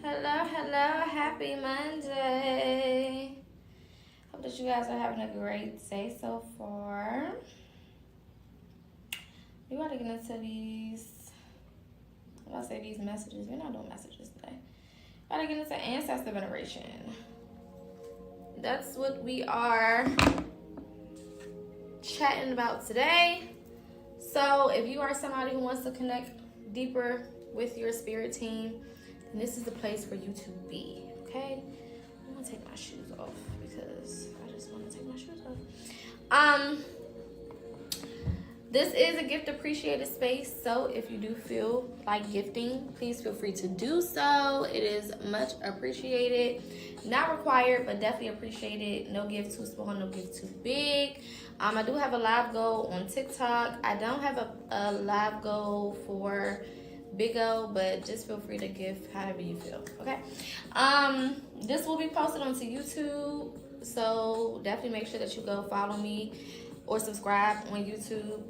Hello, happy Monday. Hope that you guys are having a great day so far. We want to get into these, I'm going to say these messages. We're not doing messages today. We're going to get into ancestor veneration. That's what we are chatting about today. So if you are somebody who wants to connect deeper with your spirit team, then this is the place for you to be, okay? I'm gonna take my shoes off because I just want to take my shoes off. This is a gift appreciated space, so if you do feel like gifting, please feel free to do so. It is much appreciated. Not required, but definitely appreciated. No gift too small, no gift too big. I do have a live goal on TikTok. I don't have a live goal for Big O, but just feel free to give however you feel, okay? This will be posted onto YouTube, so definitely make sure that you go follow me or subscribe on YouTube,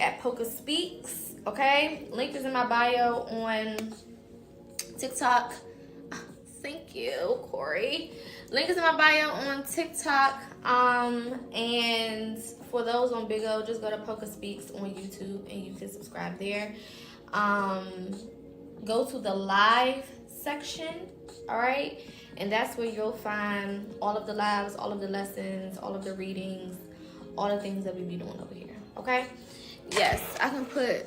at PocaSPEAKS, okay? Link is in my bio on TikTok. Thank you, Corey. Link is in my bio on TikTok. And for those on Big O, just go to PocaSPEAKS on YouTube and you can subscribe there. Go to the live section, all right? And that's where you'll find all of the lives, all of the lessons, all of the readings, all the things that we be doing over here, okay? Yes, I can put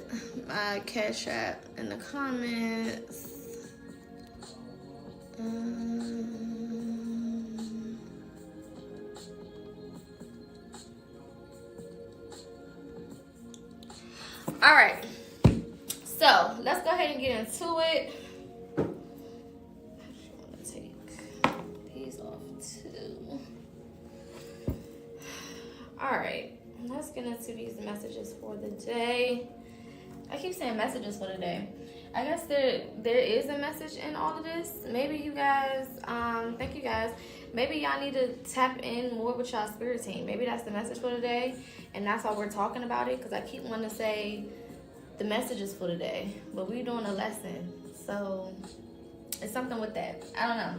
my Cash App in the comments. All right, so let's go ahead and get into it. I want to take these off too. All right, let's get into these messages for the day. I keep saying messages for the day. I guess there is a message in all of this. Maybe you guys, thank you guys. Maybe y'all need to tap in more with y'all spirit team. Maybe that's the message for today, and that's why we're talking about it. Because I keep wanting to say the message is for today, but we're doing a lesson, so it's something with that. I don't know.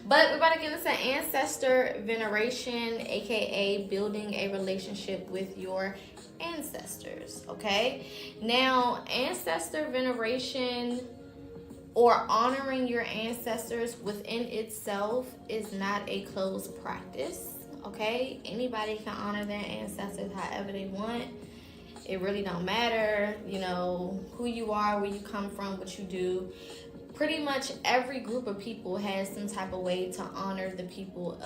But we're about to get into ancestor veneration, aka building a relationship with your ancestors, okay? Now, ancestor veneration or honoring your ancestors within itself is not a closed practice, okay? Anybody can honor their ancestors however they want. It really don't matter, you know, who you are, where you come from, what you do. Pretty much every group of people has some type of way to honor the people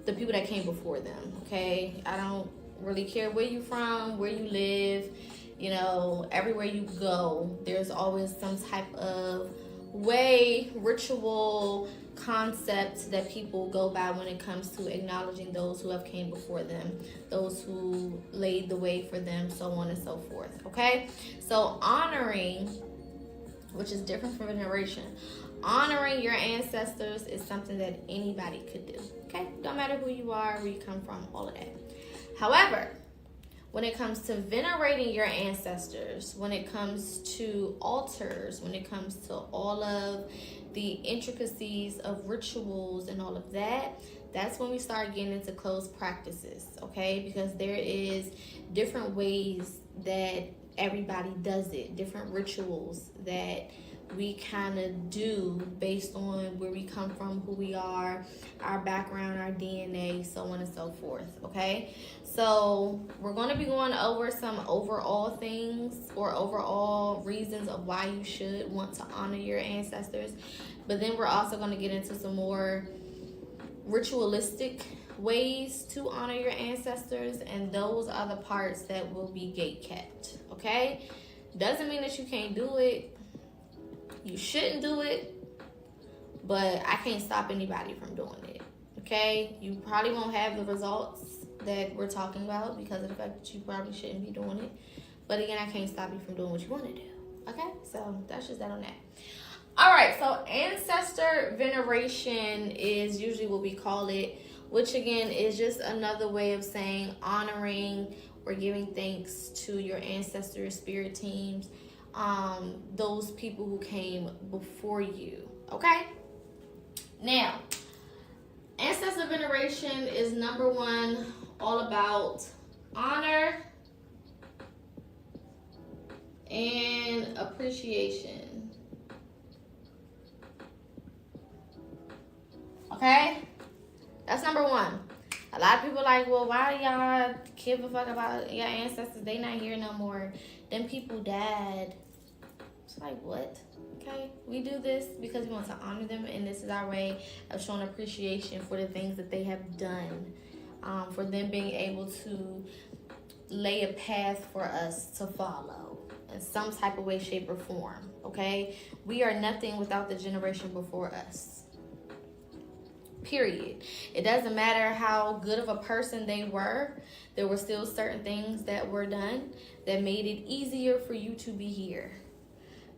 that came before them, okay? I don't really care where you're from, where you live, you know, everywhere you go, there's always some type of way, ritual, concept that people go by when it comes to acknowledging those who have came before them, those who laid the way for them, so on and so forth, okay? So honoring, which is different from veneration, honoring your ancestors is something that anybody could do, okay? Don't matter who you are, where you come from, all of that. However, when it comes to venerating your ancestors, when it comes to altars, when it comes to all of the intricacies of rituals and all of that, that's when we start getting into closed practices, okay? Because there is different ways that everybody does it, different rituals that we kind of do based on where we come from, who we are, our background, our DNA, so on and so forth, okay? So we're going to be going over some overall things or overall reasons of why you should want to honor your ancestors. But then we're also going to get into some more ritualistic ways to honor your ancestors, and those are the parts that will be gate kept, okay? Doesn't mean that you can't do it. You shouldn't do it, but I can't stop anybody from doing it, okay? You probably won't have the results that we're talking about because of the fact that you probably shouldn't be doing it. But again, I can't stop you from doing what you want to do, okay? So that's just that on that. All right, so ancestor veneration is usually what we call it, which again is just another way of saying honoring or giving thanks to your ancestor spirit teams. those people who came before you. Okay? Now, ancestor veneration is number one, all about honor and appreciation. Okay? That's number one. A lot of people like, well, why do y'all give a fuck about your ancestors? They not here no more. Them people died. It's like, what? Okay? We do this because we want to honor them, and this is our way of showing appreciation for the things that they have done. For them being able to lay a path for us to follow in some type of way, shape, or form. Okay? We are nothing without the generation before us. Period. It doesn't matter how good of a person they were. There were still certain things that were done that made it easier for you to be here.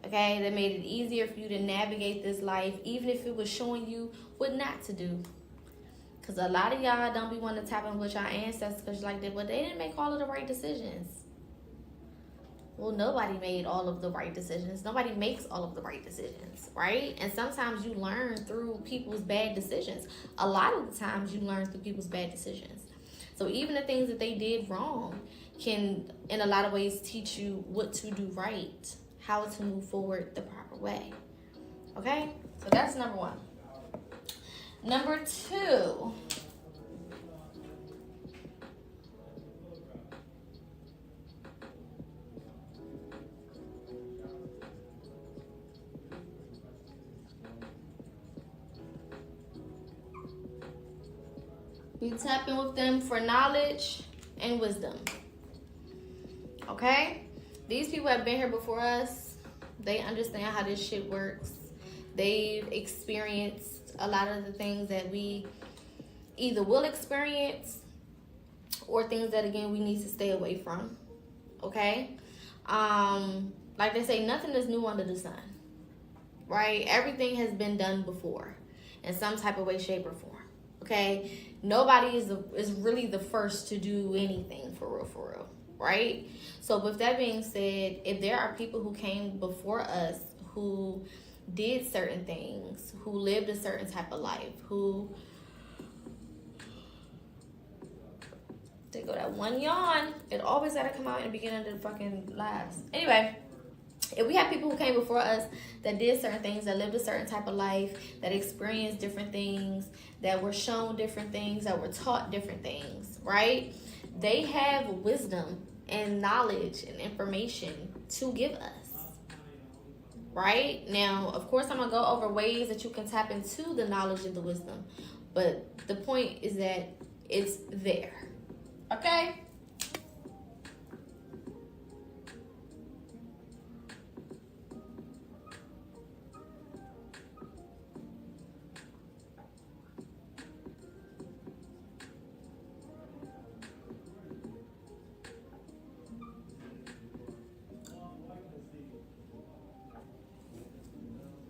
Okay? That made it easier for you to navigate this life, even if it was showing you what not to do. Because a lot of y'all don't be wanting to tap in with your ancestors because you're like, well, they didn't make all of the right decisions. Well, nobody made all of the right decisions. Nobody makes all of the right decisions, right? And sometimes you learn through people's bad decisions. A lot of the times you learn through people's bad decisions. So even the things that they did wrong can, in a lot of ways, teach you what to do right, how to move forward the proper way. Okay? So that's number one. Number two. We tap in with them for knowledge and wisdom. Okay? These people have been here before us. They understand how this shit works. They've experienced a lot of the things that we either will experience or things that, again, we need to stay away from. Okay? Like they say, nothing is new under the sun. Right? Everything has been done before in some type of way, shape, or form. Okay? Nobody is really the first to do anything for real, right? So with that being said, if there are people who came before us who did certain things, who lived a certain type of life, who... They go that one yawn. It always gotta come out in the beginning of the fucking lives. Anyway, if we have people who came before us that did certain things, that lived a certain type of life, that experienced different things, that were shown different things, that were taught different things, right? They have wisdom and knowledge and information to give us, right? Now, of course, I'm going to go over ways that you can tap into the knowledge and the wisdom. But the point is that it's there, okay?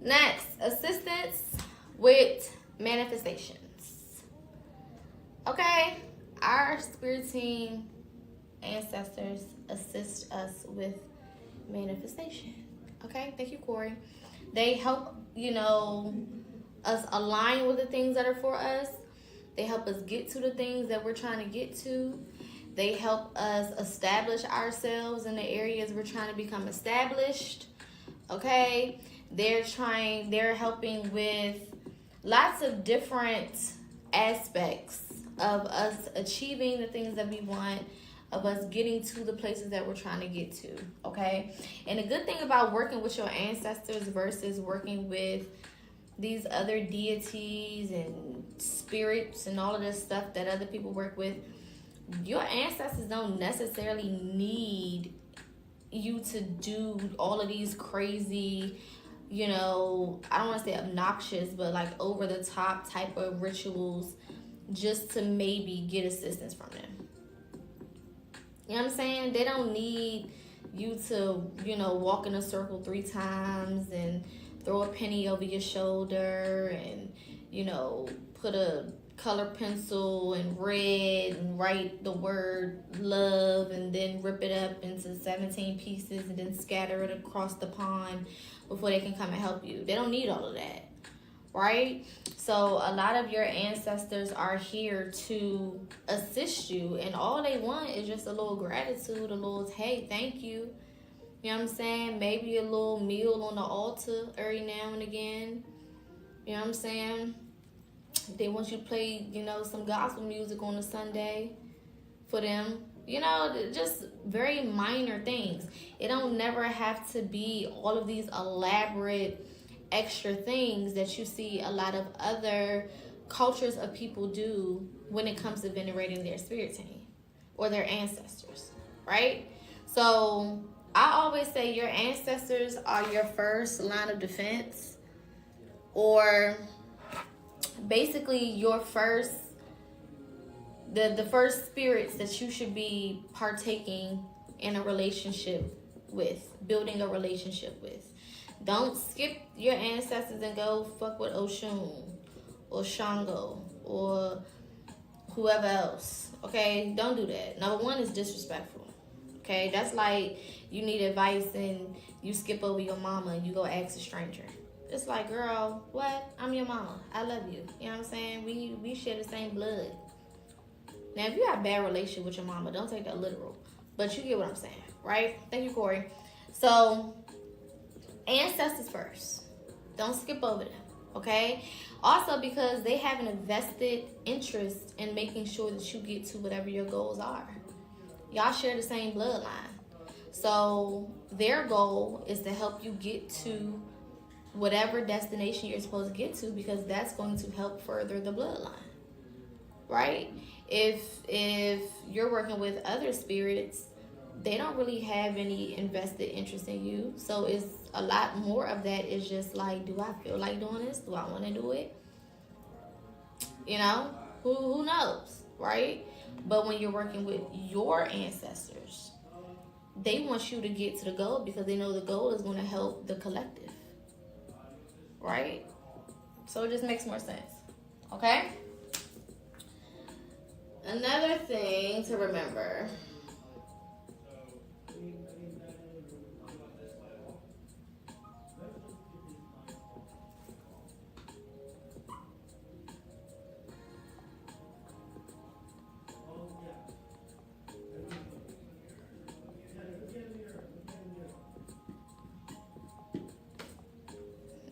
Next, assistance with manifestations. Okay, our spirit team ancestors assist us with manifestation. Okay, thank you, Corey. They help, us align with the things that are for us. They help us get to the things that we're trying to get to. They help us establish ourselves in the areas we're trying to become established. Okay, they're helping with lots of different aspects of us achieving the things that we want, of us getting to the places that we're trying to get to, okay? And the good thing about working with your ancestors versus working with these other deities and spirits and all of this stuff that other people work with, your ancestors don't necessarily need you to do all of these crazy, I don't want to say obnoxious, but like over the top type of rituals just to maybe get assistance from them. You know what I'm saying? They don't need you to, walk in a circle 3 times and throw a penny over your shoulder and, put a color pencil and red and write the word love and then rip it up into 17 pieces and then scatter it across the pond before they can come and help you. They don't need all of that, right? So a lot of your ancestors are here to assist you, and all they want is just a little gratitude, a little, hey, thank you. You know what I'm saying? Maybe a little meal on the altar every now and again. You know what I'm saying? They want you to play, some gospel music on a Sunday for them. Just very minor things. It don't never have to be all of these elaborate extra things that you see a lot of other cultures of people do when it comes to venerating their spirit team or their ancestors, right? So I always say your ancestors are your first line of defense, or basically your first, the first spirits that you should be partaking in a relationship with, building a relationship with. Don't skip your ancestors and go fuck with Oshun or Shango or whoever else, okay? Don't do that. Number one is disrespectful, okay? That's like you need advice and you skip over your mama and you go ask a stranger. It's like, girl, what? I'm your mama. I love you. You know what I'm saying? We share the same blood. Now, if you have a bad relationship with your mama, don't take that literal. But you get what I'm saying, right? Thank you, Corey. So, ancestors first. Don't skip over them, okay? Also, because they have an invested interest in making sure that you get to whatever your goals are. Y'all share the same bloodline. So, their goal is to help you get to whatever destination you're supposed to get to, because that's going to help further the bloodline, right? If you're working with other spirits, they don't really have any invested interest in you. So it's a lot more of that is just like, do I feel like doing this? Do I want to do it? Who knows, right? But when you're working with your ancestors, they want you to get to the goal because they know the goal is going to help the collective, right? So it just makes more sense, okay? Another thing to remember.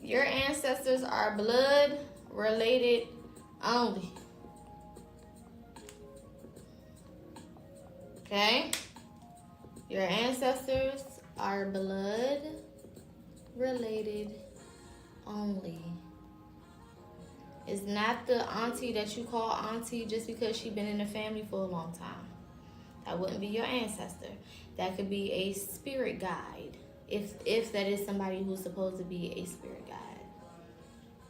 Your ancestors are blood related only. Okay? Your ancestors are blood related only. It's not the auntie that you call auntie just because she's been in the family for a long time. That wouldn't be your ancestor. That could be a spirit guide. If that is somebody who's supposed to be a spirit guide.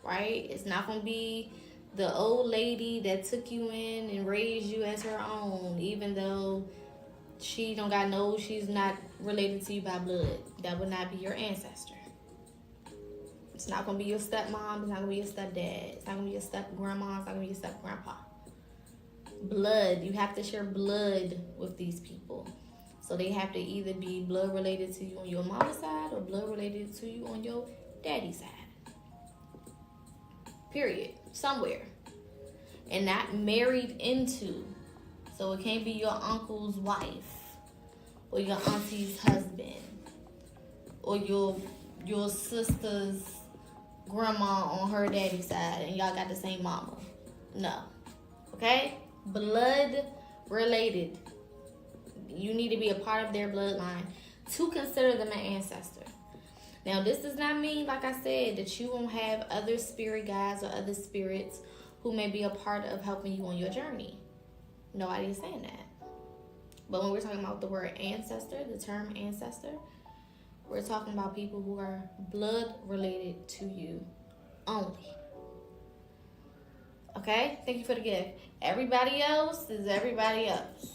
Right? It's not going to be the old lady that took you in and raised you as her own, even though she's not related to you by blood. That would not be your ancestor. It's not going to be your stepmom. It's not going to be your stepdad. It's not going to be your step-grandma. It's not going to be your step-grandpa. Blood. You have to share blood with these people. So they have to either be blood related to you on your mama's side or blood related to you on your daddy's side. Period. Somewhere. And not married into. So it can't be your uncle's wife or your auntie's husband or your sister's grandma on her daddy's side and y'all got the same mama. No. Okay? Blood related. You need to be a part of their bloodline to consider them an ancestor. Now, this does not mean, like I said, that you won't have other spirit guides or other spirits who may be a part of helping you on your journey. Nobody is saying that. But when we're talking about the word ancestor, the term ancestor, we're talking about people who are blood related to you only. Okay? Thank you for the gift. Everybody else is everybody else.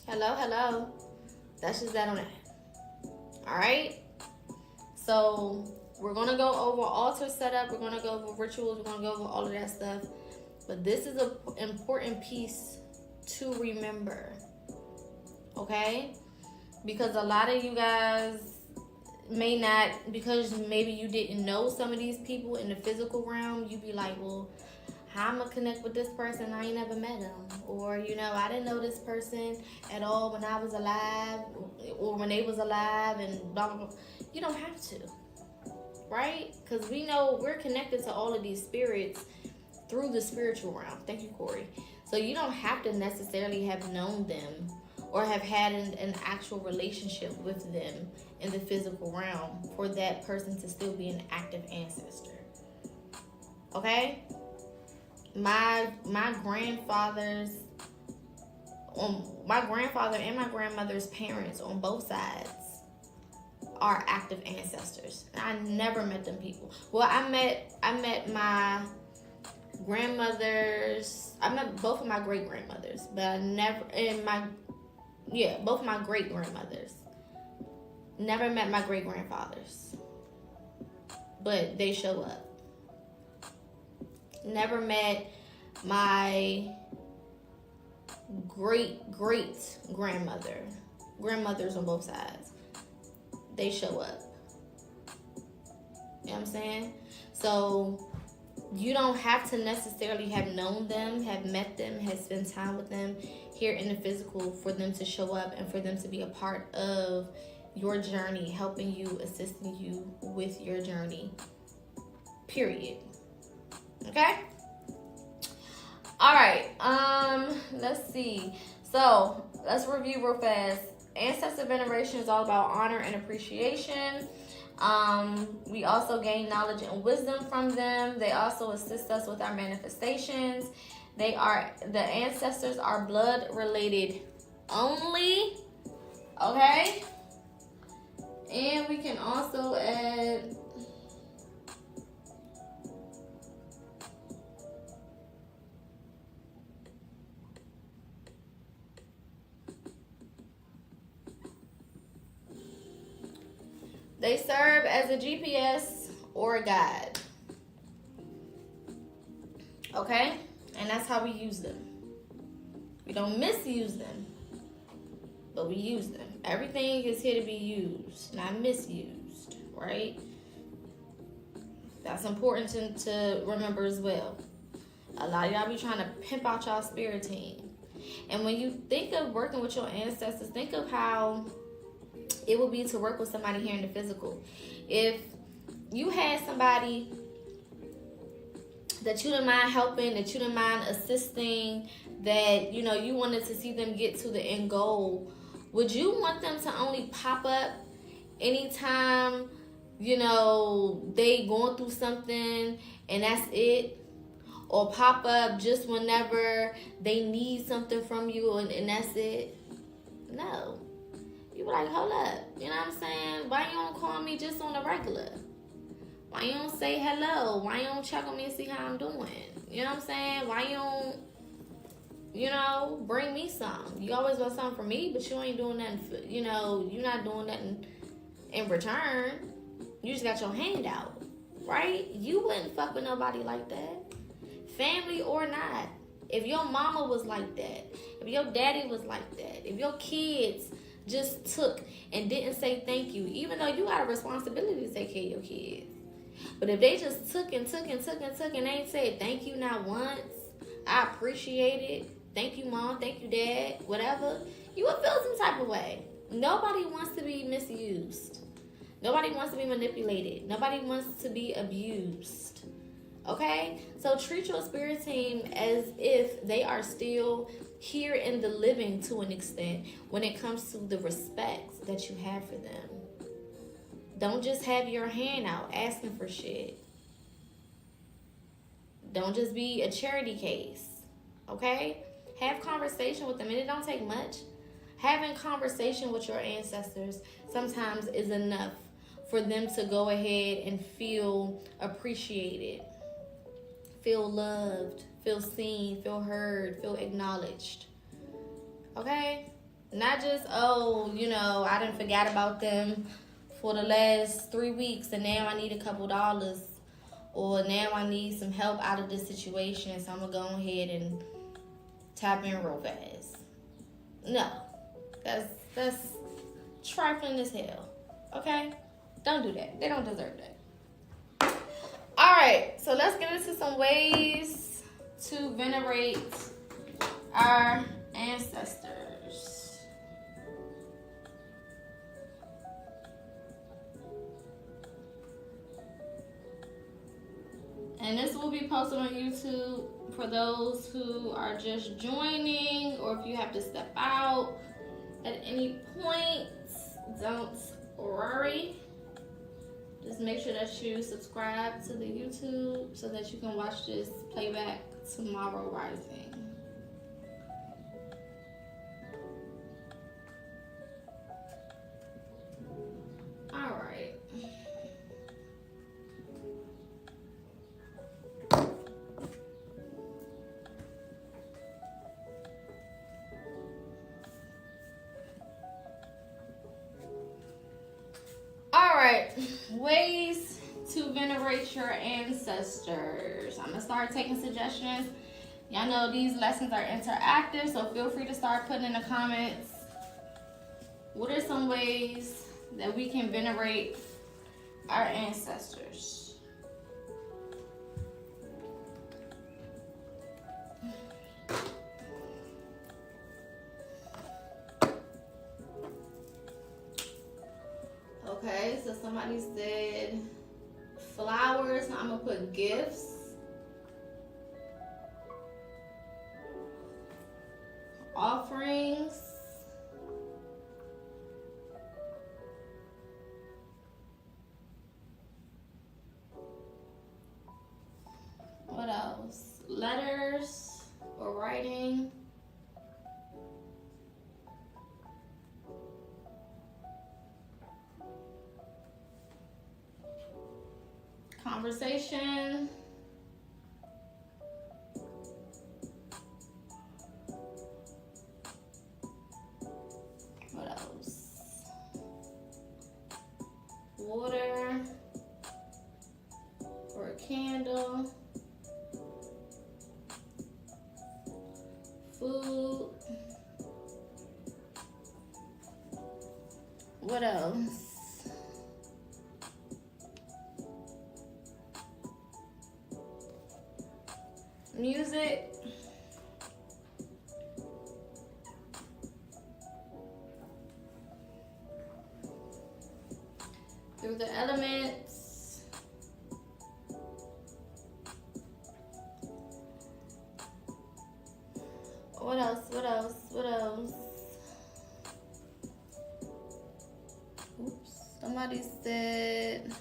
Hello. That's just that on that. Alright? So, We're going to go over altar setup. We're going to go over rituals. We're going to go over all of that stuff. But this is an important piece to remember. Okay? Because a lot of you guys may not, because maybe you didn't know some of these people in the physical realm, you be like, well, how I'm going to connect with this person? I ain't never met them. Or, you know, I didn't know this person at all when I was alive or when they was alive and blah, blah, blah. You don't have to. Right? Because we know we're connected to all of these spirits through the spiritual realm. Thank you, Corey. So you don't have to necessarily have known them or have had an actual relationship with them in the physical realm for that person to still be an active ancestor. Okay? My grandfather and my grandmother's parents on both sides are active ancestors. And I never met them people. Well, I met my grandmothers. I met both of my great grandmothers, but I never both of my great grandmothers. Never met my great grandfathers, but they show up. Never met my great grandmothers on both sides. They show up. You know what I'm saying? So you don't have to necessarily have known them, have met them, have spent time with them here in the physical for them to show up and for them to be a part of your journey, helping you, assisting you with your journey. Period. Okay? All right. Let's see. So let's review real fast. Ancestor veneration is all about honor and appreciation. We also gain knowledge and wisdom from them. They also assist us with our manifestations. The ancestors are blood related only. Okay? And we can also add they serve as a GPS or a guide. Okay? And that's how we use them. We don't misuse them, but we use them. Everything is here to be used, not misused, right? That's important to remember as well. A lot of y'all be trying to pimp out y'all spirit team. And when you think of working with your ancestors, think of how it would be to work with somebody here in the physical. If you had somebody that you didn't mind helping, that you didn't mind assisting, that, you know, you wanted to see them get to the end goal, would you want them to only pop up anytime, you know, they going through something and that's it? Or pop up just whenever they need something from you and that's it? No. You be like, hold up, you know what I'm saying? Why you don't call me just on the regular? Why you don't say hello? Why you don't check on me and see how I'm doing? You know what I'm saying? Why you don't, you know, bring me some? You always want something from me, but you ain't doing nothing, you know, you're not doing nothing in return. You just got your hand out, right? You wouldn't fuck with nobody like that. Family or not. If your mama was like that, if your daddy was like that, if your kids just took and didn't say thank you, even though you got a responsibility to take care of your kids. But if they just took and ain't said thank you not once, I appreciate it, thank you mom, thank you dad, whatever, you would feel some type of way. Nobody wants to be misused. Nobody wants to be manipulated. Nobody wants to be abused. Okay? So treat your spirit team as if they are still here in the living to an extent when it comes to the respect that you have for them. Don't just have your hand out asking for shit. Don't just be a charity case. Okay? Have conversation with them, and it don't take much. Having conversation with your ancestors sometimes is enough for them to go ahead and feel appreciated, feel loved, feel seen, feel heard, feel acknowledged. Okay? Not just, oh, you know, I done forgot about them for the last 3 weeks, and now I need a couple dollars, or now I need some help out of this situation, so I'm gonna go ahead and tap in real fast. No, that's trifling as hell. Okay, don't do that. They don't deserve that. All right, so let's get into some ways to venerate our ancestors. And this will be posted on YouTube for those who are just joining, or if you have to step out at any point, don't worry. Just make sure that you subscribe to the YouTube so that you can watch this playback tomorrow rising. All right. Ways to venerate your ancestors. I'm gonna start taking suggestions. Y'all know these lessons are interactive, so feel free to start putting in the comments. What are some ways that we can venerate our ancestors? Okay, so somebody said flowers. I'm gonna put gifts. Offerings. What else? Letters or writing. Conversation. What else? Water or a candle. Food. What else? Music. Through the elements. What else? What else? What else? Oops. Somebody said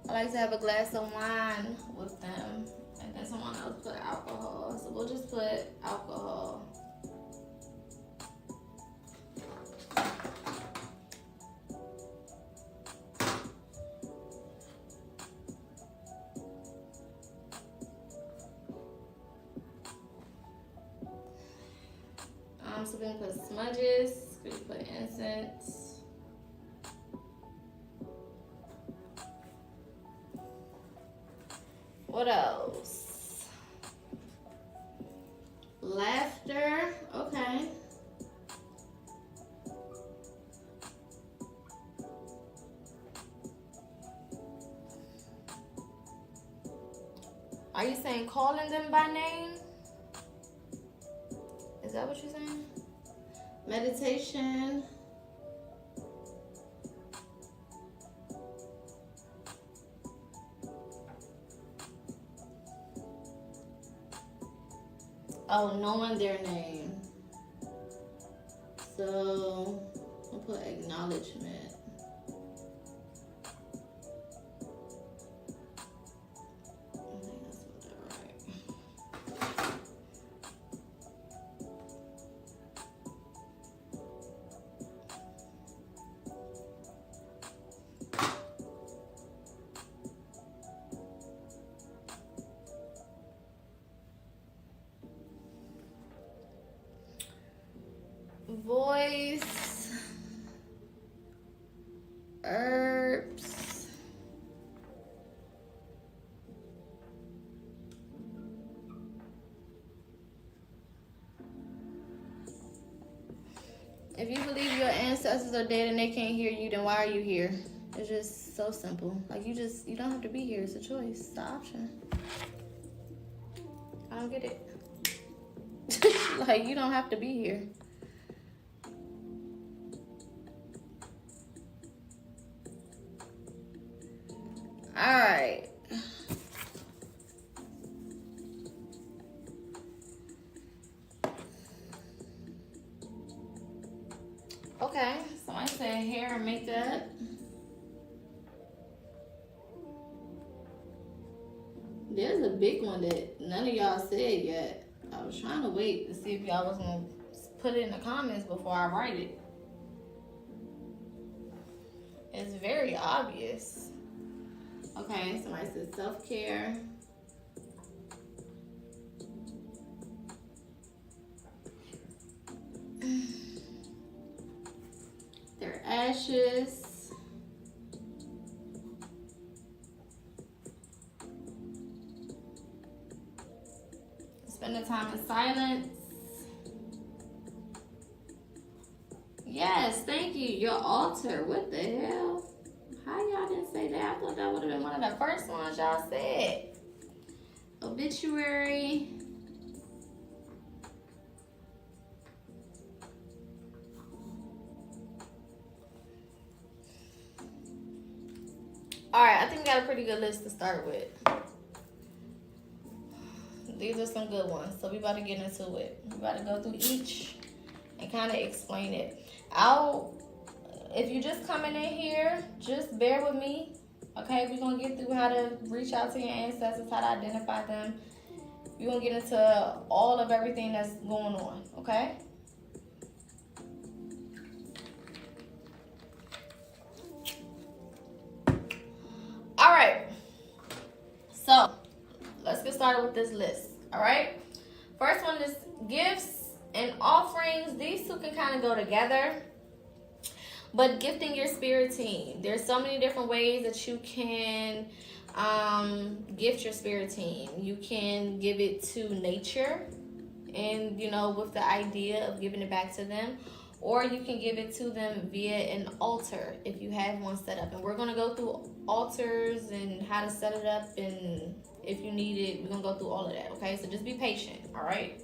I like to have a glass of wine with them. And then someone else put alcohol. So we'll just put alcohol. So we can put smudges, we can put incense. What else? Laughter, okay. Are you saying calling them by name? Is that what you're saying? Meditation. Oh, knowing their name. So I'll put acknowledgement. Voice. If you believe your ancestors are dead and they can't hear you, then why are you here? It's just so simple. Like, you don't have to be here. It's a choice. It's the option. I don't get it. Like, you don't have to be here. All right. Okay, somebody said hair and makeup. There's a big one that none of y'all said yet. I was trying to wait to see if y'all was gonna put it in the comments before I write it. It's very obvious. Okay, somebody said self-care. Their ashes. Spending time in silence. Yes, thank you. Your altar. What the hell? How y'all didn't say that? I thought that would have been one of the first ones y'all said. Obituary. Alright, I think we got a pretty good list to start with. These are some good ones. So we about to get into it. We about to go through each and kind of explain it. If you just coming in here, just bear with me. Okay, we're going to get through how to reach out to your ancestors, how to identify them. We're going to get into all of everything that's going on. Okay? Alright. So, let's get started with this list. Alright? First one is gifts and offerings. These two can kind of go together. But gifting your spirit team. There's so many different ways that you can gift your spirit team. You can give it to nature and, with the idea of giving it back to them. Or you can give it to them via an altar if you have one set up. And we're going to go through altars and how to set it up. And if you need it, we're going to go through all of that. Okay, so just be patient. All right.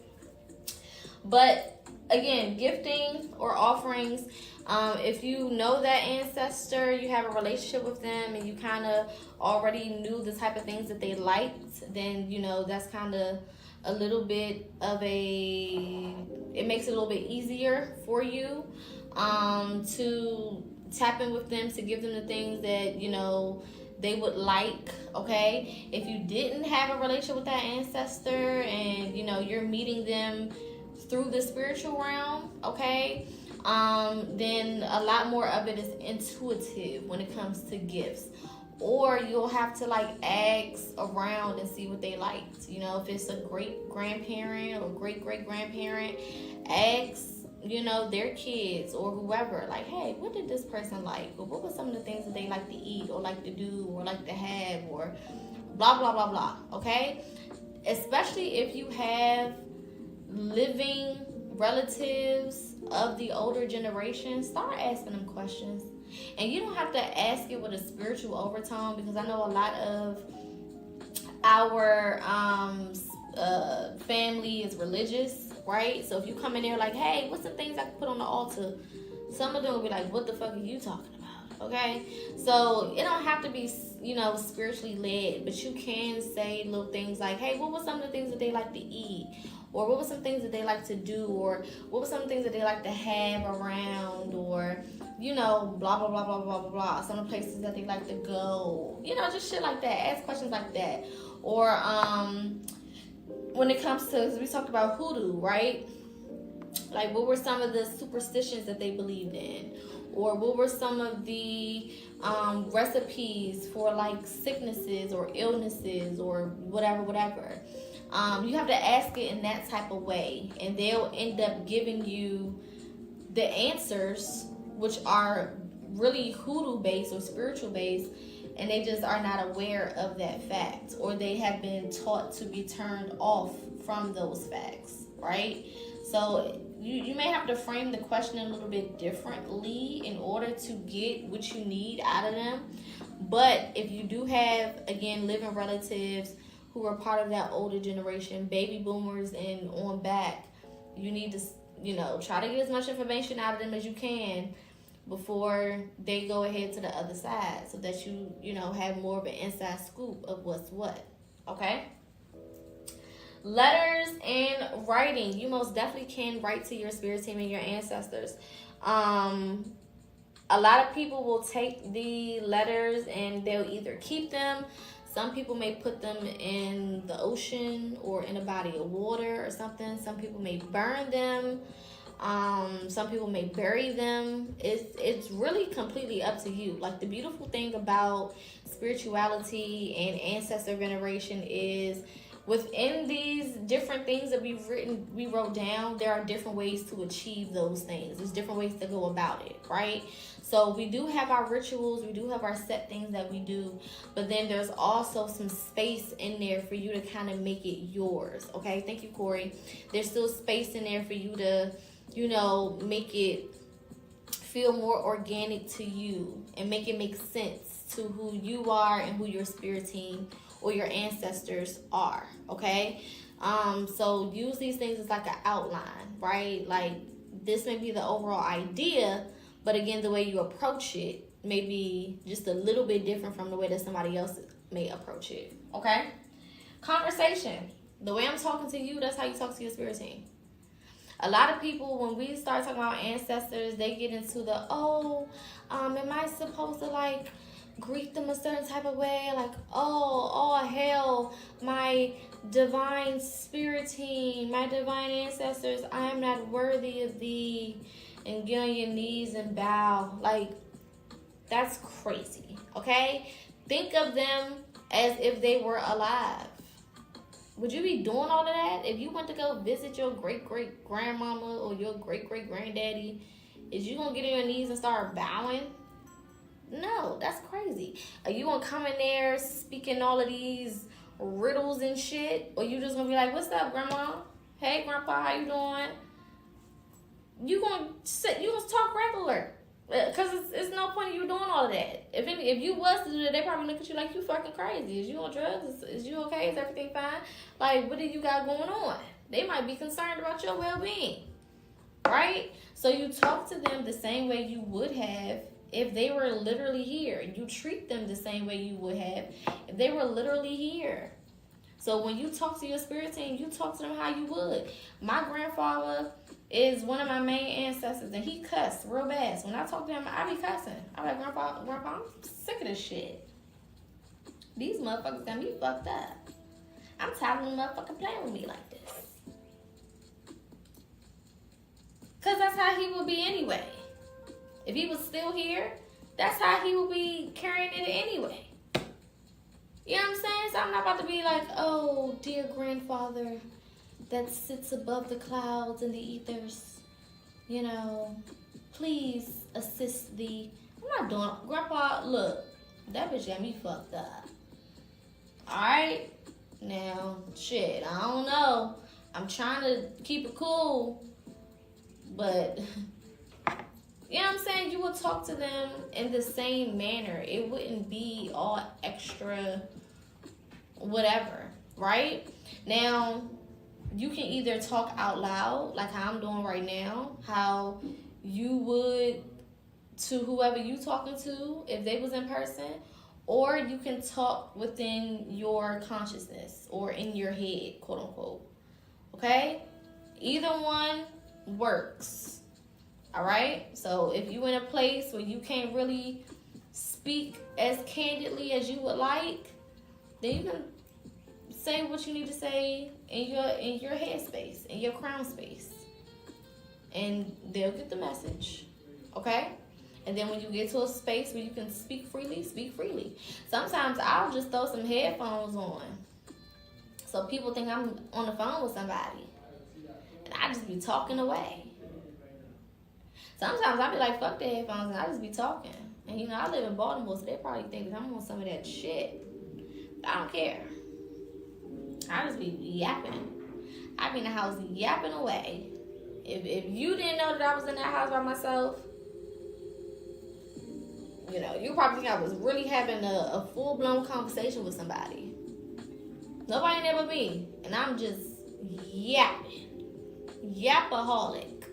But again, gifting or offerings. If you know that ancestor, you have a relationship with them, and you kind of already knew the type of things that they liked, then, that's kind of a little bit of it makes it a little bit easier for you to tap in with them, to give them the things that, they would like, okay? If you didn't have a relationship with that ancestor and, you're meeting them through the spiritual realm, okay? Then a lot more of it is intuitive when it comes to gifts. Or you'll have to ask around and see what they liked. If it's a great grandparent or great great grandparent, ask, their kids or whoever, hey, what did this person like? Or what were some of the things that they like to eat or like to do or like to have or blah, blah, blah, blah, okay? Especially if you have living relatives of the older generation, start asking them questions. And you don't have to ask it with a spiritual overtone, because I know a lot of our family is religious, right? So if you come in there hey, what's some things I can put on the altar? Some of them will be like, what the fuck are you talking about? Okay? So it don't have to be, spiritually led, but you can say little things like, hey, what were some of the things that they like to eat? Or what were some things that they like to do? Or what were some things that they like to have around? Or, blah, blah, blah, blah, blah, blah, blah. Some of the places that they like to go. Just shit like that. Ask questions like that. Or when it comes to, we talked about hoodoo, right? What were some of the superstitions that they believed in? Or what were some of the recipes for sicknesses or illnesses or whatever. You have to ask it in that type of way, and they'll end up giving you the answers, which are really hoodoo based or spiritual based, and they just are not aware of that fact, or they have been taught to be turned off from those facts, right? So you may have to frame the question a little bit differently in order to get what you need out of them. But if you do have, again, living relatives who are part of that older generation, baby boomers and on back, you need to, try to get as much information out of them as you can before they go ahead to the other side, so that you have more of an inside scoop of what's what. Okay? Letters and writing. You most definitely can write to your spirit team and your ancestors. A lot of people will take the letters and they'll either keep them. Some people may put them in the ocean or in a body of water or something. Some people may burn them. Some people may bury them. It's really completely up to you. Like, the beautiful thing about spirituality and ancestor veneration is, within these different things that we wrote down, there are different ways to achieve those things. There's different ways to go about it, right? So we do have our rituals, we do have our set things that we do, but then there's also some space in there for you to kind of make it yours, okay? Thank you, Corey. There's still space in there for you to, make it feel more organic to you and make it make sense to who you are and who your spirit team or your ancestors are, okay? So use these things as like an outline, right? Like, this may be the overall idea, but again, the way you approach it may be just a little bit different from the way that somebody else may approach it, okay? Conversation. The way I'm talking to you, that's how you talk to your spirit team. A lot of people, when we start talking about ancestors, they get into the, am I supposed to, like, greet them a certain type of way? Like, oh, hell, my divine spirit team, my divine ancestors, I am not worthy of thee. And get on your knees and bow. Like, that's crazy, okay? Think of them as if they were alive. Would you be doing all of that? If you went to go visit your great-great-grandmama or your great-great-granddaddy, is you going to get on your knees and start bowing? No, that's crazy. Are you going to come in there speaking all of these riddles and shit? Or you just going to be like, what's up, grandma? Hey, grandpa, how you doing? You gonna talk regular, because it's no point in you doing all of that. If you was to do that, they probably look at you like you fucking crazy. Is you on drugs? Is you okay? Is everything fine? Like, what do you got going on? They might be concerned about your well-being, right? So you talk to them the same way you would have if they were literally here. You treat them the same way you would have if they were literally here. So when you talk to your spirit team, you talk to them how you would. My grandfather is one of my main ancestors, and he cussed real bad. So when I talk to him, I be cussing. I'm like, Grandpa, I'm sick of this shit. These motherfuckers got me fucked up. I'm tired of them motherfucking playing with me like this. Because that's how he would be anyway. If he was still here, that's how he would be carrying it anyway. You know what I'm saying? So I'm not about to be like, oh, dear grandfather that sits above the clouds and the ethers, please assist thee. I'm not doing, Grandpa, look, that bitch got me fucked up. Alright? Now, shit, I don't know. I'm trying to keep it cool, but, you know what I'm saying? You would talk to them in the same manner. It wouldn't be all extra whatever, right? Now, you can either talk out loud, like how I'm doing right now, how you would to whoever you talking to if they was in person, or you can talk within your consciousness or in your head, quote unquote. Okay? Either one works. All right? So if you in a place where you can't really speak as candidly as you would like, then you can say what you need to say in your head space, in your crown space. And they'll get the message. Okay? And then when you get to a space where you can speak freely, speak freely. Sometimes I'll just throw some headphones on, so people think I'm on the phone with somebody. And I just be talking away. Sometimes I'll be like, fuck the headphones, and I just be talking. And I live in Baltimore, so they probably think that I'm on some of that shit. I don't care. I just be yapping. I be in the house yapping away. If you didn't know that I was in that house by myself, you know, you probably think I was really having a full-blown conversation with somebody. Nobody in there but me. And I'm just yapping. Yapaholic.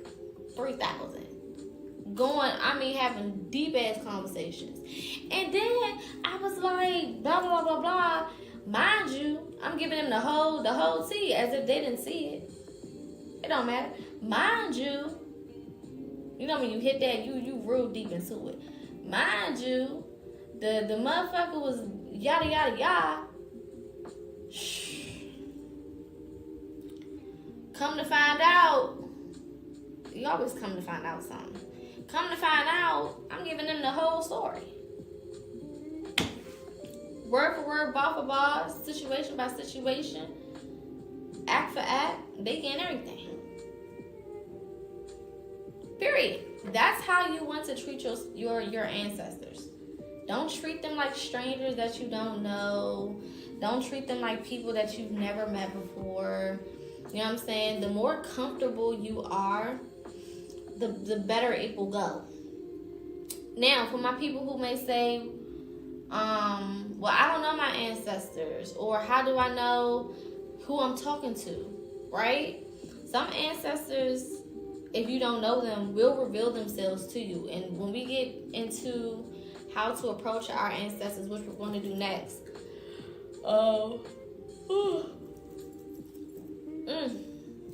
3,000. Going, having deep-ass conversations. And then I was like, blah, blah, blah, blah. Mind you, I'm giving them the whole tea as if they didn't see it. It don't matter. Mind you, you know when you hit that, you real deep into it. Mind you, the motherfucker was yada yada yada. Shh. Come to find out, you always come to find out something. Come to find out, I'm giving them the whole story. Word for word, bar for bar, situation by situation, act for act, they getting everything. Period. That's how you want to treat your ancestors. Don't treat them like strangers that you don't know. Don't treat them like people that you've never met before. You know what I'm saying? The more comfortable you are, the better it will go. Now, for my people who may say, well, I don't know my ancestors, or how do I know who I'm talking to, right? Some ancestors, if you don't know them, will reveal themselves to you. And when we get into how to approach our ancestors, which we're going to do next, all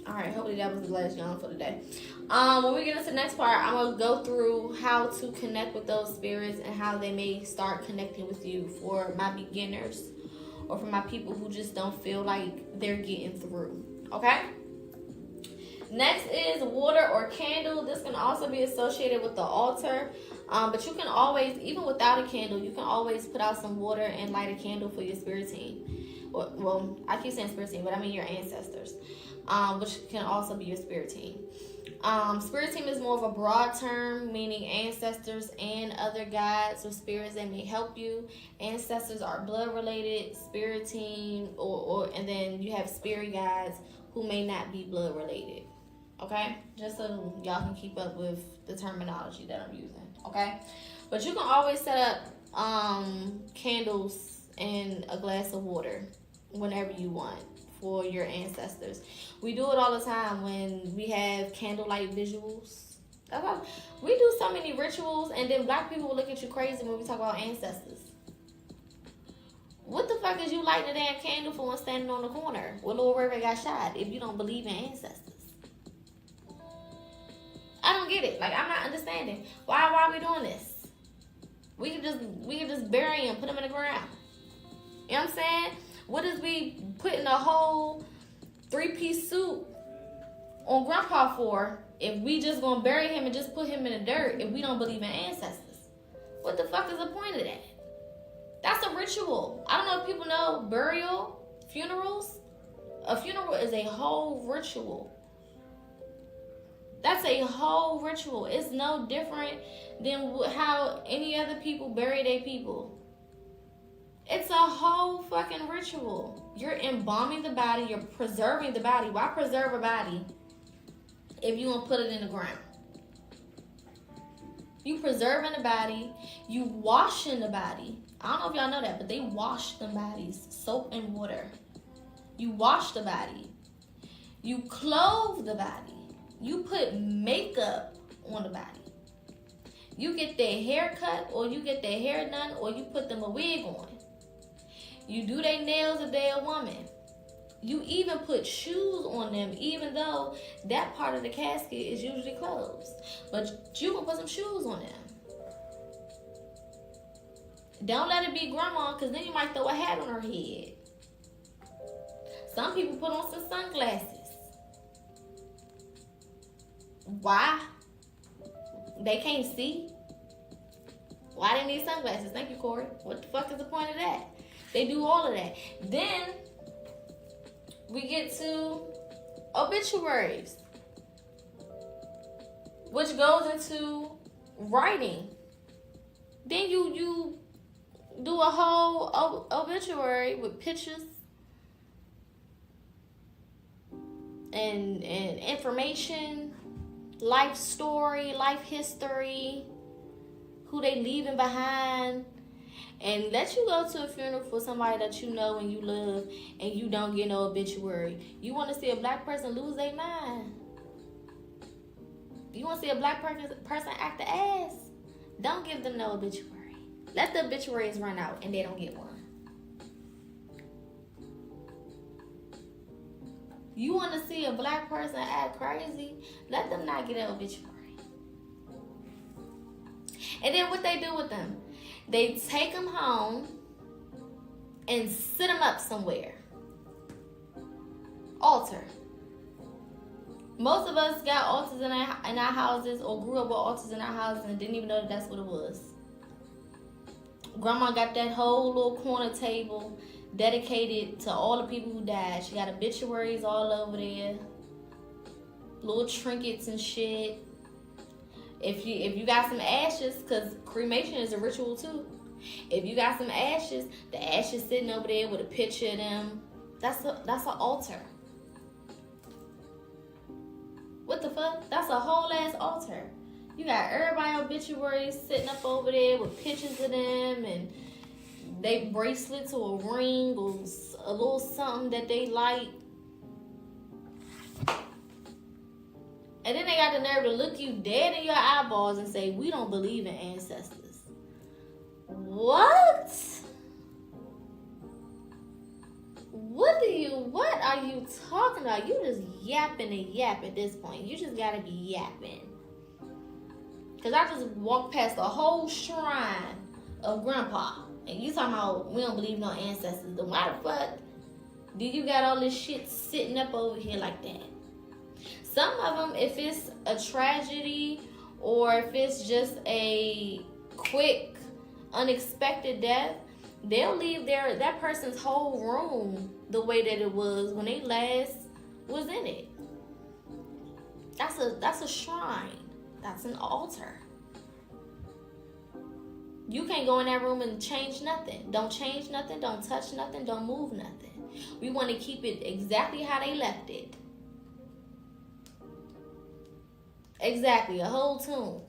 right, hopefully that was the last yawn for today. When we get into the next part, I'm going to go through how to connect with those spirits and how they may start connecting with you for my beginners or for my people who just don't feel like they're getting through. Okay? Next is water or candle. This can also be associated with the altar. But you can always, even without a candle, you can always put out some water and light a candle for your spirit team. Well, I keep saying spirit team, but I mean your ancestors, which can also be your spirit team. Spirit team is more of a broad term, meaning ancestors and other guides or spirits that may help you. Ancestors are blood related, spirit team, and then you have spirit guides who may not be blood related. Okay, just so y'all can keep up with the terminology that I'm using. Okay, but you can always set up candles and a glass of water whenever you want for your ancestors. We do it all the time when we have candlelight visuals. We do so many rituals, and then black people will look at you crazy when we talk about ancestors. What the fuck is you lighting a damn candle for and standing on the corner where Lord Ray got shot if you don't believe in ancestors? I don't get it. Like, I'm not understanding. Why are we doing this? We can just bury him, put him in the ground. You know what I'm saying? What is we putting a whole 3-piece suit on Grandpa for if we just gonna bury him and just put him in the dirt if we don't believe in ancestors? What the fuck is the point of that? That's a ritual. I don't know if people know burial, funerals. A funeral is a whole ritual. That's a whole ritual. It's no different than how any other people bury their people. It's a whole fucking ritual. You're embalming the body. You're preserving the body. Why preserve a body if you gonna put it in the ground? You preserving the body. You washing the body. I don't know if y'all know that, but they wash them bodies. Soap and water. You wash the body. You clothe the body. You put makeup on the body. You get their hair cut, or you get their hair done, or you put them a wig on. You do their nails if they're a woman. You even put shoes on them, even though that part of the casket is usually closed. But you can put some shoes on them. Don't let it be grandma, because then you might throw a hat on her head. Some people put on some sunglasses. Why? They can't see. Why they need sunglasses? Thank you, Corey. What the fuck is the point of that? They do all of that. Then we get to obituaries, which goes into writing. Then you do a whole obituary with pictures and information life story, life history, who they leaving behind, and let you go to a funeral for somebody that you know and you love, and you don't get no obituary. You want to see a black person lose their mind? You want to see a black person act the ass? Don't give them no obituary. Let the obituaries run out and they don't get one. You want to see a black person act crazy? Let them not get an obituary. And then what they do with them? They take them home and sit them up somewhere. Altar. Most of us got altars in our houses, or grew up with altars in our houses and didn't even know that that's what it was. Grandma got that whole little corner table dedicated to all the people who died. She got obituaries all over there, little trinkets and shit. If you got some ashes, because cremation is a ritual too. If you got some ashes, the ashes sitting over there with a picture of them. That's an altar. What the fuck? That's a whole ass altar. You got everybody obituaries sitting up over there with pictures of them and they bracelets or a ring or a little something that they like. And then they got the nerve to look you dead in your eyeballs and say, we don't believe in ancestors. What? What are you talking about? You just yapping and yap at this point. You just gotta be yapping. Cause I just walked past the whole shrine of Grandpa. And you talking about we don't believe no ancestors. Then why the fuck do you got all this shit sitting up over here like that? Some of them, if it's a tragedy or if it's just a quick, unexpected death, they'll leave that person's whole room the way that it was when they last was in it. That's a shrine. That's an altar. You can't go in that room and change nothing. Don't change nothing. Don't touch nothing. Don't move nothing. We want to keep it exactly how they left it. Exactly, a whole tomb.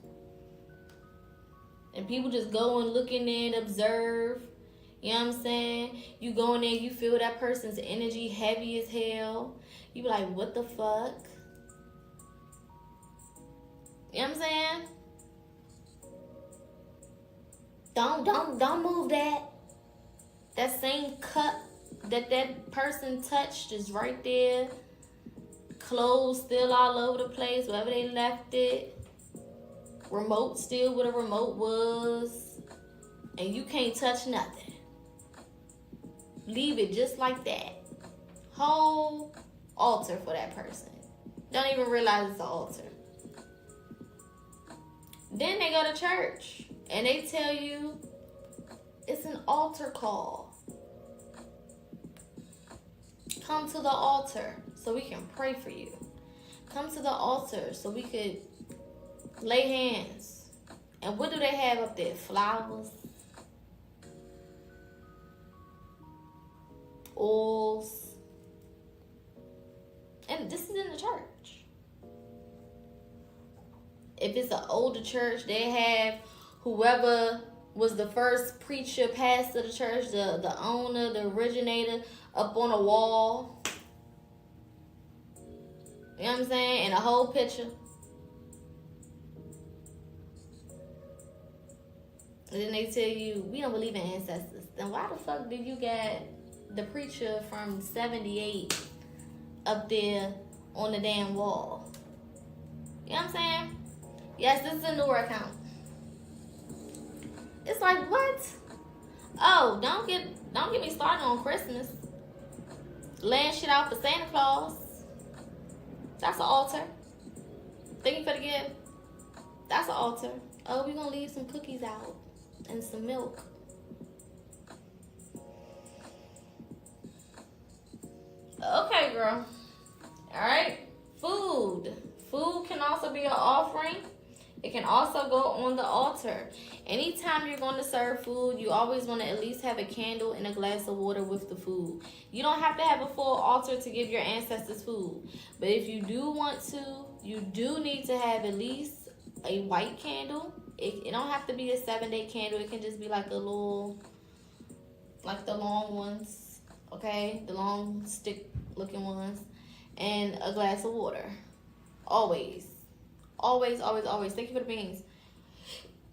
And people just go and look in there and observe. You know what I'm saying? You go in there, you feel that person's energy heavy as hell. You be like, what the fuck? You know what I'm saying? Don't move that. That same cup that person touched is right there. Clothes still all over the place, wherever they left it. Remote still where the remote was. And you can't touch nothing. Leave it just like that. Whole altar for that person. Don't even realize it's an altar. Then they go to church and they tell you it's an altar call. Come to the altar so we can pray for you. Come to the altar so we could lay hands. And what do they have up there? Flowers, oils. And this is in the church. If it's an older church, they have whoever was the first preacher, pastor of the church, the owner, the originator, up on a wall. You know what I'm saying? And a whole picture. And then they tell you, we don't believe in ancestors. Then why the fuck do you got the preacher from 78 up there on the damn wall? You know what I'm saying? Yes, this is a newer account. It's like, what? Oh, don't get me started on Christmas. Laying shit out for Santa Claus. That's an altar. Thank you for the gift. That's an altar. Oh, we're gonna leave some cookies out and some milk. Okay, girl. Alright. Food. Food can also be an offering. It can also go on the altar. Anytime you're going to serve food, you always want to at least have a candle and a glass of water with the food. You don't have to have a full altar to give your ancestors food. But if you do want to You do need to have at least a white candle. It don't have to be a 7-day candle. It can just be like a little, like the long ones, okay? The long stick looking ones. And a glass of water. Always. Always, always, always. Thank you for the beans.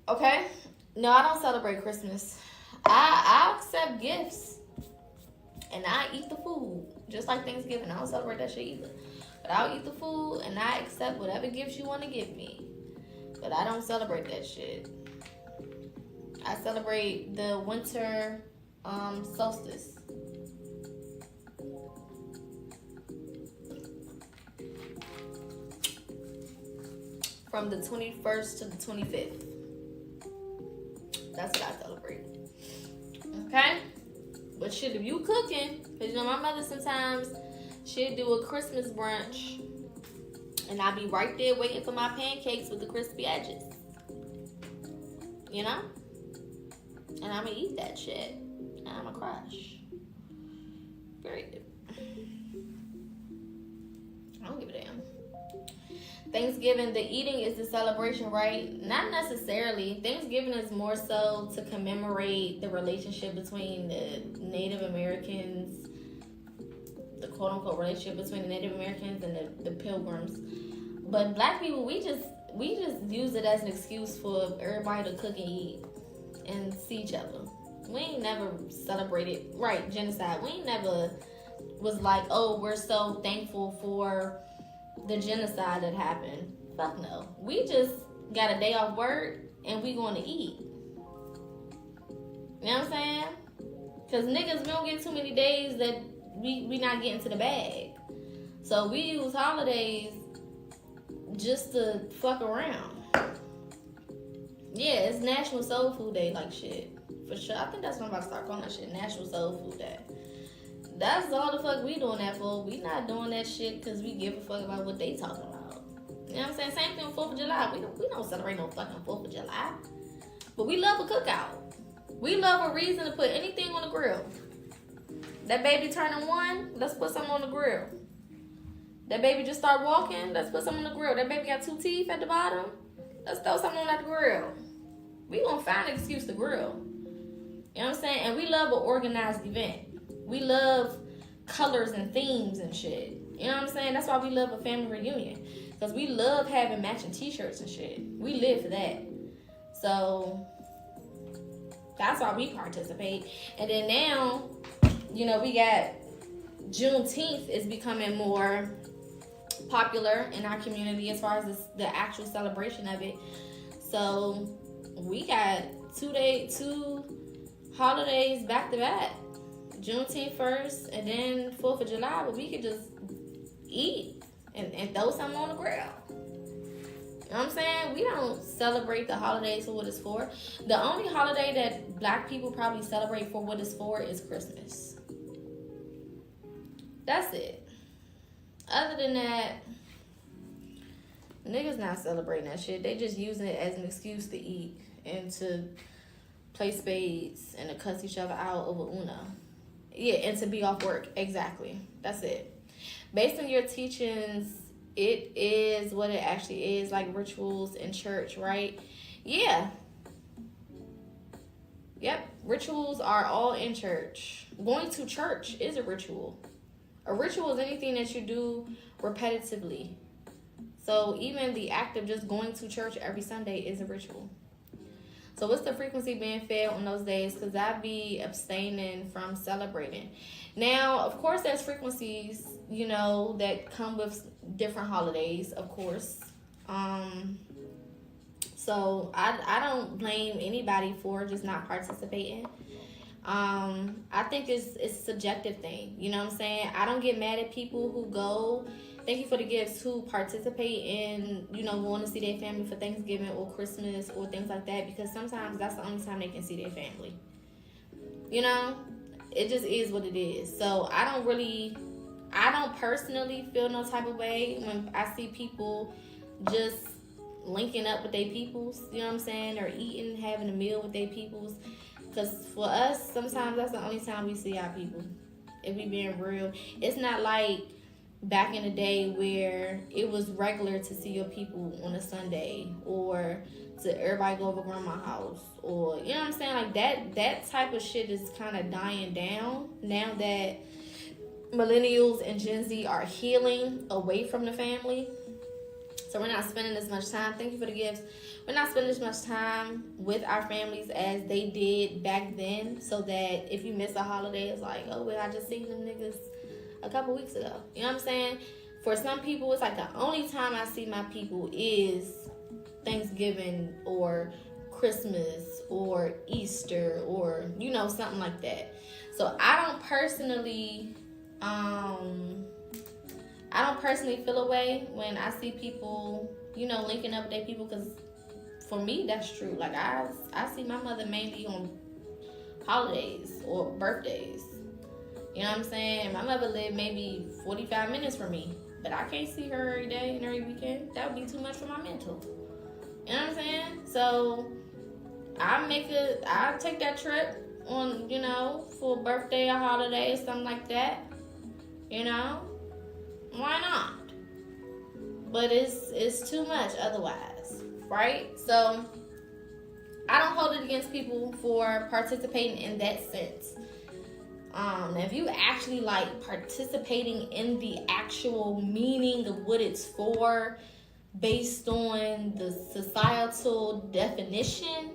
Okay? No, I don't celebrate Christmas. I accept gifts. And I eat the food. Just like Thanksgiving. I don't celebrate that shit either. But I'll eat the food and I accept whatever gifts you want to give me. But I don't celebrate that shit. I celebrate the winter solstice. From the 21st to the 25th. That's what I celebrate. Okay? But shit, if you cooking, because you know my mother sometimes, she'll do a Christmas brunch. And I'll be right there waiting for my pancakes with the crispy edges. You know? And I'm going to eat that shit. And I'm going to crush. Period. I don't give a damn. Thanksgiving, the eating is the celebration, right? Not necessarily. Thanksgiving is more so to commemorate the relationship between the Native Americans, the quote-unquote relationship between the Native Americans and the Pilgrims. But black people, we just use it as an excuse for everybody to cook and eat and see each other. We ain't never celebrated, right, genocide. We ain't never was like, oh, we're so thankful for the genocide that happened. Fuck no. We just got a day off work and we going to eat. You know what I'm saying? Because niggas, we don't get too many days that we not getting to the bag. So we use holidays just to fuck around. Yeah, it's National Soul Food Day, like shit. For sure. I think that's what I'm about to start calling that shit, National Soul Food Day. That's all the fuck we doing that for. We not doing that shit because we give a fuck about what they talking about. You know what I'm saying? Same thing with 4th of July. We don't celebrate no fucking 4th of July. But we love a cookout. We love a reason to put anything on the grill. That baby turning 1, let's put something on the grill. That baby just start walking, let's put something on the grill. That baby got 2 teeth at the bottom, let's throw something on that grill. We gonna find an excuse to grill. You know what I'm saying? And we love an organized event. We love colors and themes and shit. You know what I'm saying? That's why we love a family reunion. Because we love having matching t-shirts and shit. We live for that. So, that's why we participate. And then now, you know, we got Juneteenth is becoming more popular in our community as far as the actual celebration of it. So, we got 2 holidays back to back. Juneteenth first and then 4th of July, but we could just eat and throw something on the grill. You know what I'm saying? We don't celebrate the holidays for what it's for. The only holiday that black people probably celebrate for what it's for is Christmas. That's it. Other than that, niggas not celebrating that shit. They just using it as an excuse to eat and to play spades and to cuss each other out over Uno. Yeah, and to be off work. Exactly. That's it. Based on your teachings, it is what it actually is, like rituals in church, right? Yeah. Yep. Rituals are all in church. Going to church is a ritual. A ritual is anything that you do repetitively. So even the act of just going to church every Sunday is a ritual. So what's the frequency being fed on those days? Because I be abstaining from celebrating. Now, of course, there's frequencies, you know, that come with different holidays, of course. So I don't blame anybody for just not participating. I think it's a subjective thing. You know what I'm saying? I don't get mad at people who go. Thank you for the gifts who participate in, you know, going to see their family for Thanksgiving or Christmas or things like that, because sometimes that's the only time they can see their family. You know, it just is what it is. So I don't personally feel no type of way when I see people just linking up with their peoples, you know what I'm saying, or eating, having a meal with their peoples. Because for us, sometimes that's the only time we see our people. If we being real, it's not like back in the day where it was regular to see your people on a Sunday, or to everybody go over grandma's house, or you know what I'm saying, like that type of shit is kind of dying down now that millennials and Gen Z are healing away from the family. So we're not spending as much time. Thank you for the gifts. We're not spending as much time with our families as they did back then. So that if you miss a holiday, it's like, oh well, I just seen them niggas a couple weeks ago. You know what I'm saying? For some people, it's like the only time I see my people is Thanksgiving or Christmas or Easter or, you know, something like that. So I don't personally feel a way when I see people, you know, linking up with their people, because for me, that's true. Like, I see my mother mainly on holidays or birthdays. You know what I'm saying? My mother lived maybe 45 minutes from me, but I can't see her every day and every weekend. That would be too much for my mental. You know what I'm saying? So I take that trip on, you know, for a birthday or holiday or something like that. You know? Why not? But it's too much otherwise, right? So I don't hold it against people for participating in that sense. If you actually like participating in the actual meaning of what it's for based on the societal definition,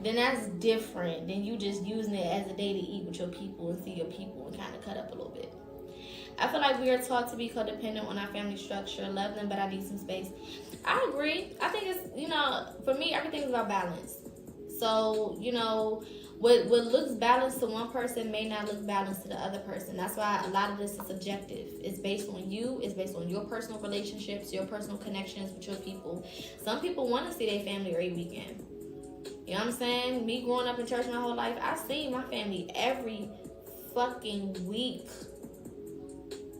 then that's different than you just using it as a day to eat with your people and see your people and kind of cut up a little bit. I feel like we are taught to be codependent on our family structure, love them, but I need some space. I agree. I think it's, you know, for me, everything is about balance. So, you know, what looks balanced to one person may not look balanced to the other person. That's why a lot of this is subjective. It's based on you. It's based on your personal relationships, your personal connections with your people. Some people want to see their family every weekend. You know what I'm saying? Me growing up in church my whole life, I've seen my family every fucking week.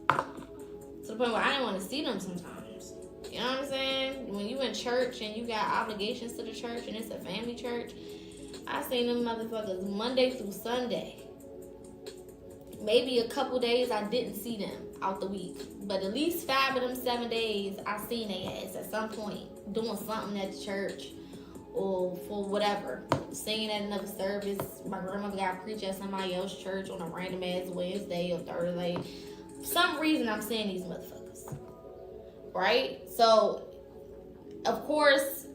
To the point where I didn't want to see them sometimes. You know what I'm saying? When you in church and you got obligations to the church and it's a family church, I seen them motherfuckers Monday through Sunday. Maybe a couple days I didn't see them out the week. But at least 5 of them 7 days I seen their ass at some point doing something at the church or for whatever. Singing at another service. My grandmother got preached at somebody else's church on a random ass Wednesday or Thursday. For some reason I'm seeing these motherfuckers, right? So of course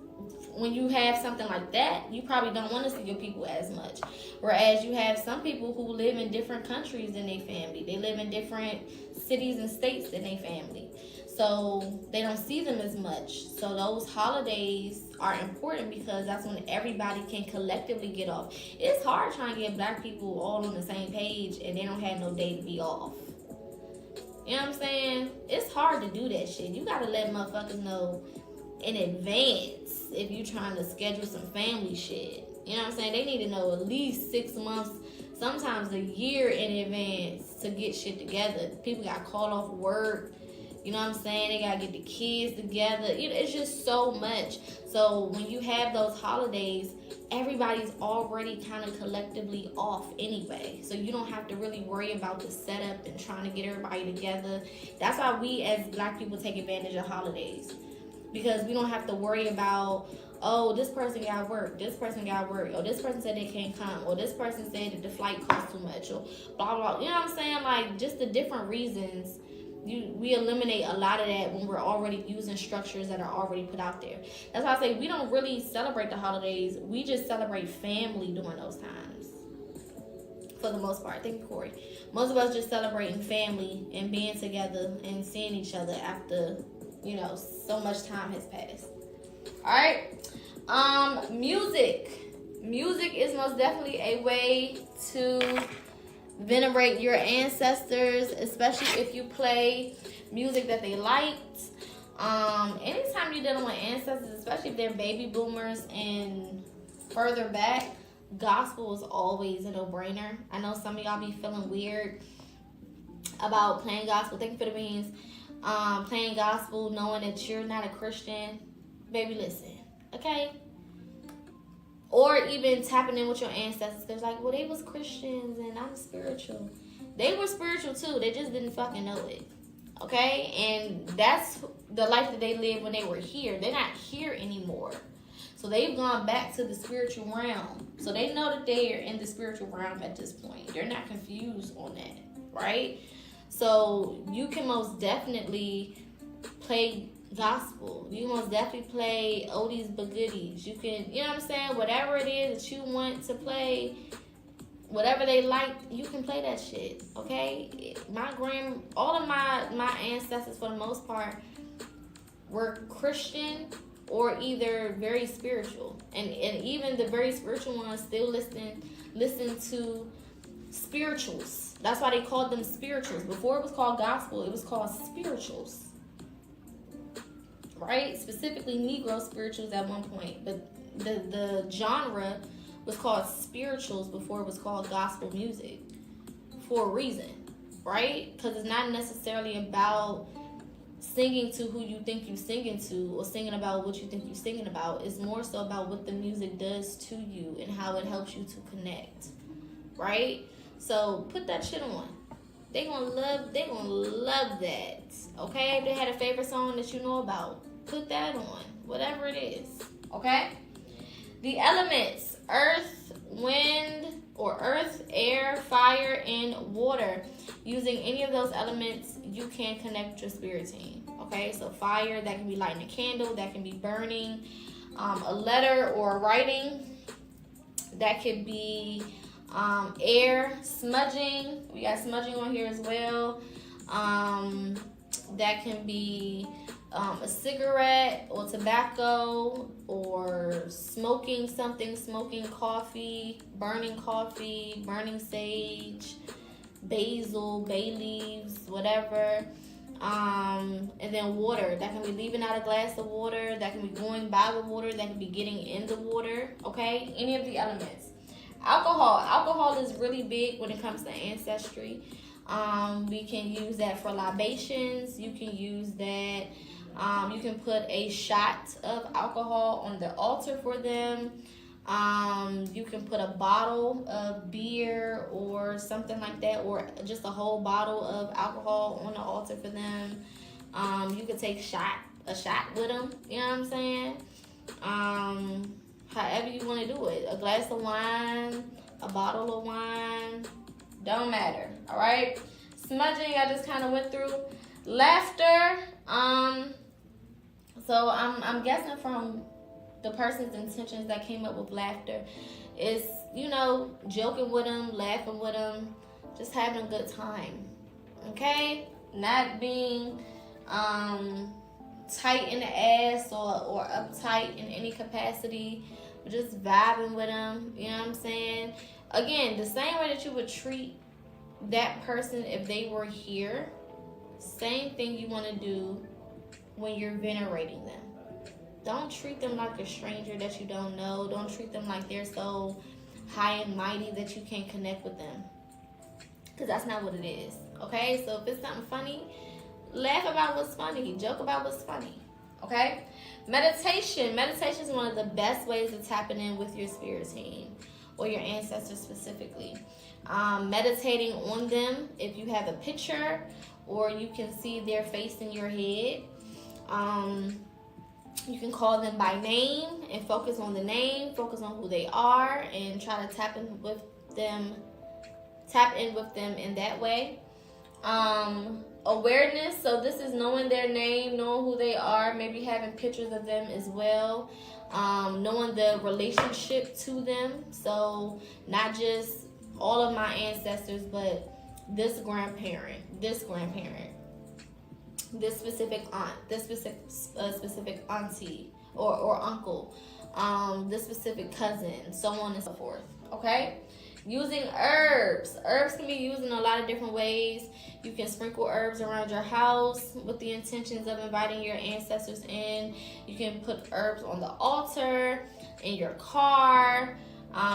when you have something like that, you probably don't want to see your people as much, whereas you have some people who live in different countries than their family. They live in different cities and states than their family, so they don't see them as much. So those holidays are important because that's when everybody can collectively get off. It's hard trying to get black people all on the same page and they don't have no day to be off. You know what I'm saying? It's hard to do that shit. You gotta let motherfuckers know in advance if you trying to schedule some family shit. You know what I'm saying? They need to know at least 6 months, sometimes a year in advance to get shit together. People got called off work. You know what I'm saying? They gotta get the kids together. You know, it's just so much. So when you have those holidays, everybody's already kind of collectively off anyway. So you don't have to really worry about the setup and trying to get everybody together. That's why we as black people take advantage of holidays. Because we don't have to worry about, oh, this person got work, this person got work, or this person said they can't come, or this person said that the flight costs too much, or blah, blah, blah. You know what I'm saying? Like, just the different reasons. We eliminate a lot of that when we're already using structures that are already put out there. That's why I say we don't really celebrate the holidays. We just celebrate family during those times. For the most part. Thank you, Corey. Most of us just celebrating family and being together and seeing each other after, you know, so much time has passed. Alright. Music. Music is most definitely a way to venerate your ancestors, especially if you play music that they liked. Anytime you're dealing with ancestors, especially if they're baby boomers and further back, gospel is always a no-brainer. I know some of y'all be feeling weird about playing gospel. Thank you for the beans. Playing gospel knowing that you're not a Christian. Baby, listen, okay? Or even tapping in with your ancestors. They're like, well, they was Christians and I'm spiritual. They were spiritual too. They just didn't fucking know it. Okay, and that's the life that they lived when they were here. They're not here anymore. So they've gone back to the spiritual realm. So they know that they are in the spiritual realm at this point. They're not confused on that, right? So you can most definitely play gospel. You can most definitely play oldies but goodies. You can, you know what I'm saying? Whatever it is that you want to play, whatever they like, you can play that shit, okay? All of my ancestors, for the most part, were Christian or either very spiritual. And even the very spiritual ones still listen to spirituals. That's why they called them spirituals. Before it was called gospel, it was called spirituals. Right? Specifically Negro spirituals at one point. But the genre was called spirituals before it was called gospel music. For a reason. Right? Because it's not necessarily about singing to who you think you're singing to or singing about what you think you're singing about. It's more so about what the music does to you and how it helps you to connect. Right? So put that shit on. They gonna love that. Okay? If they had a favorite song that you know about, put that on. Whatever it is. Okay? The elements: earth, wind, or earth, air, fire, and water. Using any of those elements, you can connect with your spirit team. Okay? So fire, that can be lighting a candle, that can be burning a letter or writing. That could be air, smudging. We got smudging on here as well. That can be a cigarette or tobacco, or smoking something, smoking coffee, burning sage, basil, bay leaves, whatever. And then water. That can be leaving out a glass of water. That can be going by the water. That can be getting in the water. Okay? Any of the elements. Alcohol is really big when it comes to ancestry. We can use that for libations. You can use that. You can put a shot of alcohol on the altar for them. You can put a bottle of beer or something like that, or just a whole bottle of alcohol on the altar for them. You could take a shot with them. You know what I'm saying? However you want to do it. A glass of wine, a bottle of wine, don't matter. All right. Smudging, I just kind of went through. Laughter. So I'm guessing from the person's intentions that came up with laughter is, joking with them, laughing with them, just having a good time. Okay? Not being tight in the ass or uptight in any capacity, but just vibing with them. You know what I'm saying? Again, the same way that you would treat that person if they were here, same thing you want to do when you're venerating them. Don't treat them like a stranger that you don't know. Don't treat them like they're so high and mighty that you can't connect with them. Because that's not what it is. Okay? So if it's something funny, laugh about what's funny. Joke about what's funny. Okay? Meditation. Meditation is one of the best ways of tapping in with your spirit team or your ancestors specifically. Meditating on them, if you have a picture or you can see their face in your head. You can call them by name and focus on the name, focus on who they are, and try to tap in with them in that way. Awareness, so this is knowing their name, knowing who they are, maybe having pictures of them as well. Knowing the relationship to them, so not just all of my ancestors, but this grandparent, this specific aunt, this specific auntie or uncle, this specific cousin, so on and so forth. Okay? Using herbs. Herbs can be used in a lot of different ways. You can sprinkle herbs around your house with the intentions of inviting your ancestors in. You can put herbs on the altar, in your car.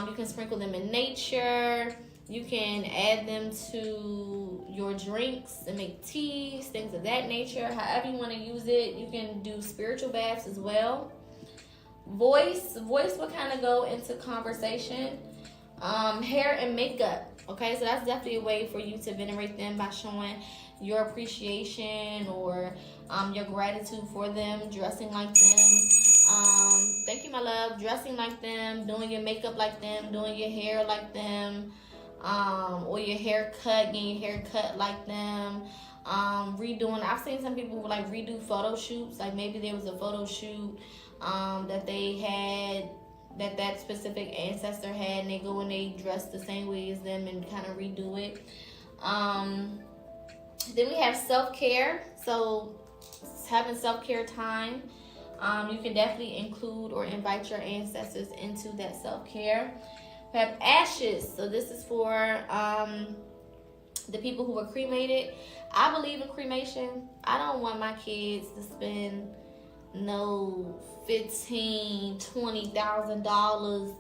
You can sprinkle them in nature. You can add them to your drinks and make teas, things of that nature. However you want to use it. You can do spiritual baths as well. Voice will kind of go into conversation. Hair and makeup. Okay, so that's definitely a way for you to venerate them by showing your appreciation or your gratitude for them, dressing like them. Thank you, my love. Dressing like them, doing your makeup like them, doing your hair like them, or your haircut, getting your hair cut like them. Redoing. I've seen some people who like redo photo shoots. Like maybe there was a photo shoot that they had, that specific ancestor had, and they go and they dress the same way as them and kind of redo it. Then we have self-care. So having self-care time. You can definitely include or invite your ancestors into that self-care. We have ashes. So this is for the people who were cremated. I believe in cremation. I don't want my kids to spend no $15,000-$20,000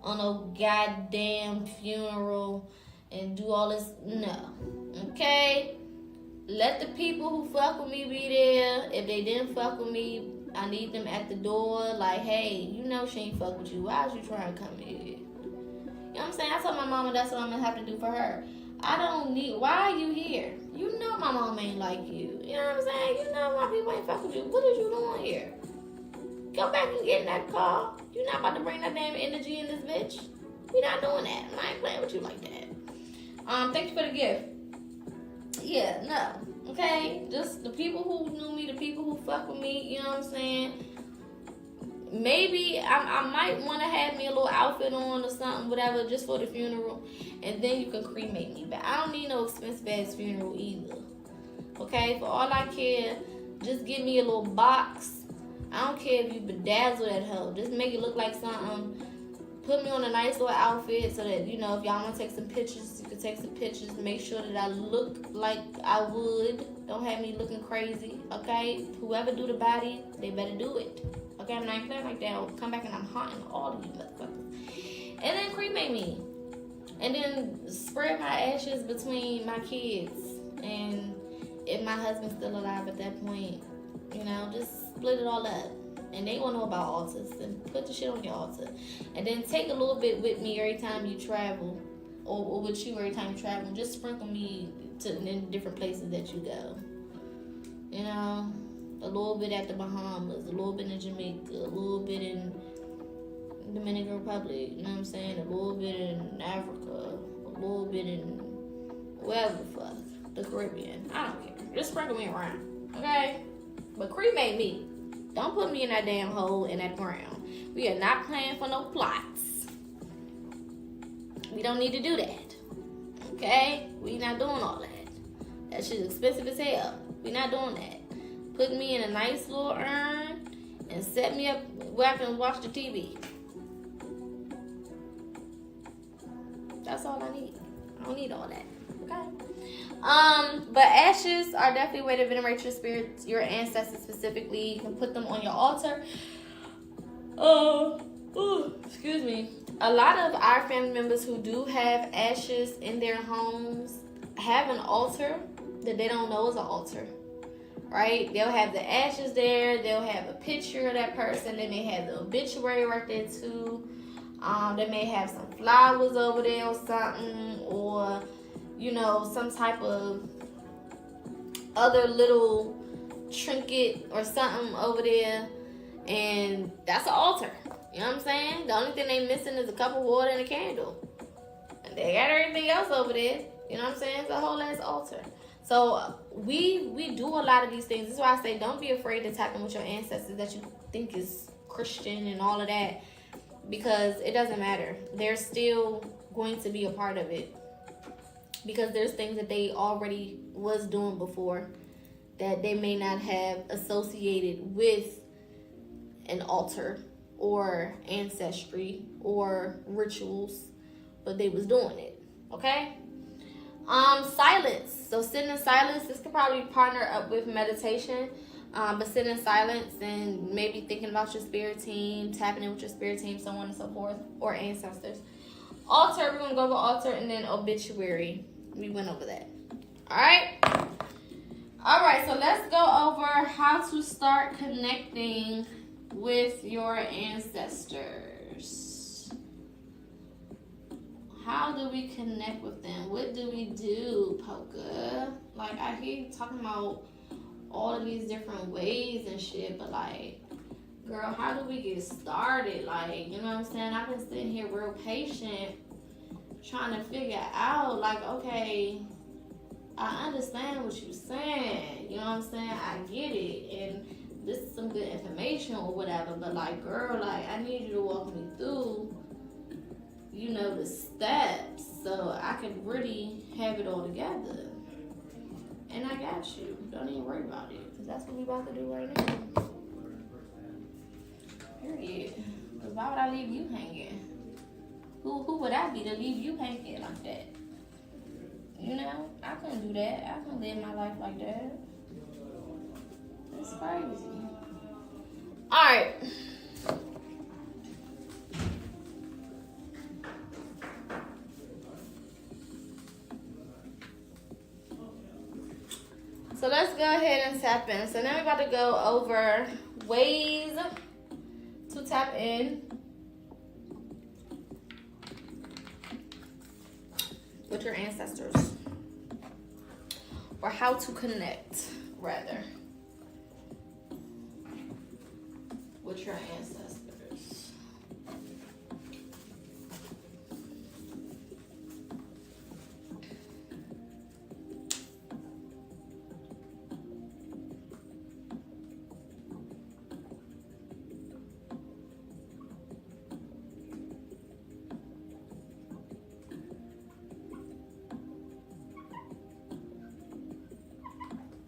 on a goddamn funeral and do all this. No. Okay? Let the people who fuck with me be there. If they didn't fuck with me, I need them at the door. Like, hey, you know she ain't fuck with you. Why is you trying to come here? You know what I'm saying? I told my mama that's what I'm going to have to do for her. I don't need... Why are you here? You know my mom ain't like you. You know what I'm saying? You know my people ain't fuck with you. What are you doing here? Go back and get in that car. You're not about to bring that damn energy in this bitch. We're not doing that. I ain't playing with you like that. Thank you for the gift. Yeah, no. Okay? Just the people who knew me, the people who fuck with me, you know what I'm saying? Maybe I might want to have me a little outfit on or something, whatever, just for the funeral. And then you can cremate me. But I don't need no expensive ass funeral either. Okay? For all I care, just give me a little box. I don't care if you bedazzle that hoe. Just make it look like something. Put me on a nice little outfit so that, you know, if y'all want to take some pictures, you can take some pictures. Make sure that I look like I would. Don't have me looking crazy, okay? Whoever do the body, they better do it. Okay, I'm not playing like that. I'll come back and I'm haunting all of you motherfuckers. And then cremate me. And then spread my ashes between my kids. And if my husband's still alive at that point, you know, just split it all up. And they won't know about altars. Then put the shit on your altar. And then take a little bit with me every time you travel. Or with you every time you travel. Just sprinkle me in different places that you go. You know? A little bit at the Bahamas. A little bit in Jamaica. A little bit in Dominican Republic. You know what I'm saying? A little bit in Africa. A little bit in wherever the fuck. The Caribbean. I don't care. Just sprinkle me around. Okay? But cremate me. Don't put me in that damn hole in that ground. We are not playing for no plots. We don't need to do that. Okay? We not doing all that. That shit's expensive as hell. We not doing that. Put me in a nice little urn and set me up where I can watch the TV. That's all I need. I don't need all that. Okay? But ashes are definitely a way to venerate your spirits, your ancestors specifically. You can put them on your altar. Excuse me. A lot of our family members who do have ashes in their homes have an altar that they don't know is an altar. Right? They'll have the ashes there. They'll have a picture of that person. They may have the obituary right there too. They may have some flowers over there or something, or you know, some type of other little trinket or something over there, and that's an altar. You know what I'm saying? The only thing they missing is a cup of water and a candle, and they got everything else over there. You know what I'm saying? It's a whole ass altar. So we do a lot of these things. This is why I say don't be afraid to tap in with your ancestors that you think is Christian and all of that, because it doesn't matter. They're still going to be a part of it. Because there's things that they already was doing before that they may not have associated with an altar or ancestry or rituals, but they was doing it. Okay? Silence. So sitting in silence, this could probably partner up with meditation. But sitting in silence and maybe thinking about your spirit team, tapping in with your spirit team, so on and so forth, or ancestors. Altar, we're going to go over altar, and then obituary. We went over that. Alright? Alright, so let's go over how to start connecting with your ancestors. How do we connect with them? What do we do, Poca? Like, I hear you talking about all of these different ways and shit, but like, girl, how do we get started? Like, you know what I'm saying? I've been sitting here real patient, trying to figure out, like, okay, I understand what you're saying. You know what I'm saying? I get it. And this is some good information or whatever, but like, girl, like, I need you to walk me through, you know, the steps so I could really have it all together. And I got you. Don't even worry about it, because that's what we about to do right now. Period. Because why would I leave you hanging? Who would I be to leave you hanging like that? You know, I couldn't do that. I couldn't live my life like that. It's crazy. Alright. So let's go ahead and tap in. So now we're about to go over ways to tap in with your ancestors, or how to connect, rather, with your ancestors.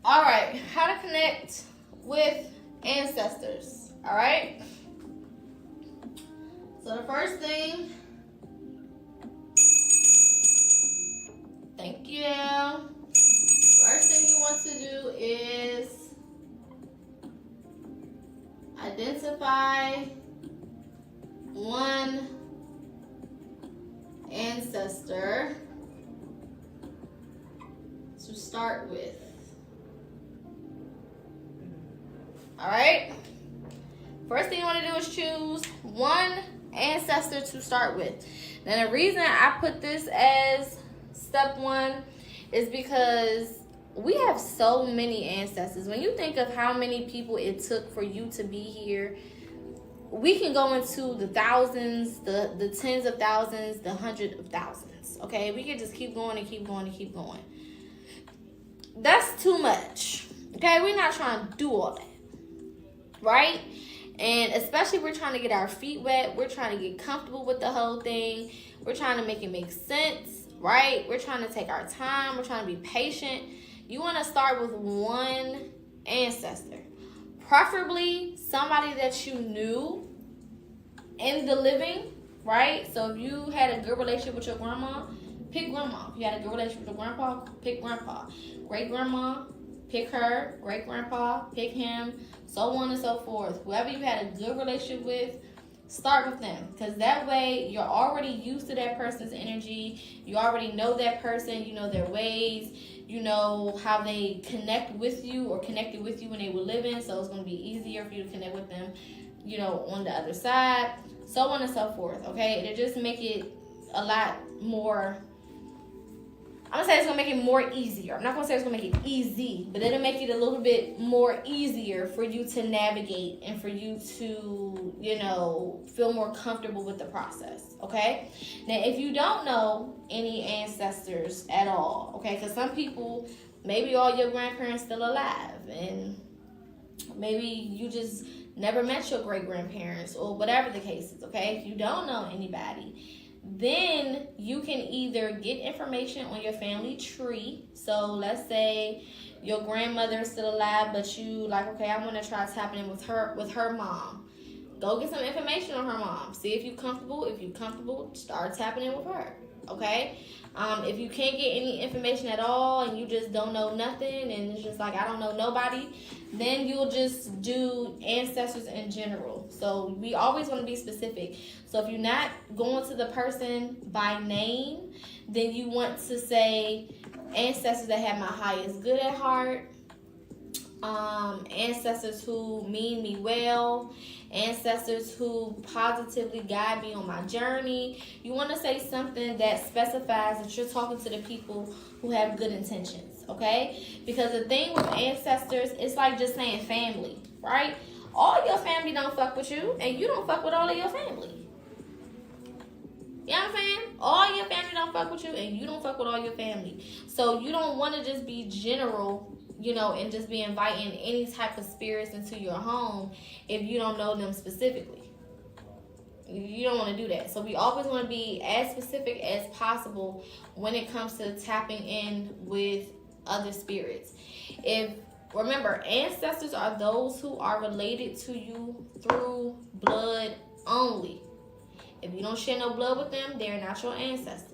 All right, how to connect with ancestors. All right. So the first thing, thank you. First thing you want to do is identify one ancestor to start with. All right. First thing you want to do is choose one ancestor to start with. Now, the reason I put this as step one is because we have so many ancestors. When you think of how many people it took for you to be here, we can go into the thousands, the tens of thousands, the hundreds of thousands. Okay, we can just keep going and keep going and keep going. That's too much. Okay, we're not trying to do all that. Right? And especially we're trying to get our feet wet. We're trying to get comfortable with the whole thing. We're trying to make it make sense, right? We're trying to take our time. We're trying to be patient. You want to start with one ancestor. Preferably somebody that you knew in the living, right? So if you had a good relationship with your grandma, pick grandma. If you had a good relationship with your grandpa, pick grandpa. Great grandma, pick her. Great grandpa, pick him. So on and so forth. Whoever you had a good relationship with, start with them. Because that way, you're already used to that person's energy. You already know that person. You know their ways. You know how they connect with you or connected with you when they were living. So it's going to be easier for you to connect with them, you know, on the other side. So on and so forth. Okay? It'll just make it a lot more... I'm going to say it's going to make it more easier. I'm not going to say it's going to make it easy, but it'll make it a little bit more easier for you to navigate and for you to, you know, feel more comfortable with the process, okay? Now, if you don't know any ancestors at all, okay, because some people, maybe all your grandparents still alive, and maybe you just never met your great-grandparents or whatever the case is, okay? If you don't know anybody, then you can either get information on your family tree. So let's say your grandmother is still alive, but you like, okay, I want to try tapping in with her mom. Go get some information on her mom. See if you're comfortable. If you're comfortable, start tapping in with her. Okay? If you can't get any information at all and you just don't know nothing and it's just like, I don't know nobody, then you'll just do ancestors in general. So we always want to be specific. So if you're not going to the person by name, then you want to say ancestors that have my highest good at heart, ancestors who mean me well, ancestors who positively guide me on my journey. You want to say something that specifies that you're talking to the people who have good intentions, okay? Because the thing with ancestors, it's like just saying family, right? All your family don't fuck with you, and you don't fuck with all of your family. You know what I'm saying? All your family don't fuck with you, and you don't fuck with all your family. So you don't want to just be general, and just be inviting any type of spirits into your home if you don't know them specifically. You don't want to do that. So we always want to be as specific as possible when it comes to tapping in with other spirits. Remember, ancestors are those who are related to you through blood only. If you don't share no blood with them, they're not your ancestor.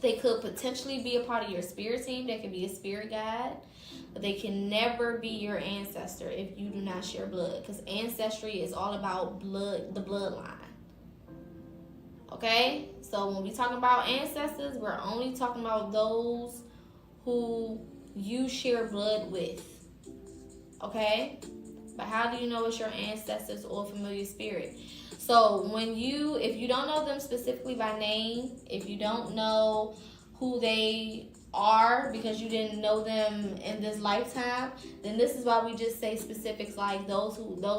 They could potentially be a part of your spirit team. They could be a spirit guide. But they can never be your ancestor if you do not share blood. Because ancestry is all about blood, the bloodline. Okay? So when we talk about ancestors, we're only talking about those who you share blood with. Okay? But how do you know it's your ancestors or familiar spirit? So if you don't know them specifically by name, if you don't know who they are because you didn't know them in this lifetime, then this is why we just say specifics like those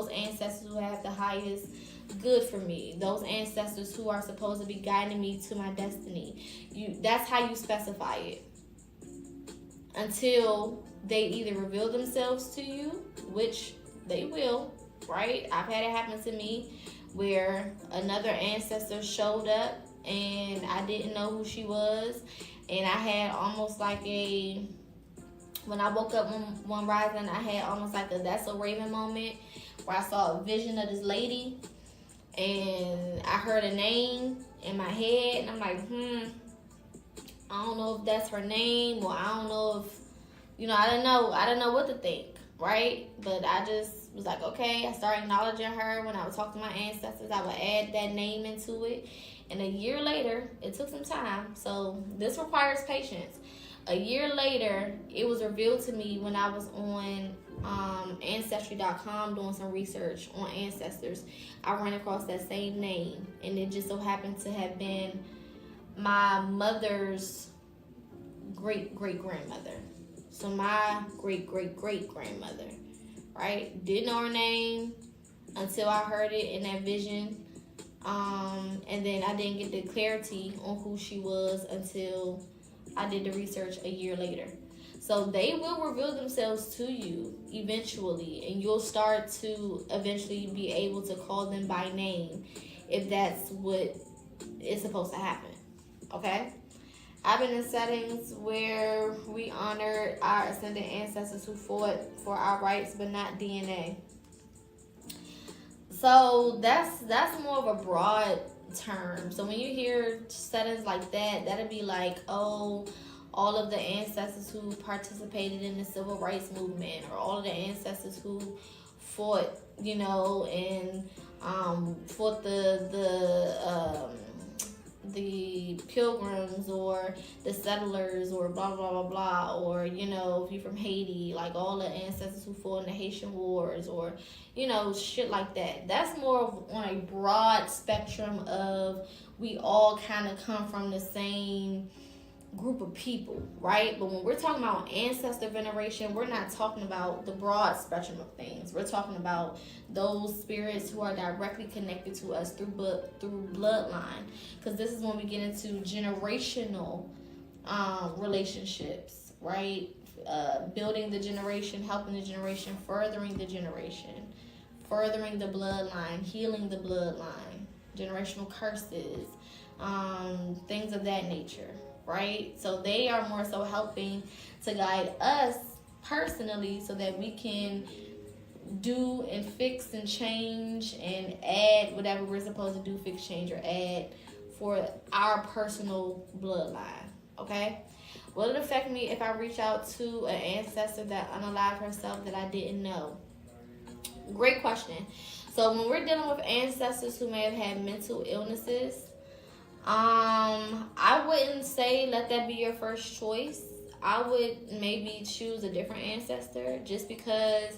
ancestors who have the highest good for me, those ancestors who are supposed to be guiding me to my destiny. That's how you specify it. Until they either reveal themselves to you, which they will, right? I've had it happen to me where another ancestor showed up and I didn't know who she was, and I had almost like when I woke up one rising, I had almost like a that's a raven moment where I saw a vision of this lady and I heard a name in my head and I'm like, I don't know if that's her name, or I don't know if, I didn't know what to think, right? But I just was like, okay. I started acknowledging her. When I would talk to my ancestors, I would add that name into it. And a year later, it took some time, so this requires patience. A year later, it was revealed to me when I was on Ancestry.com doing some research on ancestors. I ran across that same name, and it just so happened to have been my mother's great-great-grandmother. So my great-great-great-grandmother, right? Didn't know her name until I heard it in that vision. And then I didn't get the clarity on who she was until I did the research a year later. So they will reveal themselves to you eventually, and you'll start to eventually be able to call them by name if that's what is supposed to happen. Okay? I've been in settings where we honored our ascended ancestors who fought for our rights, but not DNA. So that's more of a broad term. So when you hear settings like that, that'd be like, oh, all of the ancestors who participated in the civil rights movement, or all of the ancestors who fought, and fought the pilgrims or the settlers or blah blah blah blah, or if you're from Haiti, like all the ancestors who fought in the Haitian wars, or shit like that. That's more of on a broad spectrum of we all kind of come from the same group of people, right? But when we're talking about ancestor veneration, we're not talking about the broad spectrum of things. We're talking about those spirits who are directly connected to us through bloodline, because this is when we get into generational relationships, right? Building the generation, helping the generation, furthering the bloodline, healing the bloodline, generational curses, things of that nature, right? So they are more so helping to guide us personally so that we can do and fix and change and add whatever we're supposed to do, fix, change, or add for our personal bloodline, okay? Will it affect me if I reach out to an ancestor that unalived herself that I didn't know? Great question. So when we're dealing with ancestors who may have had mental illnesses, I wouldn't say let that be your first choice. I would maybe choose a different ancestor, just because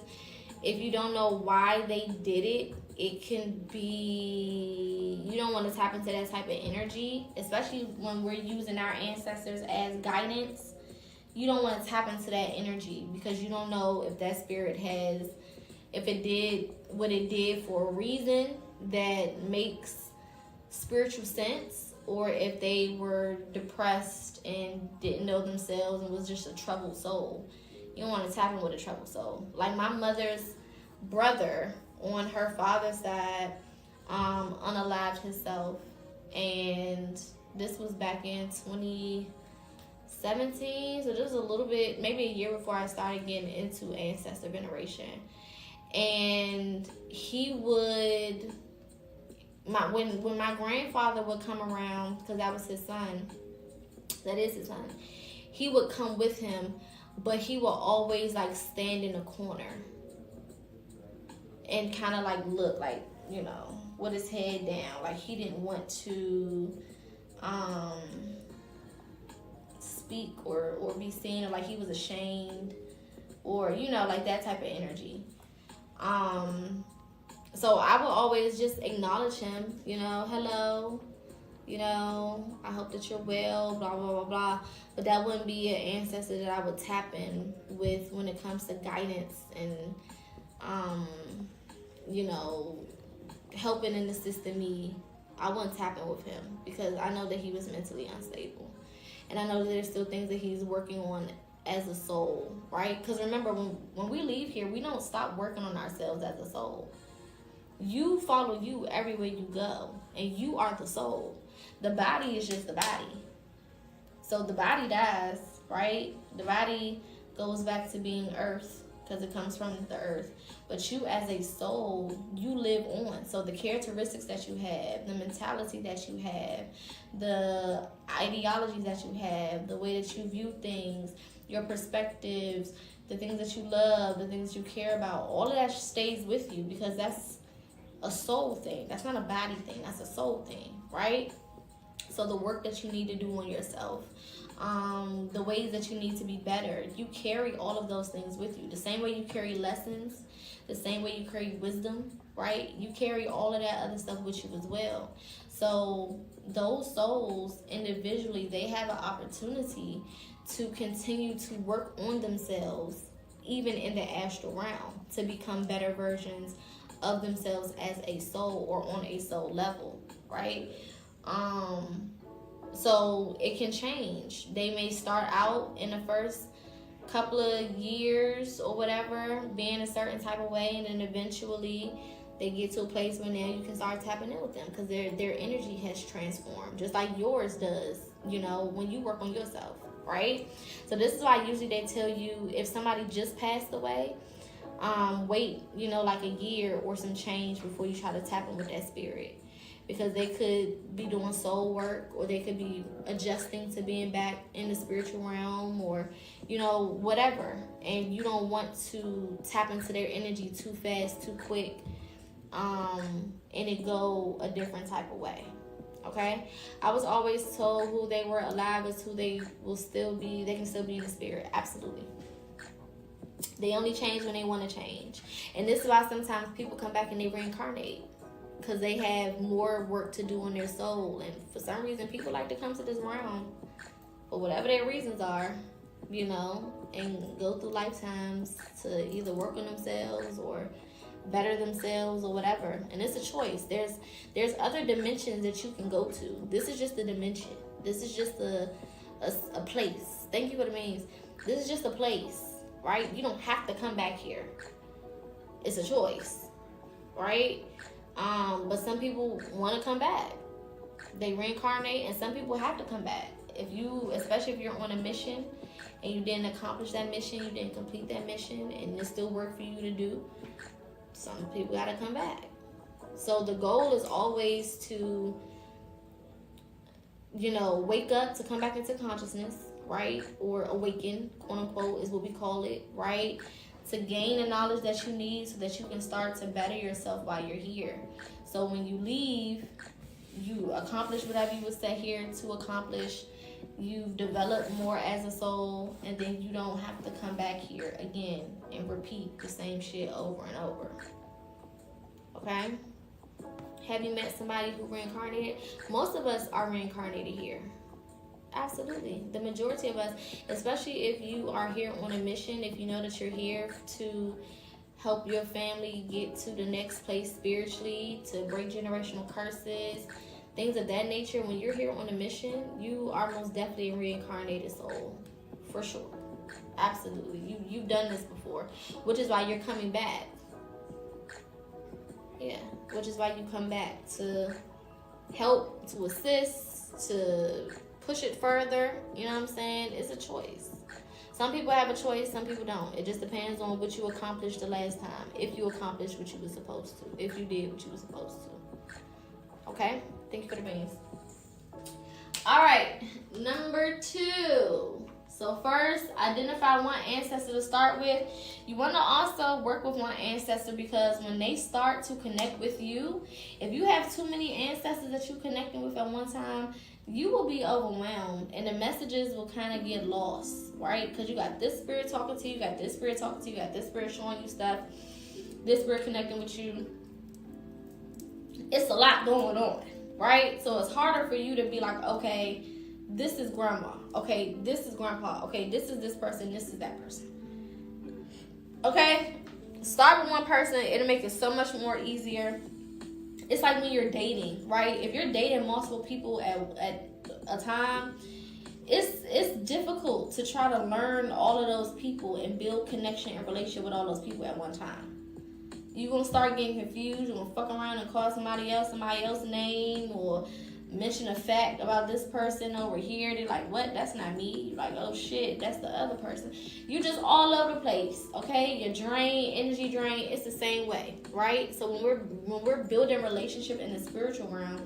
if you don't know why they did it, it can be, you don't want to tap into that type of energy, especially when we're using our ancestors as guidance. You don't want to tap into that energy, because you don't know if that spirit has, if it did what it did for a reason that makes spiritual sense, or if they were depressed and didn't know themselves and was just a troubled soul. You don't want to tap in with a troubled soul. Like my mother's brother on her father's side unalived himself, and this was back in 2017, so just a little bit, maybe a year before I started getting into ancestor veneration. And he would, when my grandfather would come around, because that was his son, that is his son, he would come with him, but he would always like stand in a corner and kind of like look like, you know, with his head down, like he didn't want to speak or be seen, or like he was ashamed, or, you know, like that type of energy. So I would always just acknowledge him, you know, hello, you know, I hope that you're well, blah, blah, blah, blah. But that wouldn't be an ancestor that I would tap in with when it comes to guidance and, you know, helping and assisting me. I wouldn't tap in with him, because I know that he was mentally unstable. And I know that there's still things that he's working on as a soul, right? Because remember, when we leave here, we don't stop working on ourselves as a soul. You follow you everywhere you go, and you are the soul. The body is just the body. So the body dies, right? The body goes back to being earth, because it comes from the earth. But you as a soul, you live on. So the characteristics that you have, the mentality that you have, the ideologies that you have, the way that you view things, your perspectives, the things that you love, the things that you care about, all of that stays with you, because that's a soul thing. That's not a body thing. That's a soul thing, right? So the work that you need to do on yourself, the ways that you need to be better, you carry all of those things with you. The same way you carry lessons, the same way you carry wisdom, right? You carry all of that other stuff with you as well. So those souls individually, they have an opportunity to continue to work on themselves, even in the astral realm, to become better versions of themselves as a soul, or on a soul level, right? So it can change. They may start out in the first couple of years or whatever being a certain type of way, and then eventually they get to a place where now you can start tapping in with them, because their energy has transformed, just like yours does, you know, when you work on yourself, right? So this is why usually they tell you, if somebody just passed away, wait, you know, like a year or some change before you try to tap in with that spirit, because they could be doing soul work, or they could be adjusting to being back in the spiritual realm, or, you know, whatever. And you don't want to tap into their energy too fast, too quick, and it go a different type of way. Okay, I was always told who they were alive is who they will still be. They can still be in the spirit. Absolutely. They only change when they want to change. And this is why sometimes people come back and they reincarnate, because they have more work to do on their soul. And for some reason, people like to come to this realm for whatever their reasons are, you know, and go through lifetimes to either work on themselves or better themselves or whatever. And it's a choice. There's other dimensions that you can go to. This is just a dimension. This is just a place. Thank you for what it means. This is just a place, right? You don't have to come back here. It's a choice, right? But some people want to come back. They reincarnate, and some people have to come back. Especially if you're on a mission and you didn't accomplish that mission, you didn't complete that mission, and there's still work for you to do, some people got to come back. So the goal is always to, you know, wake up, to come back into consciousness, right? Or awaken, quote unquote, is what we call it, right? To gain the knowledge that you need so that you can start to better yourself while you're here. So when you leave, you accomplish whatever you were set here to accomplish, you've developed more as a soul, and then you don't have to come back here again and repeat the same shit over and over. Okay? Have you met somebody who reincarnated? Most of us are reincarnated here. Absolutely. The majority of us, especially if you are here on a mission, if you know that you're here to help your family get to the next place spiritually, to break generational curses, things of that nature. When you're here on a mission, you are most definitely a reincarnated soul, for sure. Absolutely. You've done this before, which is why you're coming back. Yeah, which is why you come back to help, to assist, to push it further. You know what I'm saying? It's a choice. Some people have a choice, some people don't. It just depends on what you accomplished the last time. If you accomplished what you were supposed to. If you did what you were supposed to. Okay? Thank you for the beans. Alright, number 2. So first, identify one ancestor to start with. You want to also work with one ancestor, because when they start to connect with you, if you have too many ancestors that you're connecting with at one time, you will be overwhelmed and the messages will kind of get lost, right? Because you got this spirit talking to you, you got this spirit talking to you, you got this spirit showing you stuff, this spirit connecting with you. It's a lot going on, right? So it's harder for you to be like, okay, this is grandma, okay, this is grandpa, okay, this is this person, this is that person. Okay? Start with one person. It'll make it so much more easier. It's like when you're dating, right? If you're dating multiple people at a time, it's difficult to try to learn all of those people and build connection and relationship with all those people at one time. You're going to start getting confused. You're going to fuck around and call somebody else's name, or mention a fact about this person over here. They're like, what? That's not me. You're like, oh shit, that's the other person. You just all over the place, okay? Your drain, energy drain, it's the same way, right? So when we're building relationship in the spiritual realm,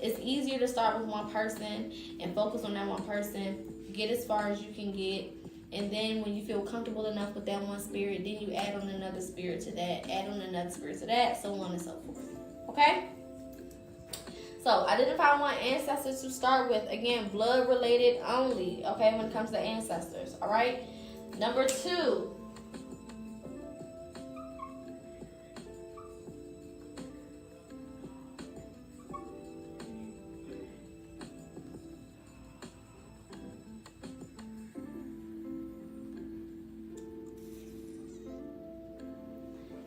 it's easier to start with one person and focus on that one person, get as far as you can get, and then when you feel comfortable enough with that one spirit, then you add on another spirit to that, add on another spirit to that, so on and so forth, okay? So, identify one ancestor to start with. Again, blood related only, okay, when it comes to ancestors, all right? Number 2.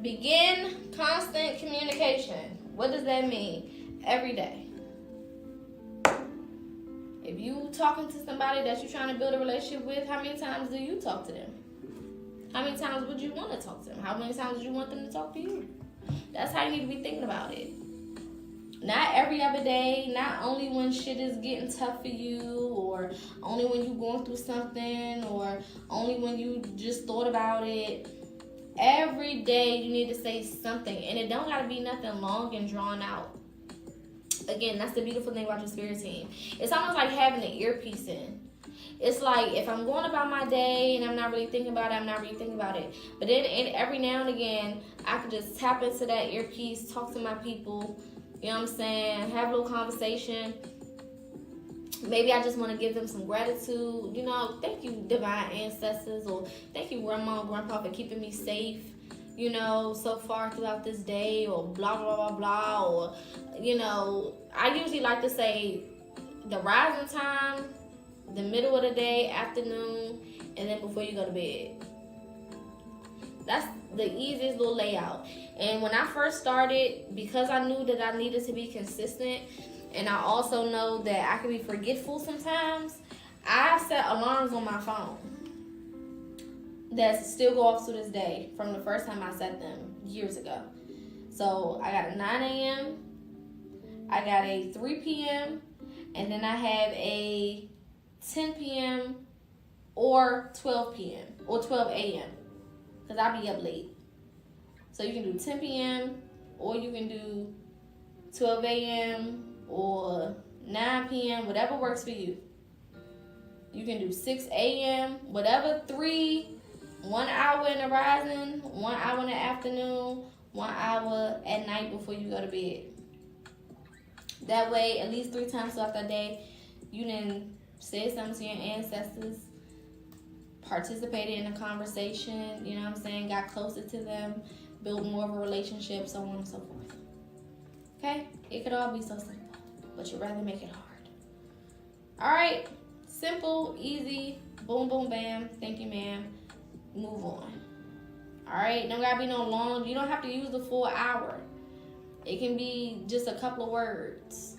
Begin constant communication. What does that mean? Every day. If you talking to somebody that you're trying to build a relationship with, how many times do you talk to them? How many times would you want to talk to them? How many times would you want them to talk to you? That's how you need to be thinking about it. Not every other day, not only when shit is getting tough for you, or only when you're going through something, or only when you just thought about it. Every day you need to say something, and it don't gotta be nothing long and drawn out. Again, that's the beautiful thing about your spirit team. It's almost like having an earpiece in. It's like if I'm going about my day and I'm not really thinking about it, I'm not really thinking about it. But then every now and again, I can just tap into that earpiece, talk to my people, you know what I'm saying, have a little conversation. Maybe I just want to give them some gratitude. You know, thank you, divine ancestors, or thank you, grandma and grandpa, for keeping me safe, you know, so far throughout this day, or blah, blah, blah, blah, or, you know, I usually like to say the rising time, the middle of the day, afternoon, and then before you go to bed. That's the easiest little layout. And when I first started, because I knew that I needed to be consistent, and I also know that I can be forgetful sometimes, I set alarms on my phone that still go off to this day from the first time I set them years ago. So I got a 9 a.m., I got a 3 p.m., and then I have a 10 p.m. or 12 p.m. or 12 a.m. because I be up late. So you can do 10 p.m. or you can do 12 a.m. or 9 p.m., whatever works for you. You can do 6 a.m., whatever, 3, 1 hour in the rising, 1 hour in the afternoon, 1 hour at night before you go to bed. That way, at least 3 times throughout the day, you didn't said something to your ancestors, participated in a conversation, you know what I'm saying, got closer to them, built more of a relationship, so on and so forth. Okay? It could all be so simple, but you'd rather make it hard. All right? Simple, easy, boom, boom, bam, thank you, ma'am, move on. All right? Don't gotta be no long, you don't have to use the full hour. It can be just a couple of words,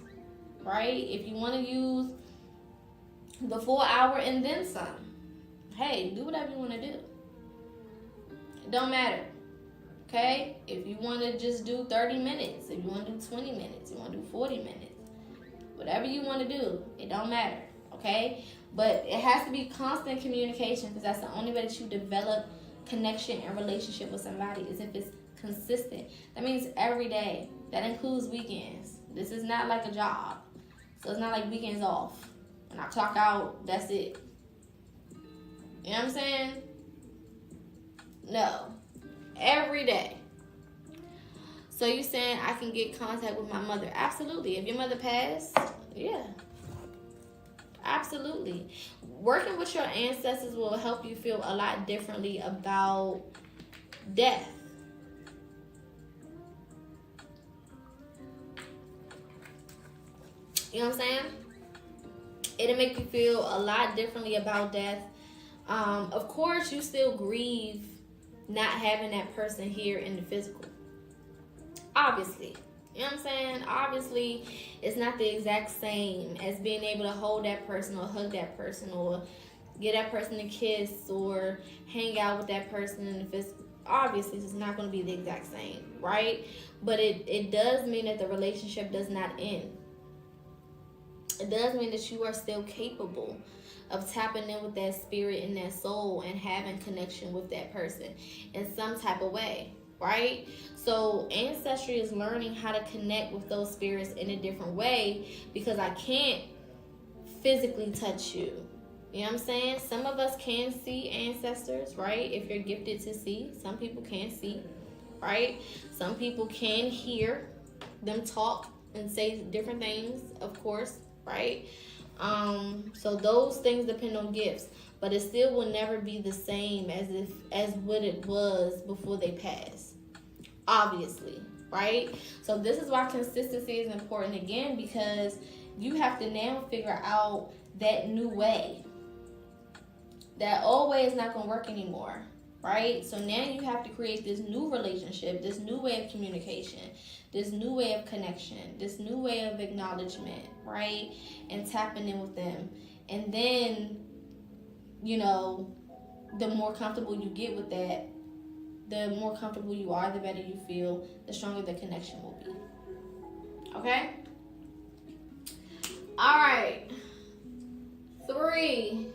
right? If you want to use the full hour and then some, hey, do whatever you want to do. It don't matter. Okay? If you want to just do 30 minutes, if you want to do 20 minutes, you want to do 40 minutes, whatever you want to do, it don't matter. Okay? But it has to be constant communication, because that's the only way that you develop connection and relationship with somebody, is if it's consistent. That means every day. That includes weekends. This is not like a job. So it's not like weekends off. When I clock out, that's it. You know what I'm saying? No. Every day. So you saying I can get contact with my mother? Absolutely. If your mother passed, yeah. Absolutely. Working with your ancestors will help you feel a lot differently about death. You know what I'm saying? It'll make you feel a lot differently about death. Of course, you still grieve not having that person here in the physical. Obviously. You know what I'm saying? Obviously, it's not the exact same as being able to hold that person or hug that person or get that person a kiss or hang out with that person in the physical. Obviously, it's not going to be the exact same, right? But it does mean that the relationship does not end. It does mean that you are still capable of tapping in with that spirit and that soul and having connection with that person in some type of way, right? So ancestry is learning how to connect with those spirits in a different way, because I can't physically touch you. You know what I'm saying? Some of us can see ancestors, right? If you're gifted to see. Some people can see, right? Some people can hear them talk and say different things, of course, right? So those things depend on gifts, but it still will never be the same as what it was before they passed, obviously, right? So this is why consistency is important again, because you have to now figure out that new way. That old way is not going to work anymore, right? So now you have to create this new relationship, this new way of communication, this new way of connection, this new way of acknowledgement, right? And tapping in with them. And then, you know, the more comfortable you get with that, the more comfortable you are, the better you feel, the stronger the connection will be. Okay? All right. 3.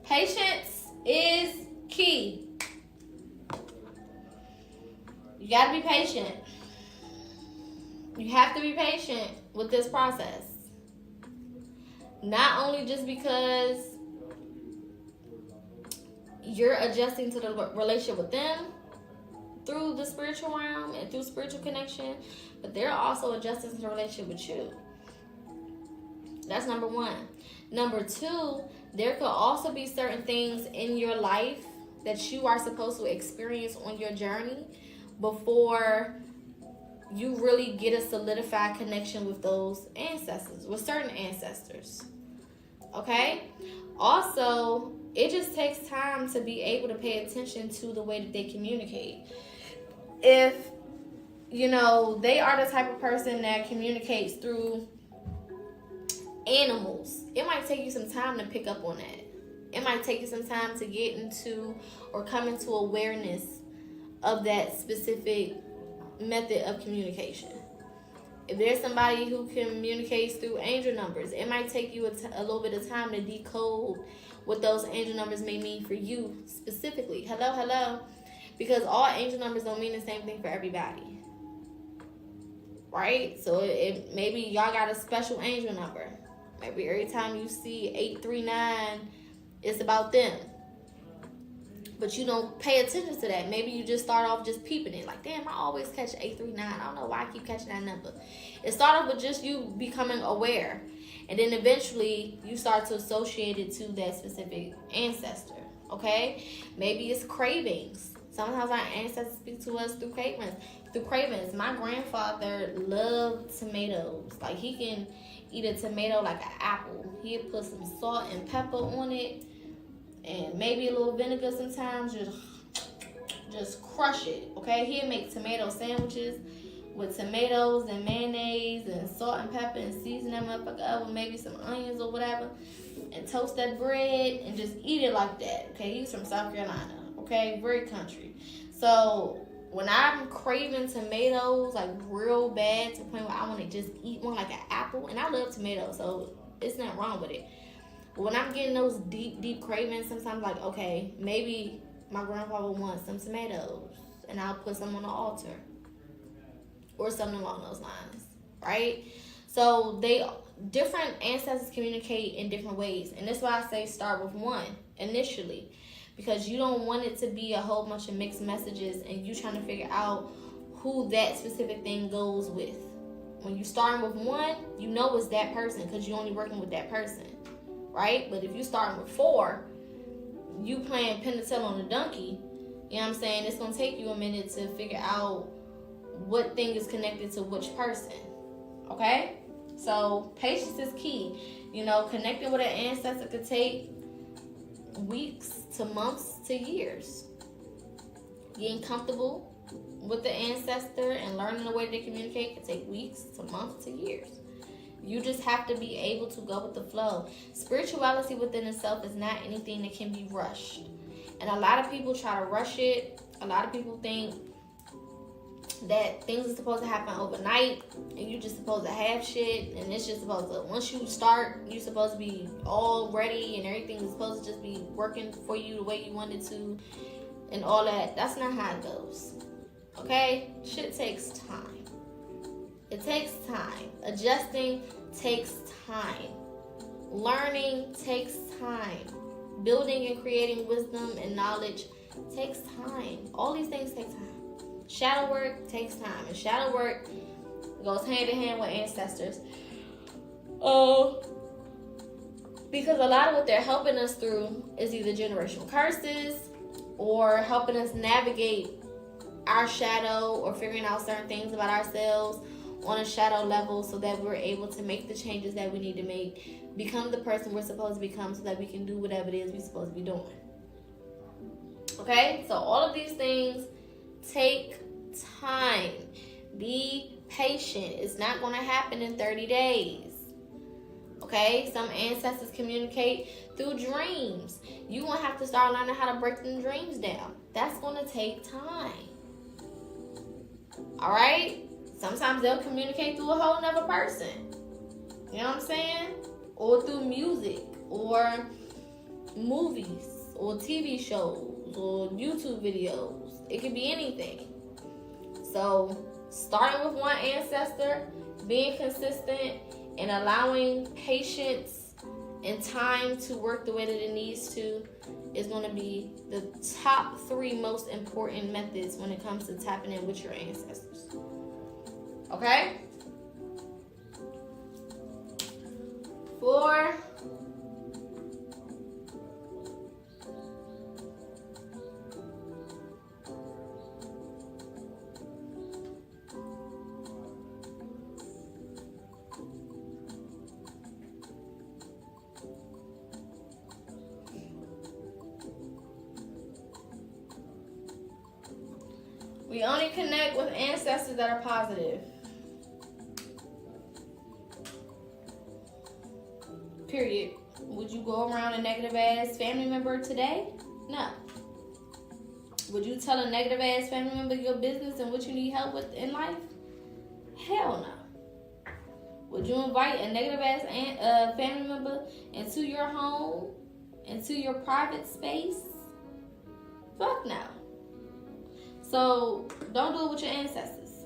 Patience is key. You got to be patient. You have to be patient with this process. Not only just because you're adjusting to the relationship with them through the spiritual realm and through spiritual connection, but they're also adjusting to the relationship with you. That's number 1. Number 2, there could also be certain things in your life that you are supposed to experience on your journey before you really get a solidified connection with those ancestors, with certain ancestors. Okay? Also, it just takes time to be able to pay attention to the way that they communicate. If, you know, they are the type of person that communicates through animals, it might take you some time to pick up on that. It might take you some time to get into or come into awareness of that specific method of communication. If there's somebody who communicates through angel numbers, it might take you a little bit of time to decode what those angel numbers may mean for you specifically. Hello. Because all angel numbers don't mean the same thing for everybody. Right? So it maybe y'all got a special angel number. Maybe every time you see 839, it's about them. But you don't pay attention to that. Maybe you just start off just peeping it. Like, damn, I always catch 839. I don't know why I keep catching that number. It started off with just you becoming aware. And then eventually you start to associate it to that specific ancestor. Okay? Maybe it's cravings. Sometimes our ancestors speak to us through cravings. My grandfather loved tomatoes. Like, he can eat a tomato like an apple. He'd put some salt and pepper on it. And maybe a little vinegar sometimes, just crush it, okay? He'll make tomato sandwiches with tomatoes and mayonnaise and salt and pepper and season that motherfucker up with maybe some onions or whatever, and toast that bread and just eat it like that, okay? He's from South Carolina, okay? Very country. So when I'm craving tomatoes like real bad to the point where I want to just eat one like an apple, and I love tomatoes, so it's not wrong with it. When I'm getting those deep cravings, sometimes like, okay, maybe my grandpa will want some tomatoes and I'll put some on the altar or something along those lines, right? So different ancestors communicate in different ways. And that's why I say start with one initially, because you don't want it to be a whole bunch of mixed messages and you trying to figure out who that specific thing goes with. When you starting with one, you know it's that person because you're only working with that person. Right? But if you starting with 4, you playing pin the tail on a donkey, you know what I'm saying? It's going to take you a minute to figure out what thing is connected to which person. Okay? So patience is key. You know, connecting with an ancestor could take weeks to months to years. Getting comfortable with the ancestor and learning the way they communicate could take weeks to months to years. You just have to be able to go with the flow. Spirituality within itself is not anything that can be rushed. And a lot of people try to rush it. A lot of people think that things are supposed to happen overnight and you're just supposed to have shit, and it's just supposed to, once you start, you're supposed to be all ready and everything is supposed to just be working for you the way you want it to and all that. That's not how it goes. Okay? Shit takes time. It takes time. Adjusting takes time. Learning takes time. Building and creating wisdom and knowledge takes time. All these things take time. Shadow work takes time. And shadow work goes hand in hand with ancestors. Because a lot of what they're helping us through is either generational curses or helping us navigate our shadow or figuring out certain things about ourselves on a shadow level so that we're able to make the changes that we need to make, become the person we're supposed to become so that we can do whatever it is we're supposed to be doing. Okay? So all of these things take time. Be patient. It's not going to happen in 30 days. Okay? Some ancestors communicate through dreams. You're going to have to start learning how to break them dreams down. That's going to take time. All right? Sometimes they'll communicate through a whole nother person. You know what I'm saying? Or through music, or movies, or TV shows, or YouTube videos. It could be anything. So, starting with one ancestor, being consistent, and allowing patience and time to work the way that it needs to is going to be the top 3 most important methods when it comes to tapping in with your ancestors. Okay? 4. We only connect with ancestors that are positive. Period. Would you go around a negative ass family member today? No. Would you tell a negative ass family member your business and what you need help with in life? Hell no. Would you invite a negative ass family member into your home, into your private space? Fuck no. So don't do it with your ancestors.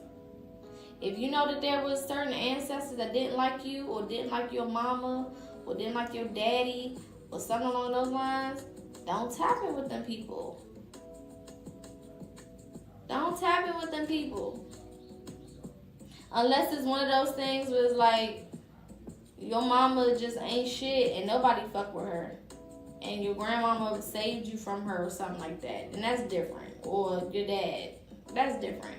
If you know that there was certain ancestors that didn't like you, or didn't like your mama, or didn't like your daddy, or something along those lines, don't tap in with them people. Don't tap in with them people. Unless it's one of those things where it's like your mama just ain't shit and nobody fuck with her. And your grandmama saved you from her or something like that. And that's different. Or your dad. That's different.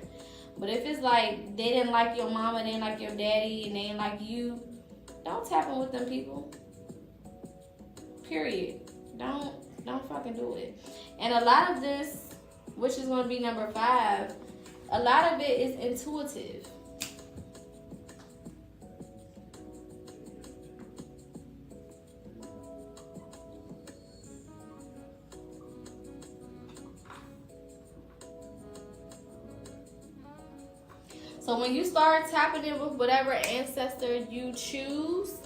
But if it's like they didn't like your mama, they didn't like your daddy, and they didn't like you, don't tap in with them people. Period. Don't fucking do it. And a lot of this, which is going to be number 5, a lot of it is intuitive. So when you start tapping in with whatever ancestor you choose,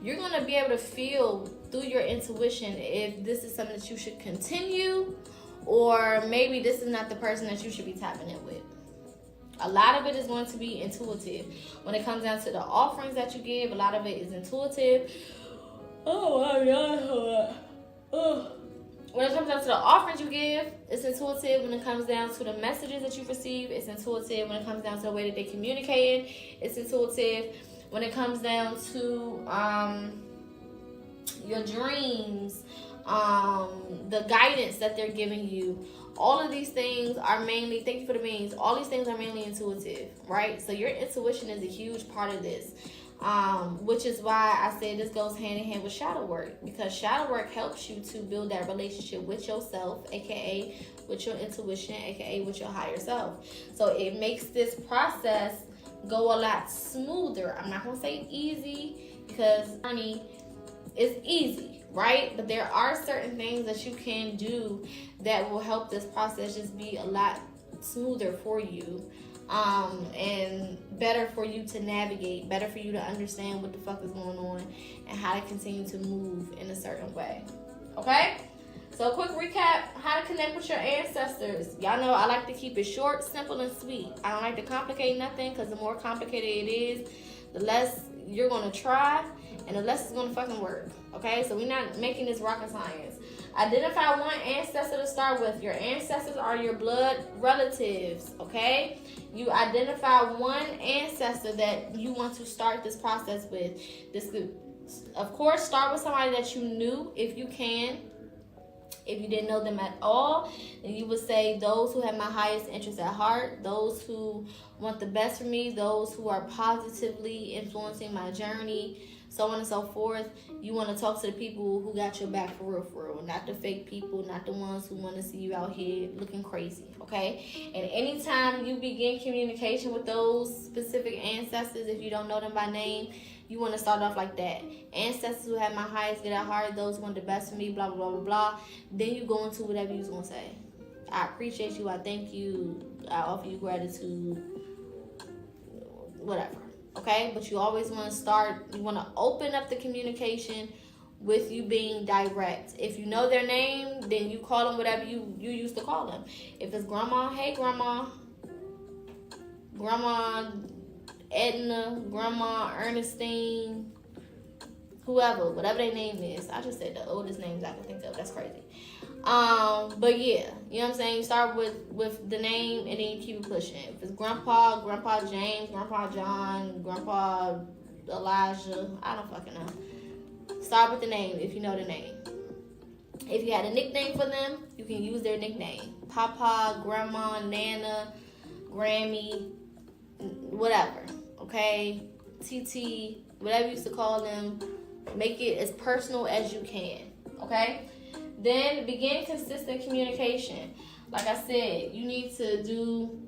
you're going to be able to feel through your intuition if this is something that you should continue, or maybe this is not the person that you should be tapping in with. A lot of it is going to be intuitive. When it comes down to the offerings that you give, a lot of it is intuitive. Oh my God. Oh. When it comes down to the offerings you give, it's intuitive. When it comes down to the messages that you receive, it's intuitive. When it comes down to the way that they communicate, it's intuitive. When it comes down to your dreams, the guidance that they're giving you, all of these things are mainly, thank you for the beans, all these things are mainly intuitive, right? So your intuition is a huge part of this. Which is why I say this goes hand in hand with shadow work, because shadow work helps you to build that relationship with yourself, aka with your intuition, aka with your higher self. So it makes this process go a lot smoother. I'm not gonna say easy, because honey, it's easy, right? But there are certain things that you can do that will help this process just be a lot smoother for you. And better for you to navigate, better for you to understand what the fuck is going on and how to continue to move in a certain way. Okay? So a quick recap, how to connect with your ancestors. Y'all know I like to keep it short, simple, and sweet. I don't like to complicate nothing, because the more complicated it is, the less you're going to try and the less it's going to fucking work. Okay? So we're not making this rocket science. Identify one ancestor to start with. Your ancestors are your blood relatives, okay? You identify one ancestor that you want to start this process with. This could, of course, start with somebody that you knew if you can. If you didn't know them at all, then you would say those who have my highest interest at heart, those who want the best for me, those who are positively influencing my journey, so on and so forth. You want to talk to the people who got your back for real, not the fake people, not the ones who want to see you out here looking crazy, okay? And anytime you begin communication with those specific ancestors, if you don't know them by name, you want to start off like that. Ancestors who have my highest good at heart, those who want the best for me, blah, blah, blah, blah. Then you go into whatever you was going to say. I appreciate you. I thank you. I offer you gratitude. Whatever. Okay? But you always want to start, you want to open up the communication with you being direct. If you know their name, then you call them whatever you used to call them. If it's grandma, hey grandma. Grandma Edna, Grandma Ernestine, whoever, whatever their name is. I just said the oldest names I can think of. That's crazy. But yeah, you know what I'm saying? You start with the name and then you keep it pushing. If it's Grandpa, Grandpa James, Grandpa John, Grandpa Elijah, I don't fucking know. Start with the name if you know the name. If you had a nickname for them, you can use their nickname. Papa, Grandma, Nana, Grammy, whatever, okay? TT, whatever you used to call them. Make it as personal as you can, okay? Then begin consistent communication. Like I said, you need to do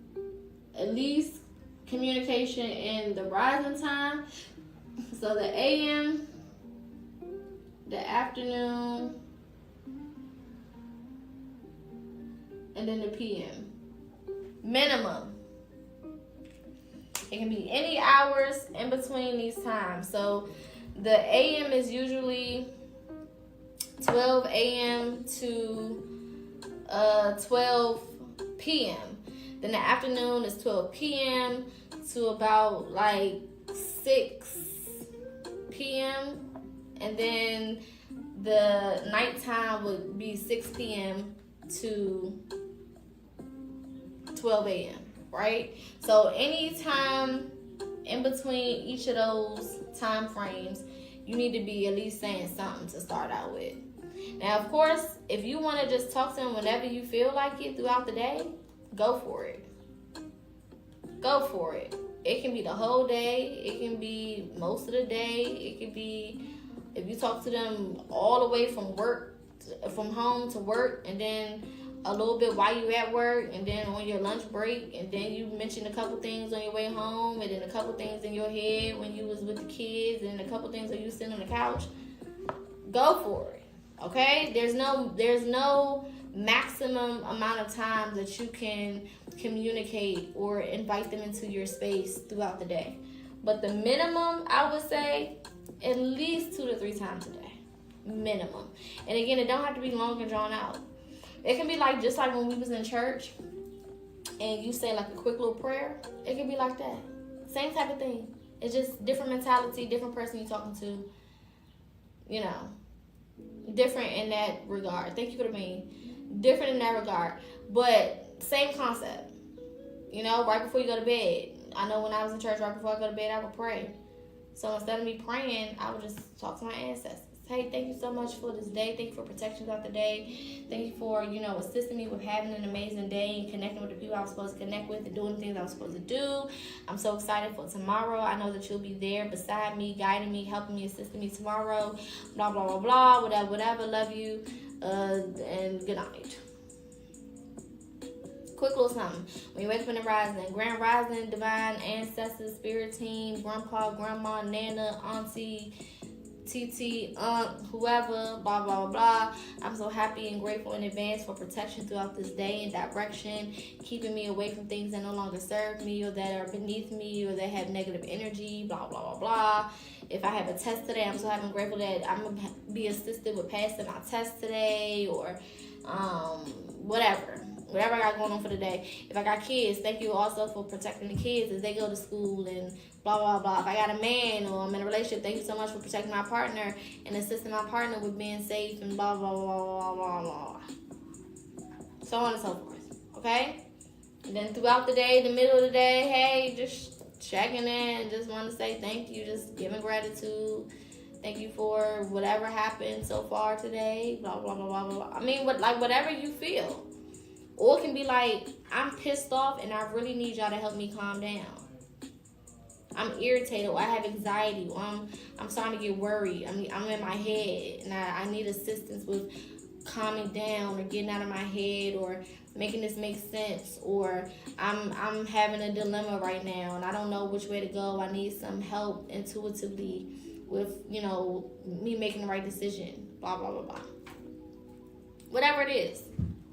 at least communication in the rising time. So the AM, the afternoon, and then the PM. Minimum. It can be any hours in between these times. So the AM is usually 12 a.m. to 12 p.m. Then the afternoon is 12 p.m. to about like 6 p.m. And then the nighttime would be 6 p.m. to 12 a.m., right? So anytime in between each of those time frames, you need to be at least saying something to start out with. Now, of course, if you want to just talk to them whenever you feel like it throughout the day, go for it. Go for it. It can be the whole day. It can be most of the day. It can be if you talk to them all the way from home to work, and then a little bit while you at work, and then on your lunch break, and then you mention a couple things on your way home, and then a couple things in your head when you was with the kids, and a couple things when you sitting on the couch. Go for it. Okay? There's no maximum amount of time that you can communicate or invite them into your space throughout the day. But the minimum, I would say, at least 2 to 3 times a day. Minimum. And again, it don't have to be long and drawn out. It can be like, just like when we was in church and you say like a quick little prayer. It can be like that. Same type of thing. It's just different mentality, different person you're talking to. You know, different in that regard. Thank you for the bean. Different in that regard. But same concept. You know, right before you go to bed. I know when I was in church, right before I go to bed, I would pray. So instead of me praying, I would just talk to my ancestors. Hey, thank you so much for this day. Thank you for protection throughout the day. Thank you for, assisting me with having an amazing day and connecting with the people I was supposed to connect with and doing the things I was supposed to do. I'm so excited for tomorrow. I know that you'll be there beside me, guiding me, helping me, assisting me tomorrow. Blah, blah, blah, blah. Whatever. Love you. And good night. Quick little something. When you wake up in the rising, grand rising, divine ancestors, spirit team, grandpa, grandma, nana, auntie, TT, whoever, blah, blah, blah. I'm so happy and grateful in advance for protection throughout this day and direction, keeping me away from things that no longer serve me or that are beneath me or that have negative energy, blah, blah, blah, blah. If I have a test today, I'm so happy and grateful that I'm going to be assisted with passing my test today or whatever I got going on for the day. If I got kids, thank you also for protecting the kids as they go to school and blah, blah, blah. If I got a man or I'm in a relationship, thank you so much for protecting my partner and assisting my partner with being safe and blah, blah, blah, blah, blah, blah. So on and so forth, okay? And then throughout the day, the middle of the day, hey, just checking in, just want to say thank you, just giving gratitude. Thank you for whatever happened so far today, blah, blah, blah, blah, blah. I mean, whatever you feel. Or it can be like, I'm pissed off and I really need y'all to help me calm down. I'm irritated or I have anxiety or I'm starting to get worried. I mean, I'm in my head and I need assistance with calming down or getting out of my head or making this make sense, or I'm having a dilemma right now and I don't know which way to go. I need some help intuitively with, me making the right decision, blah, blah, blah, blah. Whatever it is,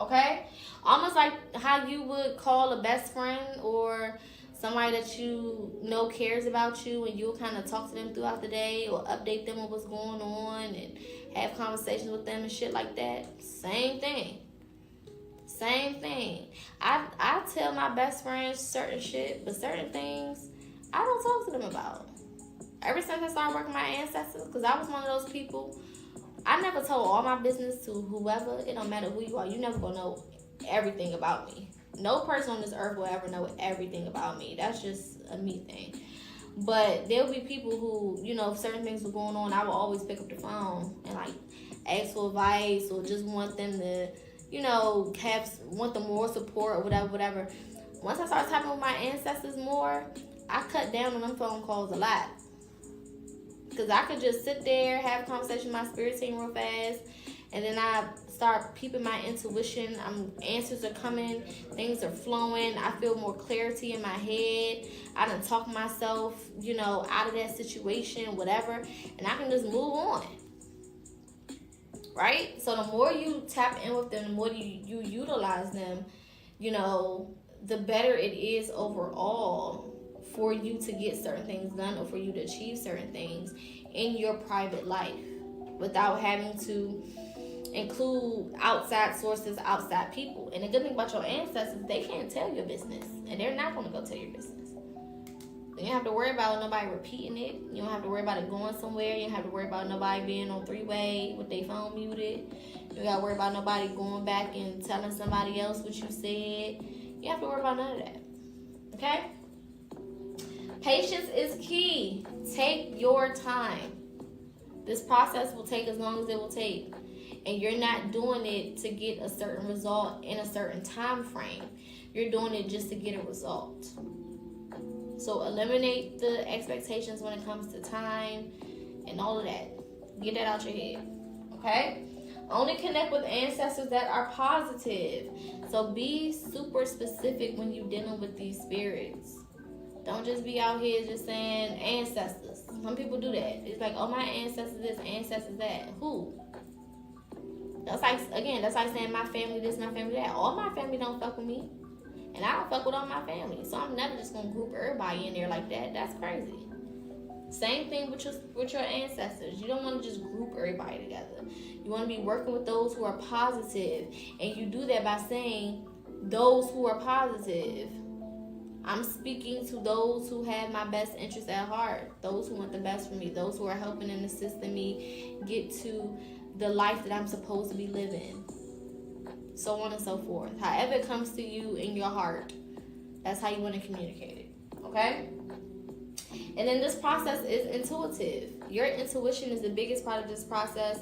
okay? Almost like how you would call a best friend or somebody that you know cares about you, and you'll kind of talk to them throughout the day or update them on what's going on and have conversations with them and shit like that. Same thing. I tell my best friends certain shit, but certain things I don't talk to them about. Ever since I started working with my ancestors, because I was one of those people, I never told all my business to whoever. It don't matter who you are. You never gonna know everything about me. No person on this earth will ever know everything about me. That's just a me thing. But there'll be people who, if certain things were going on, I will always pick up the phone and ask for advice or just want them to, want the more support or whatever. Once I started talking with my ancestors more, I cut down on them phone calls a lot. Because I could just sit there, have a conversation with my spirit team real fast, and then I start peeping my intuition. Answers are coming, things are flowing. I feel more clarity in my head. I done talk myself, out of that situation, whatever, and I can just move on. Right? So the more you tap in with them, the more you utilize them, the better it is overall for you to get certain things done or for you to achieve certain things in your private life without having to include outside sources, outside people. And the good thing about your ancestors, they can't tell your business, and they're not going to go tell your business. You don't have to worry about nobody repeating it. You don't have to worry about it going somewhere. You don't have to worry about nobody being on three-way with their phone muted. You got to worry about nobody going back and telling somebody else what you said. You have to worry about none of that. Okay? Patience is key. Take your time. This process will take as long as it will take. And you're not doing it to get a certain result in a certain time frame. You're doing it just to get a result. So eliminate the expectations when it comes to time and all of that. Get that out your head. Okay? Only connect with ancestors that are positive. So be super specific when you're dealing with these spirits. Don't just be out here just saying ancestors. Some people do that. It's like, oh, my ancestors this, ancestors that. Who? That's like saying my family this, my family that. All my family don't fuck with me. And I don't fuck with all my family. So I'm never just going to group everybody in there like that. That's crazy. Same thing with your ancestors. You don't want to just group everybody together. You want to be working with those who are positive. And you do that by saying those who are positive. I'm speaking to those who have my best interests at heart. Those who want the best for me. Those who are helping and assisting me get to the life that I'm supposed to be living. So on and so forth. However it comes to you in your heart, that's how you want to communicate it. Okay? And then this process is intuitive. Your intuition is the biggest part of this process.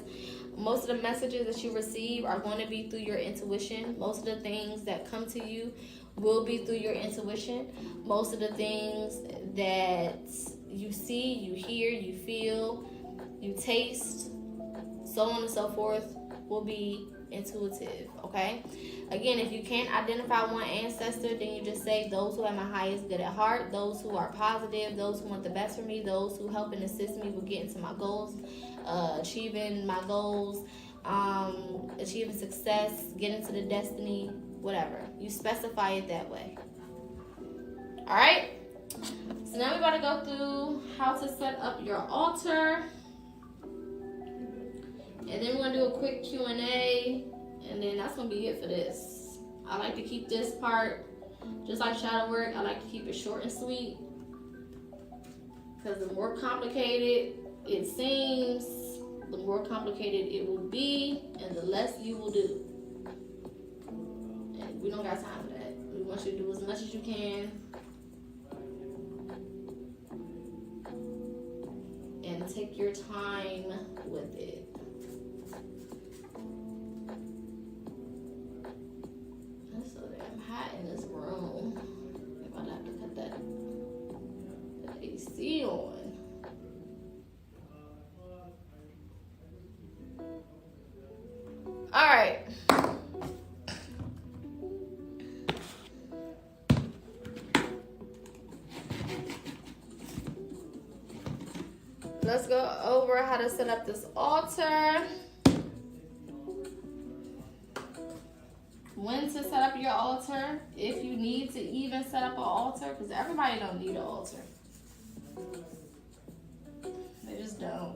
Most of the messages that you receive are going to be through your intuition. Most of the things that come to you will be through your intuition. Most of the things that you see, you hear, you feel, you taste, so on and so forth, will be intuitive. Okay? Again, if you can't identify one ancestor, then you just say those who have my highest good at heart, those who are positive, those who want the best for me, those who help and assist me with getting to my goals, achieving my goals, achieving success, getting to the destiny, whatever. You specify it that way. All right? So now we're going to go through how to set up your altar. And then we're going to do a quick Q&A. And then that's going to be it for this. I like to keep this part, just like shadow work, I like to keep it short and sweet. Because the more complicated it seems, the more complicated it will be, and the less you will do. And we don't got time for that. We want you to do as much as you can. And take your time with it. It's so damn hot in this room. I'm gonna have to cut that AC on. All right. Let's go over how to set up this altar. When to set up your altar, if you need to even set up an altar, because everybody don't need an altar. They just don't.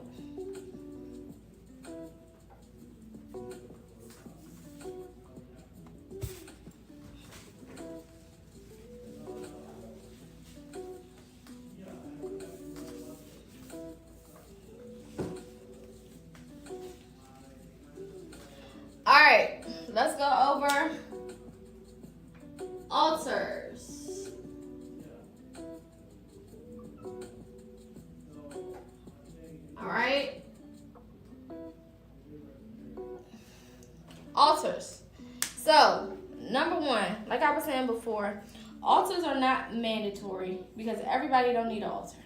All right, let's go over altars. All right. Altars. So, number one, like I was saying before, altars are not mandatory because everybody don't need an altar.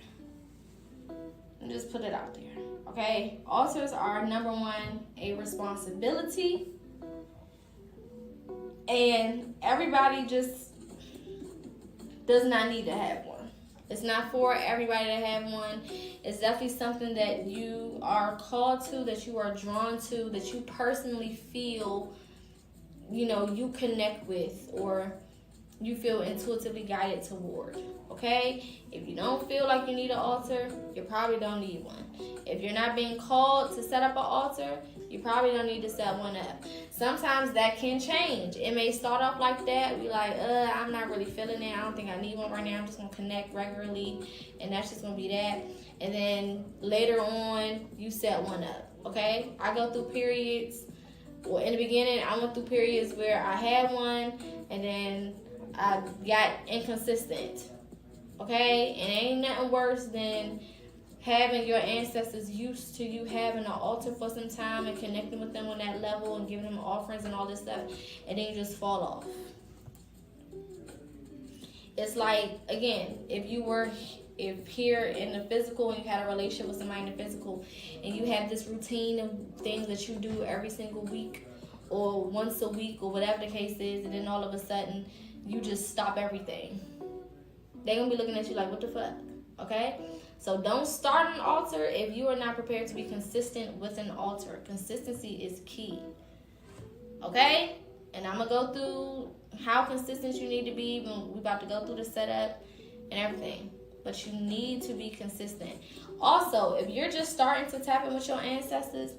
Just put it out there, okay? Altars are, number one, a responsibility. And everybody just does not need to have one. It's not for everybody to have one. It's definitely something that you are called to, that you are drawn to, that you personally feel, you connect with, or you feel intuitively guided toward, okay? If you don't feel like you need an altar, you probably don't need one. If you're not being called to set up an altar, you probably don't need to set one up. Sometimes that can change. It may start off like that. Be like, I'm not really feeling it. I don't think I need one right now. I'm just going to connect regularly, and that's just going to be that. And then later on, you set one up, okay? I go through periods. Well, in the beginning, I went through periods where I had one, and then I got inconsistent. Okay? And ain't nothing worse than having your ancestors used to you having an altar for some time and connecting with them on that level and giving them offerings and all this stuff, and then you just fall off. It's like, again, if here in the physical and you had a relationship with somebody in the physical and you have this routine of things that you do every single week or once a week or whatever the case is, and then all of a sudden you just stop everything, they're gonna be looking at you like, what the fuck? Okay? So don't start an altar if you are not prepared to be consistent with an altar. Consistency is key. Okay? And I'm gonna go through how consistent you need to be when we're about to go through the setup and everything. But you need to be consistent. Also, if you're just starting to tap in with your ancestors,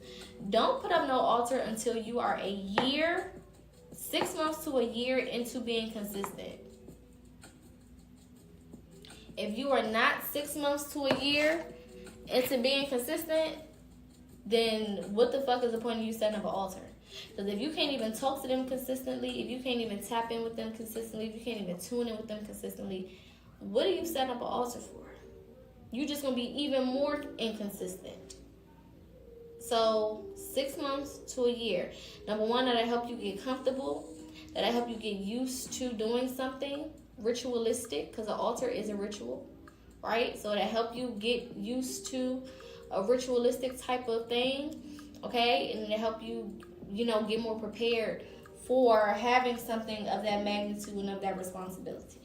don't put up no altar until you are a year, 6 months to a year into being consistent. If you are not 6 months to a year into being consistent, then what the fuck is the point of you setting up an altar? Because if you can't even talk to them consistently, if you can't even tap in with them consistently, if you can't even tune in with them consistently, what are you setting up an altar for? You're just going to be even more inconsistent. So 6 months to a year. Number one, that'll help you get comfortable. That'll help you get used to doing something ritualistic, because an altar is a ritual, right? So it'll help you get used to a ritualistic type of thing, okay? And it'll help you, get more prepared for having something of that magnitude and of that responsibility.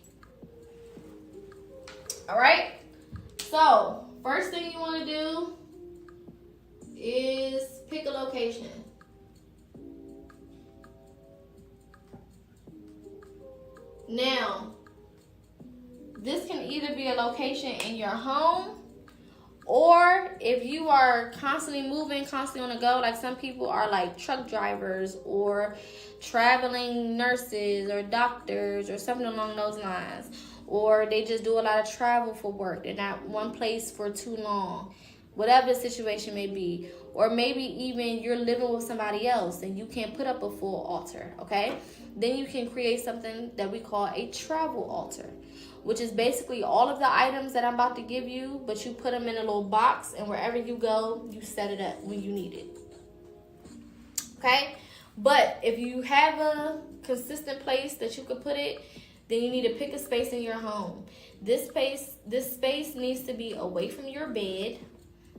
All right? So, first thing you want to do is pick a location. Now, this can either be a location in your home, or if you are constantly moving, constantly on the go, like some people are like truck drivers or traveling nurses or doctors or something along those lines, or they just do a lot of travel for work. They're not one place for too long, whatever the situation may be. Or maybe even you're living with somebody else and you can't put up a full altar, okay? Then you can create something that we call a travel altar, which is basically all of the items that I'm about to give you, but you put them in a little box, and wherever you go, you set it up when you need it. Okay? But if you have a consistent place that you could put it, then you need to pick a space in your home. This space needs to be away from your bed.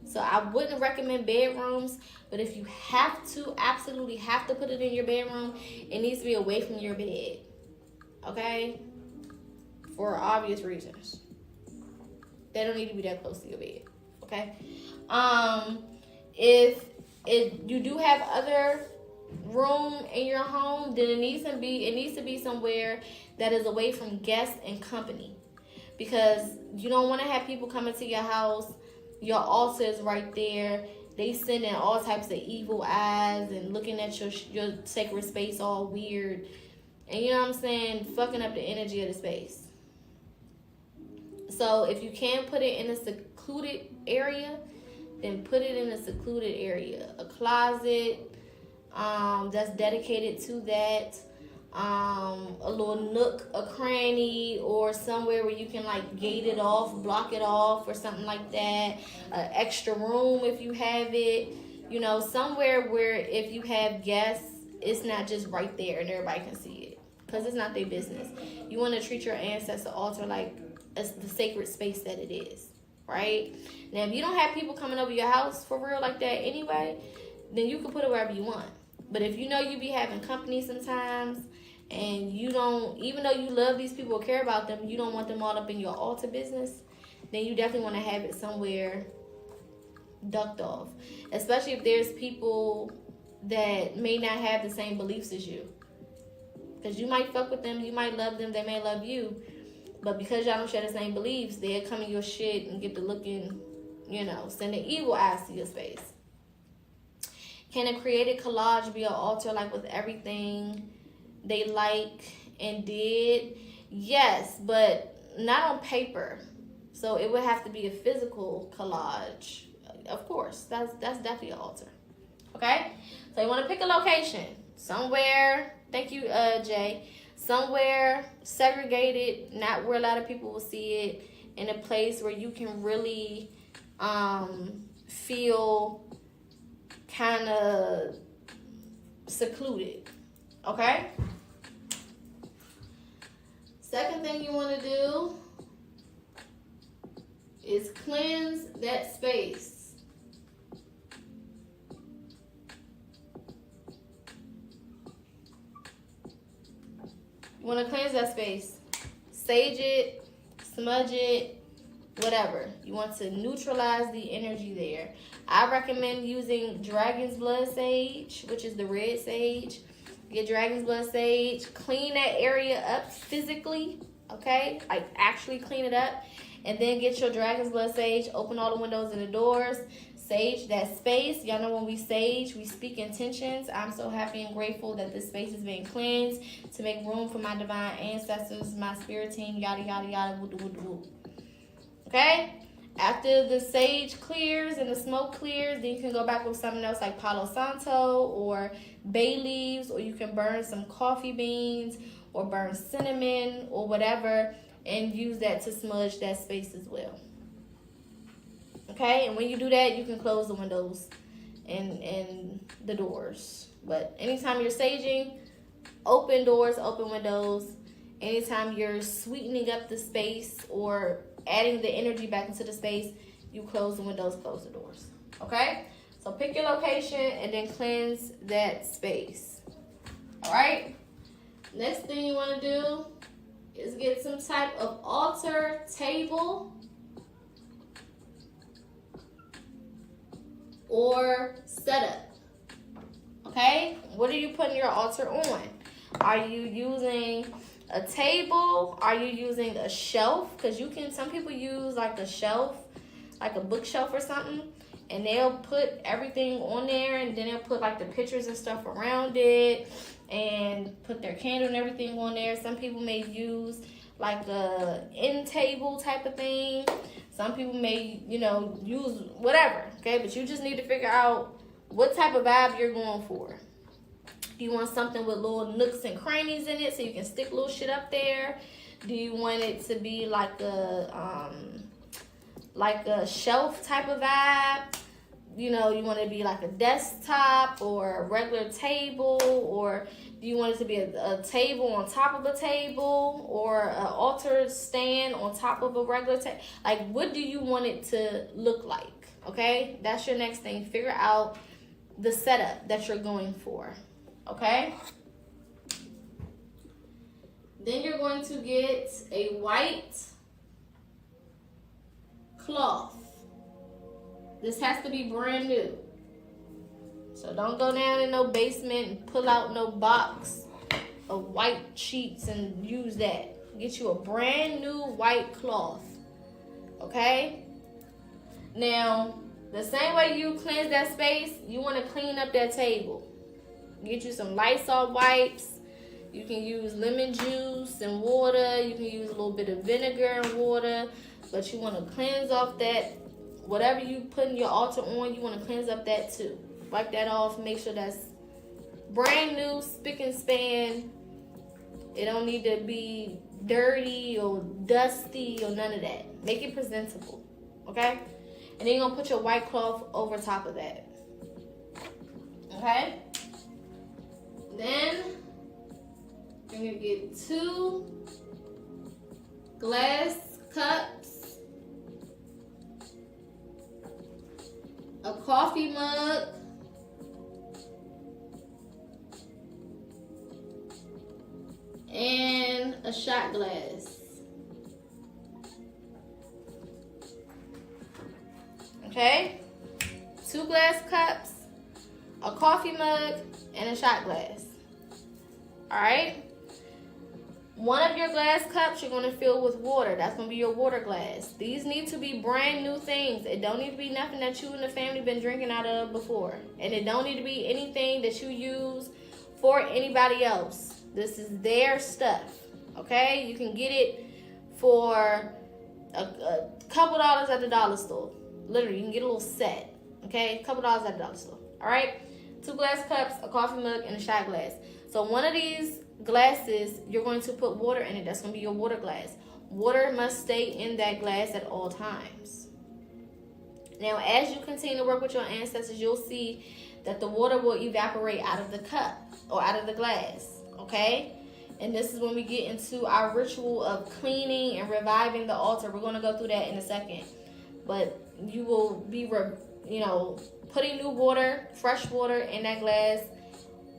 So I wouldn't recommend bedrooms, but if you absolutely have to put it in your bedroom, it needs to be away from your bed. Okay? For obvious reasons. They don't need to be that close to your bed. Okay? If you do have other room in your home, then it needs to be somewhere that is away from guests and company. Because you don't want to have people coming to your house. Your altar is right there. They sending all types of evil eyes and looking at your sacred space all weird. And you know what I'm saying? Fucking up the energy of the space. So if you can put it in a secluded area, then put it in a secluded area. A closet that's dedicated to that. A little nook, a cranny, or somewhere where you can like gate it off, block it off, or something like that. An extra room if you have it. Somewhere where if you have guests, it's not just right there and everybody can see it, because it's not their business. You want to treat your ancestor altar like it's the sacred space that it is, right? Now, if you don't have people coming over your house for real like that anyway, then you can put it wherever you want. But if you know you be having company sometimes, and you don't, even though you love these people or care about them, you don't want them all up in your altar business, then you definitely want to have it somewhere ducked off. Especially if there's people that may not have the same beliefs as you. Because you might fuck with them, you might love them, they may love you. But because y'all don't share the same beliefs, they'll come in your shit and get to looking, sending evil eyes to your space. Can a created collage be an altar like with everything they like and did? Yes, but not on paper. So it would have to be a physical collage. Of course, that's definitely an altar. Okay? So you want to pick a location. Somewhere, thank you, Jay. somewhere segregated, not where a lot of people will see it, in a place where you can really feel kind of secluded. Okay? Second thing you want to do is cleanse that space. You want to cleanse that space. Sage it, smudge it, whatever. You want to neutralize the energy there. I recommend using dragon's blood sage, which is the red sage. Get dragon's blood sage. Clean that area up physically, okay? Like actually clean it up. And then get your dragon's blood sage. Open all the windows and the doors. Sage that space. Y'all know when we sage, we speak intentions. I'm so happy and grateful that this space is being cleansed to make room for my divine ancestors, my spirit team, yada, yada, yada, woo, woo, woo. Okay? After the sage clears and the smoke clears, then you can go back with something else like Palo Santo or bay leaves, or you can burn some coffee beans or burn cinnamon or whatever and use that to smudge that space as well. Okay? And when you do that, you can close the windows and the doors. But anytime you're saging, open doors, open windows. Anytime you're sweetening up the space or adding the energy back into the space, you close the windows, close the doors. Okay? So pick your location and then cleanse that space. Alright? Next thing you want to do is get some type of altar table or setup. Okay? What are you putting your altar on? Are you using a table? Are you using a shelf? Because some people use like a shelf, like a bookshelf or something, and they'll put everything on there, and then they'll put like the pictures and stuff around it and put their candle and everything on there. Some people may use like a end table type of thing. Some people may, use whatever, okay? But you just need to figure out what type of vibe you're going for. Do you want something with little nooks and crannies in it so you can stick little shit up there? Do you want it to be like a shelf type of vibe? You want it to be like a desktop or a regular table, or do you want it to be a table on top of a table, or an altar stand on top of a regular table? Like, what do you want it to look like? Okay, that's your next thing. Figure out the setup that you're going for. Okay? Then you're going to get a white cloth. This has to be brand new. So don't go down in no basement and pull out no box of white sheets and use that. Get you a brand new white cloth. Okay? Now, the same way you cleanse that space, you want to clean up that table. Get you some Lysol wipes. You can use lemon juice and water. You can use a little bit of vinegar and water. But you want to cleanse off that. Whatever you put in your altar on, you want to cleanse up that too. Wipe that off. Make sure that's brand new, spick and span. It don't need to be dirty or dusty or none of that. Make it presentable. Okay? And then you're going to put your white cloth over top of that. Okay? Then you're going to get 2 glass cups, a coffee mug, and a shot glass. Okay? 2 glass cups, a coffee mug, and a shot glass. Alright? One of your glass cups you're going to fill with water. That's going to be your water glass. These need to be brand new things. It don't need to be nothing that you and the family been drinking out of before. And it don't need to be anything that you use for anybody else. This is their stuff. Okay? You can get it for a couple dollars at the dollar store. Literally, you can get a little set. Okay? A couple dollars at the dollar store. Alright? 2 glass cups, a coffee mug, and a shot glass. So one of these glasses, you're going to put water in it. That's going to be your water glass. Water must stay in that glass at all times. Now, as you continue to work with your ancestors, you'll see that the water will evaporate out of the cup or out of the glass, okay? And this is when we get into our ritual of cleaning and reviving the altar. We're going to go through that in a second. But you will be, putting new water, fresh water in that glass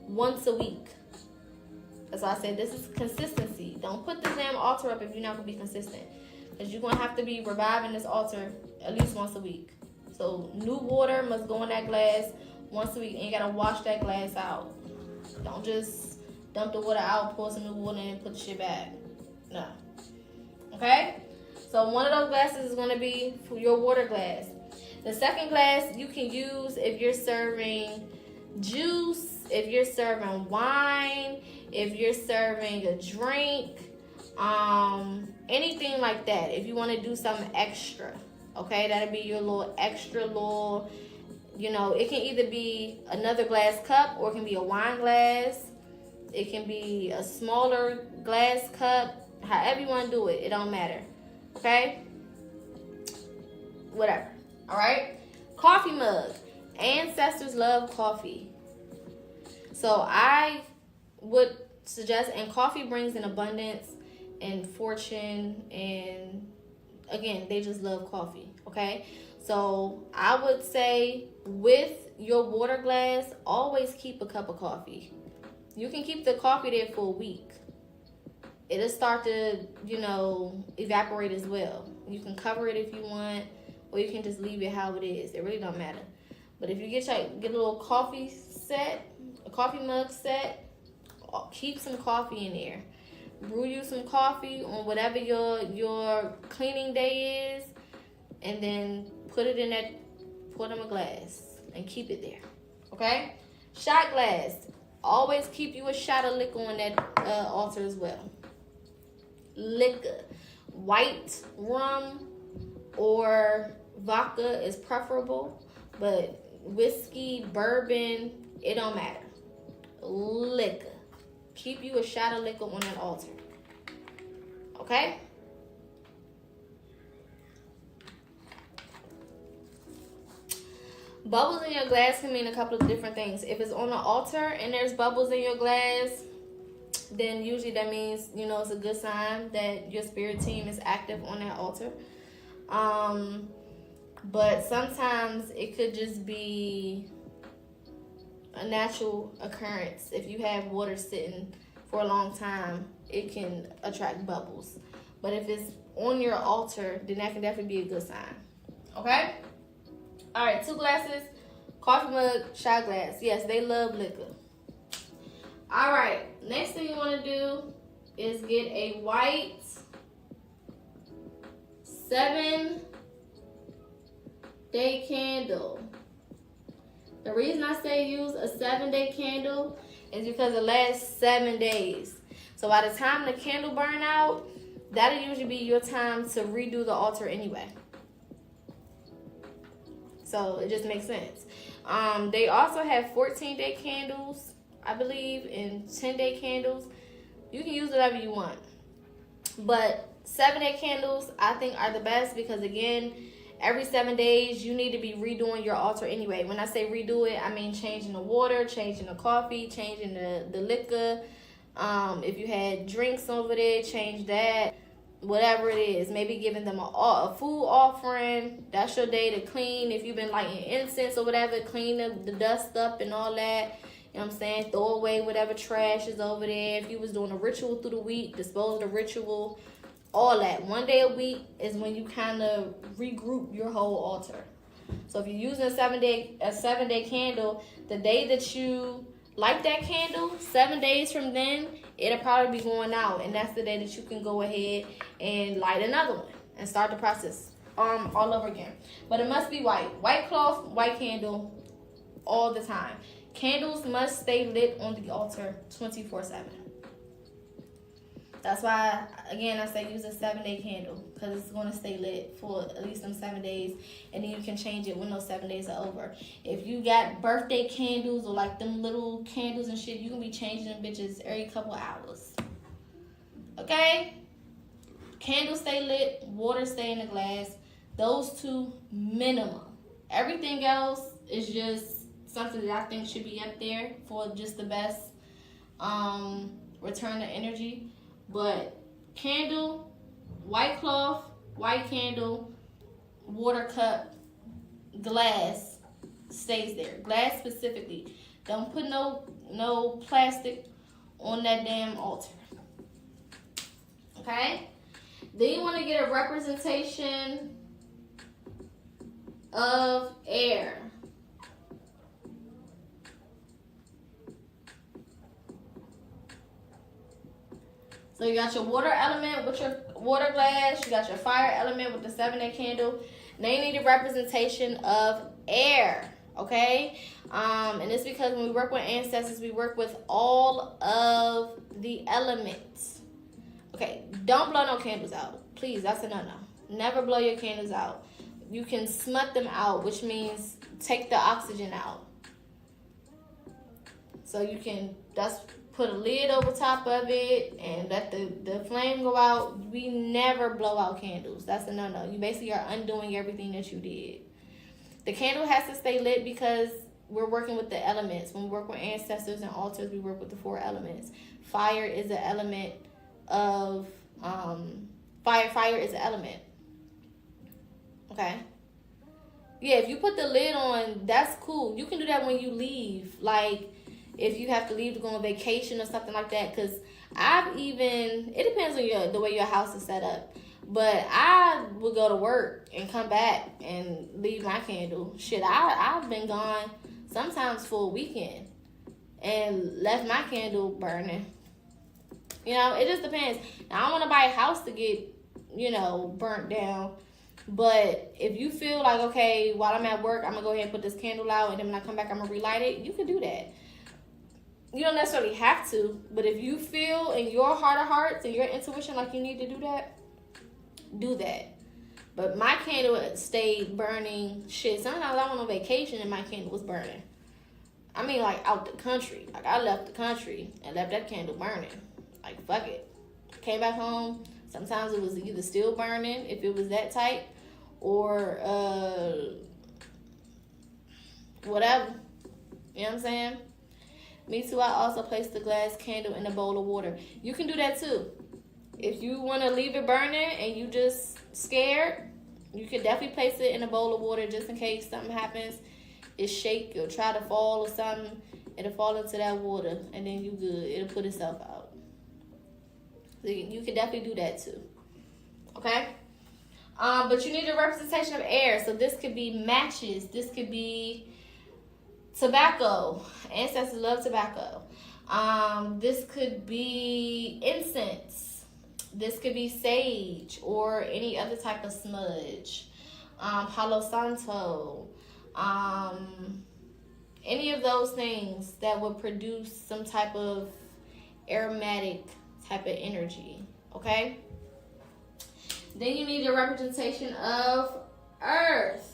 once a week. That's why I said this is consistency. Don't put this damn altar up if you're not going to be consistent. Because you're going to have to be reviving this altar at least once a week. So new water must go in that glass once a week. And you got to wash that glass out. Don't just dump the water out, pour some new water in, and put the shit back. No. Okay? So one of those glasses is going to be for your water glass. The second glass you can use if you're serving juice, if you're serving wine, if you're serving a drink, anything like that. If you want to do something extra, okay, that'll be your little extra little, it can either be another glass cup or it can be a wine glass. It can be a smaller glass cup. However you want to do it, it don't matter. Okay? Whatever. All right? Coffee mug. Ancestors love coffee. So I would suggest, and coffee brings in abundance and fortune, and again, they just love coffee. Okay? So I would say with your water glass, always keep a cup of coffee. You can keep the coffee there for a week. It'll start to, evaporate as well. You can cover it if you want, or you can just leave it how it is. It really don't matter. But if you get a little coffee set, a coffee mug set, keep some coffee in there. Brew you some coffee on whatever your cleaning day is, and then put it in pour them a glass and keep it there. Okay? Shot glass. Always keep you a shot of liquor on that altar as well. Liquor. White rum or vodka is preferable, but whiskey, bourbon, it don't matter. Liquor. Keep you a shot of liquor on that altar. Okay? Bubbles in your glass can mean a couple of different things. If it's on the altar and there's bubbles in your glass, then usually that means, it's a good sign that your spirit team is active on that altar. But sometimes it could just be a natural occurrence. If you have water sitting for a long time, it can attract bubbles. But if it's on your altar, then that can definitely be a good sign. Okay? All right, 2 glasses, coffee mug, shot glass. Yes, they love liquor. All right, next thing you want to do is get a white 7-day candle. The reason I say use a 7-day candle is because it lasts 7 days. So by the time the candle burn out, that'll usually be your time to redo the altar anyway. So it just makes sense. They also have 14-day candles, I believe, and 10-day candles. You can use whatever you want. But 7-day candles, I think, are the best because, again, every 7 days, you need to be redoing your altar anyway. When I say redo it, I mean changing the water, changing the coffee, changing the liquor. If you had drinks over there, change that. Whatever it is, maybe giving them a food offering. That's your day to clean. If you've been lighting incense or whatever, clean the dust up and all that. You know what I'm saying? Throw away whatever trash is over there. If you was doing a ritual through the week, dispose of the ritual. All that. 1 day a week is when you kind of regroup your whole altar. So if you're using a 7-day candle, the day that you light that candle, 7 days from then, it'll probably be going out, and that's the day that you can go ahead and light another one and start the process all over again. But it must be white cloth, white candle all the time. Candles must stay lit on the altar 24/7. That's why, again, I say use a 7-day candle, because it's going to stay lit for at least them 7 days, and then you can change it when those 7 days are over. If you got birthday candles or like them little candles and shit, you can be changing them bitches every couple hours. Okay? Candles stay lit, water stay in the glass. Those two minimum. Everything else is just something that I think should be up there for just the best return of energy. But candle, white cloth, white candle, water cup, glass stays there. Glass specifically. Don't put no plastic on that damn altar. Okay? Then you want to get a representation of air. So you got your water element with your water glass. You got your fire element with the 7-day candle. Now you need a representation of air. Okay? And it's because when we work with ancestors, we work with all of the elements. Okay, don't blow no candles out. Please, that's a no-no. Never blow your candles out. You can smut them out, which means take the oxygen out. So you can just put a lid over top of it and let the flame go out. We never blow out candles. That's a no-no. You basically are undoing everything that you did. The candle has to stay lit because we're working with the elements. When we work with ancestors and altars, we work with the 4 elements. Fire is an element of fire is an element. Okay. Yeah, if you put the lid on, that's cool. You can do that when you leave. Like, if you have to leave to go on vacation or something like that. Because it depends on the way your house is set up. But I would go to work and come back and leave my candle. Shit, I've been gone sometimes for a weekend and left my candle burning. You know, it just depends. Now, I don't want to buy a house to get, burnt down. But if you feel like, okay, while I'm at work, I'm going to go ahead and put this candle out, and then when I come back, I'm going to relight it, you can do that. You don't necessarily have to, but if you feel in your heart of hearts and your intuition like you need to do that, do that. But my candle stayed burning. Shit, sometimes I went on vacation and my candle was burning. I mean, like, out the country. Like, I left the country and left that candle burning. Like, fuck it. Came back home. Sometimes it was either still burning, if it was that tight, or whatever. You know what I'm saying? Me too, I also placed the glass candle in a bowl of water. You can do that too. If you want to leave it burning and you just scared, you can definitely place it in a bowl of water just in case something happens. It shake or try to fall or something. It'll fall into that water and then you good. It'll put itself out. So you can definitely do that too. Okay? But you need a representation of air. So this could be matches. This could be tobacco. Ancestors love tobacco. This could be incense. This could be sage or any other type of smudge. Palo Santo. Any of those things that would produce some type of aromatic type of energy. Okay? Then you need a representation of earth.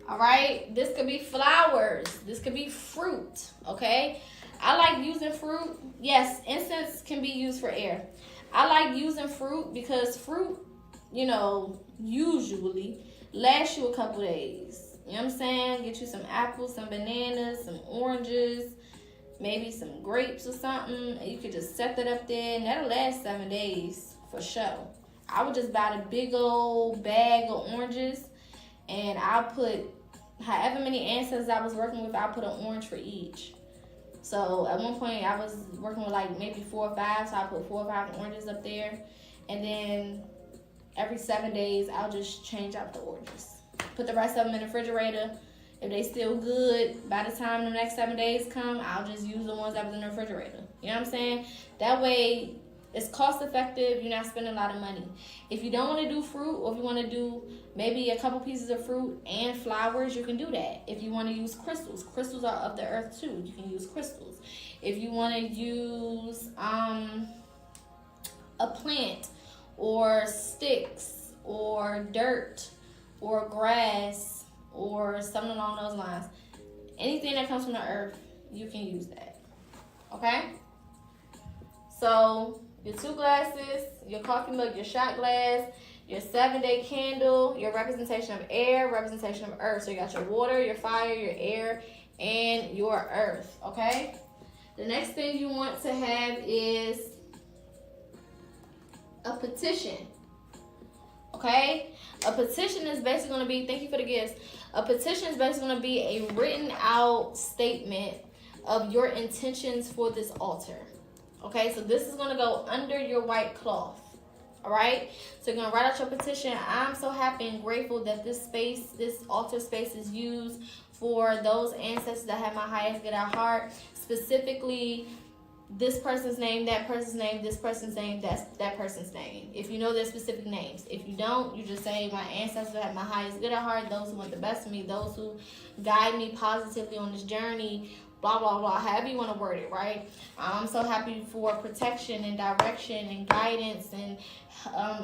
Alright? This could be flowers. This could be fruit. Okay? I like using fruit. Yes, incense can be used for air. I like using fruit because fruit, usually lasts you a couple days. You know what I'm saying? Get you some apples, some bananas, some oranges, maybe some grapes or something. And you could just set that up there, and that'll last 7 days for sure. I would just buy the big old bag of oranges, and I'll put however many ancestors I was working with, I'll put an orange for each. So at one point, I was working with like maybe 4 or 5, so I put 4 or 5 oranges up there. And then every 7 days, I'll just change out the oranges. Put the rest of them in the refrigerator. If they still good, by the time the next 7 days come, I'll just use the ones that was in the refrigerator. You know what I'm saying? That way, It's cost effective. You're not spending a lot of money. If you don't want to do fruit, or if you want to do maybe a couple pieces of fruit and flowers, you can do that. If you want to use crystals, crystals are of the earth too. You can use crystals. If you want to use a plant or sticks or dirt or grass or something along those lines, anything that comes from the earth, you can use that. Okay? So your 2 glasses, your coffee mug, your shot glass, your 7-day candle, your representation of air, representation of earth. So you got your water, your fire, your air, and your earth. Okay? The next thing you want to have is a petition. Okay? A petition is basically going to be, thank you for the gifts. A petition is basically going to be a written out statement of your intentions for this altar. Okay, so this is going to go under your white cloth. All right, so you're going to write out your petition. I'm so happy and grateful that this space, this altar space, is used for those ancestors that have my highest good at heart. Specifically, this person's name, that person's name, this person's name, that person's name. If you know their specific names. If you don't, you just say my ancestors have my highest good at heart, those who want the best of me, those who guide me positively on this journey, blah, blah, blah, however you want to word it, right? I'm so happy for protection and direction and guidance and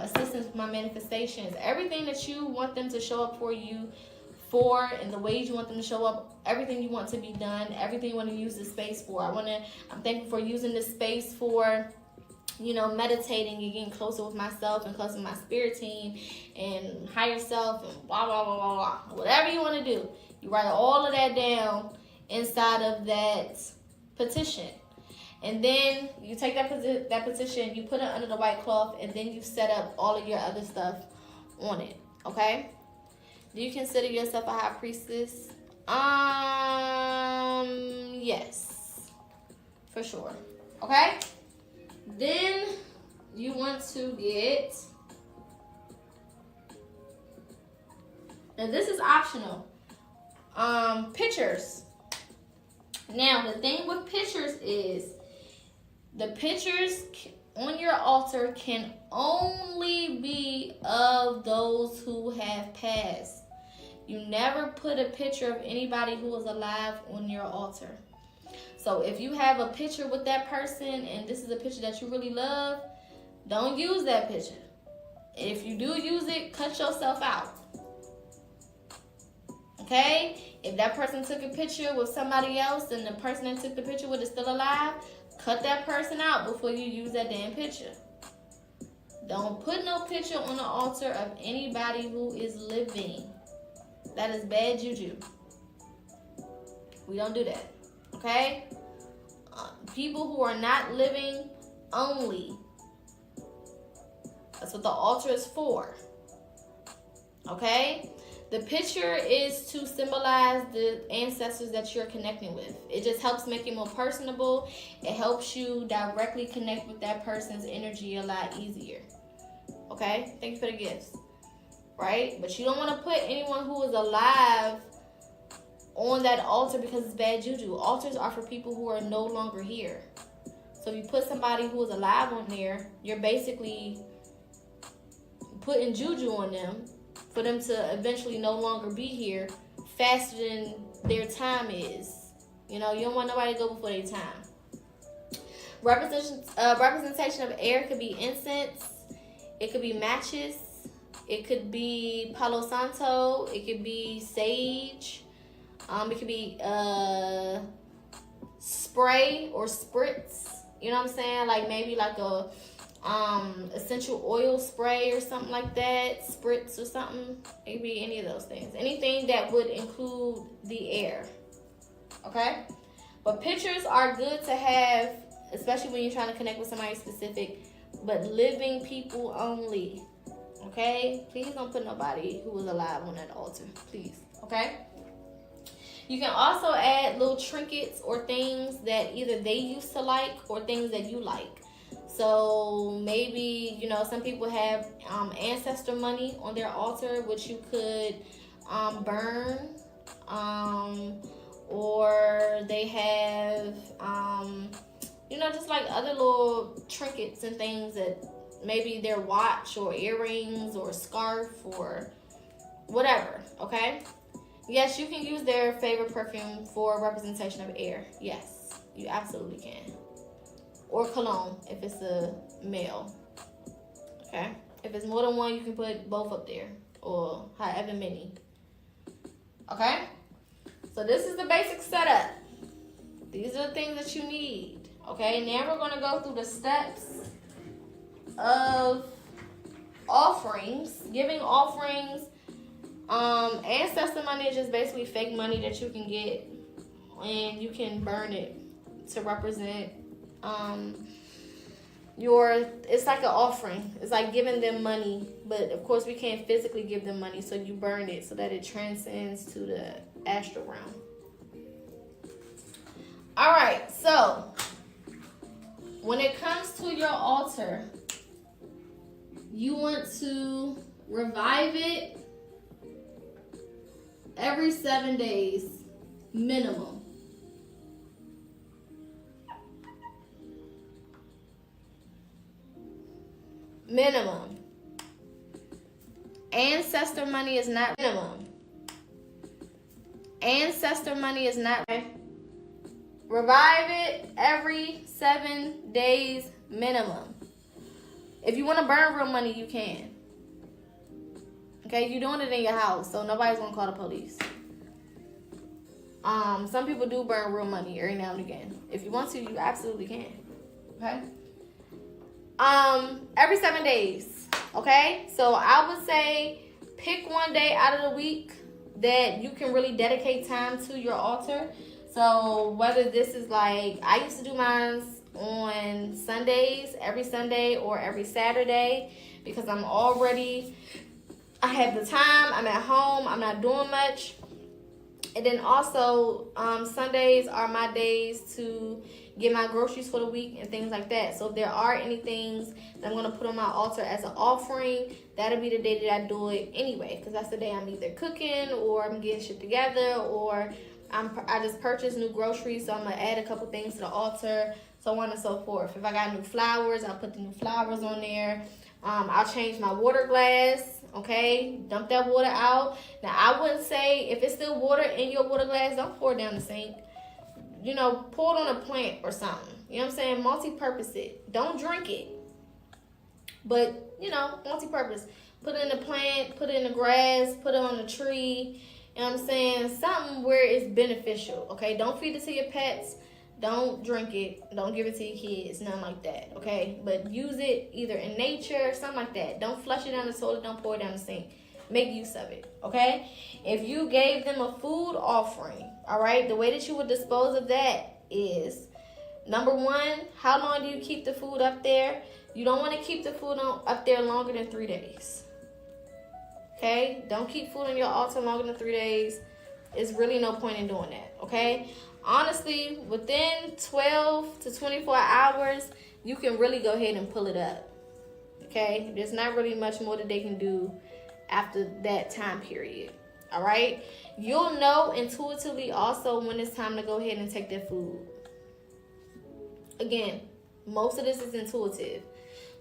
assistance with my manifestations. Everything that you want them to show up for you for, and the ways you want them to show up, everything you want to be done, everything you want to use this space for. I'm thankful for using this space for, meditating and getting closer with myself and closer with my spirit team and higher self and blah, blah, blah, blah, blah. Whatever you want to do, you write all of that down inside of that petition. And then you take that petition, you put it under the white cloth, and then you set up all of your other stuff on it. Okay? Do you consider yourself a high priestess? Yes. For sure. Okay? Then you want to get, and this is optional, pictures. Now, the thing with pictures is the pictures on your altar can only be of those who have passed. You never put a picture of anybody who is alive on your altar. So if you have a picture with that person and this is a picture that you really love, don't use that picture. If you do use it, cut yourself out. Okay? If that person took a picture with somebody else and the person that took the picture with is still alive, cut that person out before you use that damn picture. Don't put no picture on the altar of anybody who is living. That is bad juju. We don't do that. Okay? People who are not living only. That's what the altar is for. Okay? The picture is to symbolize the ancestors that you're connecting with. It just helps make it more personable. It helps you directly connect with that person's energy a lot easier. Okay? Thank you for the gifts. Right? But you don't want to put anyone who is alive on that altar because it's bad juju. Altars are for people who are no longer here. So if you put somebody who is alive on there, you're basically putting juju on them for them to eventually no longer be here faster than their time is. You don't want nobody to go before their time. Representation of air could be incense. It could be matches. It could be Palo Santo. It could be sage. It could be spray or spritz. You know what I'm saying? Like maybe like a essential oil spray or something like that. Spritz or something. It could be any of those things. Anything that would include the air. Okay? But pictures are good to have, especially when you're trying to connect with somebody specific. But living people only. Okay? Please don't put nobody who was alive on that altar. Please. Okay? You can also add little trinkets or things that either they used to like or things that you like. So maybe, some people have ancestor money on their altar, which you could burn. Or they have, just like other little trinkets and things that maybe their watch or earrings or scarf or whatever, okay? Yes, you can use their favorite perfume for representation of air. Yes, you absolutely can. Or cologne if it's a male, okay? If it's more than one, you can put both up there or however many, okay? So this is the basic setup. These are the things that you need, okay? Now we're going to go through the steps of offerings, giving offerings. Ancestor money is just basically fake money that you can get and you can burn it to represent it's like an offering. It's like giving them money, but of course we can't physically give them money, so you burn it so that it transcends to the astral realm. All right, so when it comes to your altar, you want to revive it every 7 days minimum. Minimum. Ancestor money is not minimum. Ancestor money is not right. Revive it every 7 days minimum. If you want to burn real money, you can. Okay, you're doing it in your house, so nobody's gonna call the police. Some people do burn real money every now and again. If you want to, you absolutely can. Okay. Every 7 days. Okay, so I would say pick one day out of the week that you can really dedicate time to your altar. So whether this is like, I used to do mine on Sundays, every Sunday or every Saturday, because I have the time, I'm at home, I'm not doing much. And then also, Sundays are my days to get my groceries for the week and things like that. So if there are any things that I'm going to put on my altar as an offering, that'll be the day that I do it anyway. Because that's the day I'm either cooking or I'm getting shit together or I just purchased new groceries. So I'm going to add a couple things to the altar, so on and so forth. If I got new flowers, I'll put the new flowers on there. I'll change my water glass. Okay, dump that water out. Now, I wouldn't say if it's still water in your water glass, don't pour it down the sink. Pour it on a plant or something. You know what I'm saying? Multi-purpose it. Don't drink it. But, multi-purpose. Put it in the plant, put it in the grass, put it on the tree. You know what I'm saying? Something where it's beneficial. Okay, don't feed it to your pets. Don't drink it. Don't give it to your kids. Nothing like that. Okay? But use it either in nature, something like that. Don't flush it down the toilet. Don't pour it down the sink. Make use of it. Okay? If you gave them a food offering, all right, the way that you would dispose of that is, number one, how long do you keep the food up there? You don't want to keep the food up there longer than 3 days. Okay? Don't keep food on your altar longer than 3 days. There's really no point in doing that. Okay? Honestly, within 12 to 24 hours, you can really go ahead and pull it up. Okay? There's not really much more that they can do after that time period. All right? You'll know intuitively also when it's time to go ahead and take that food. Again, most of this is intuitive.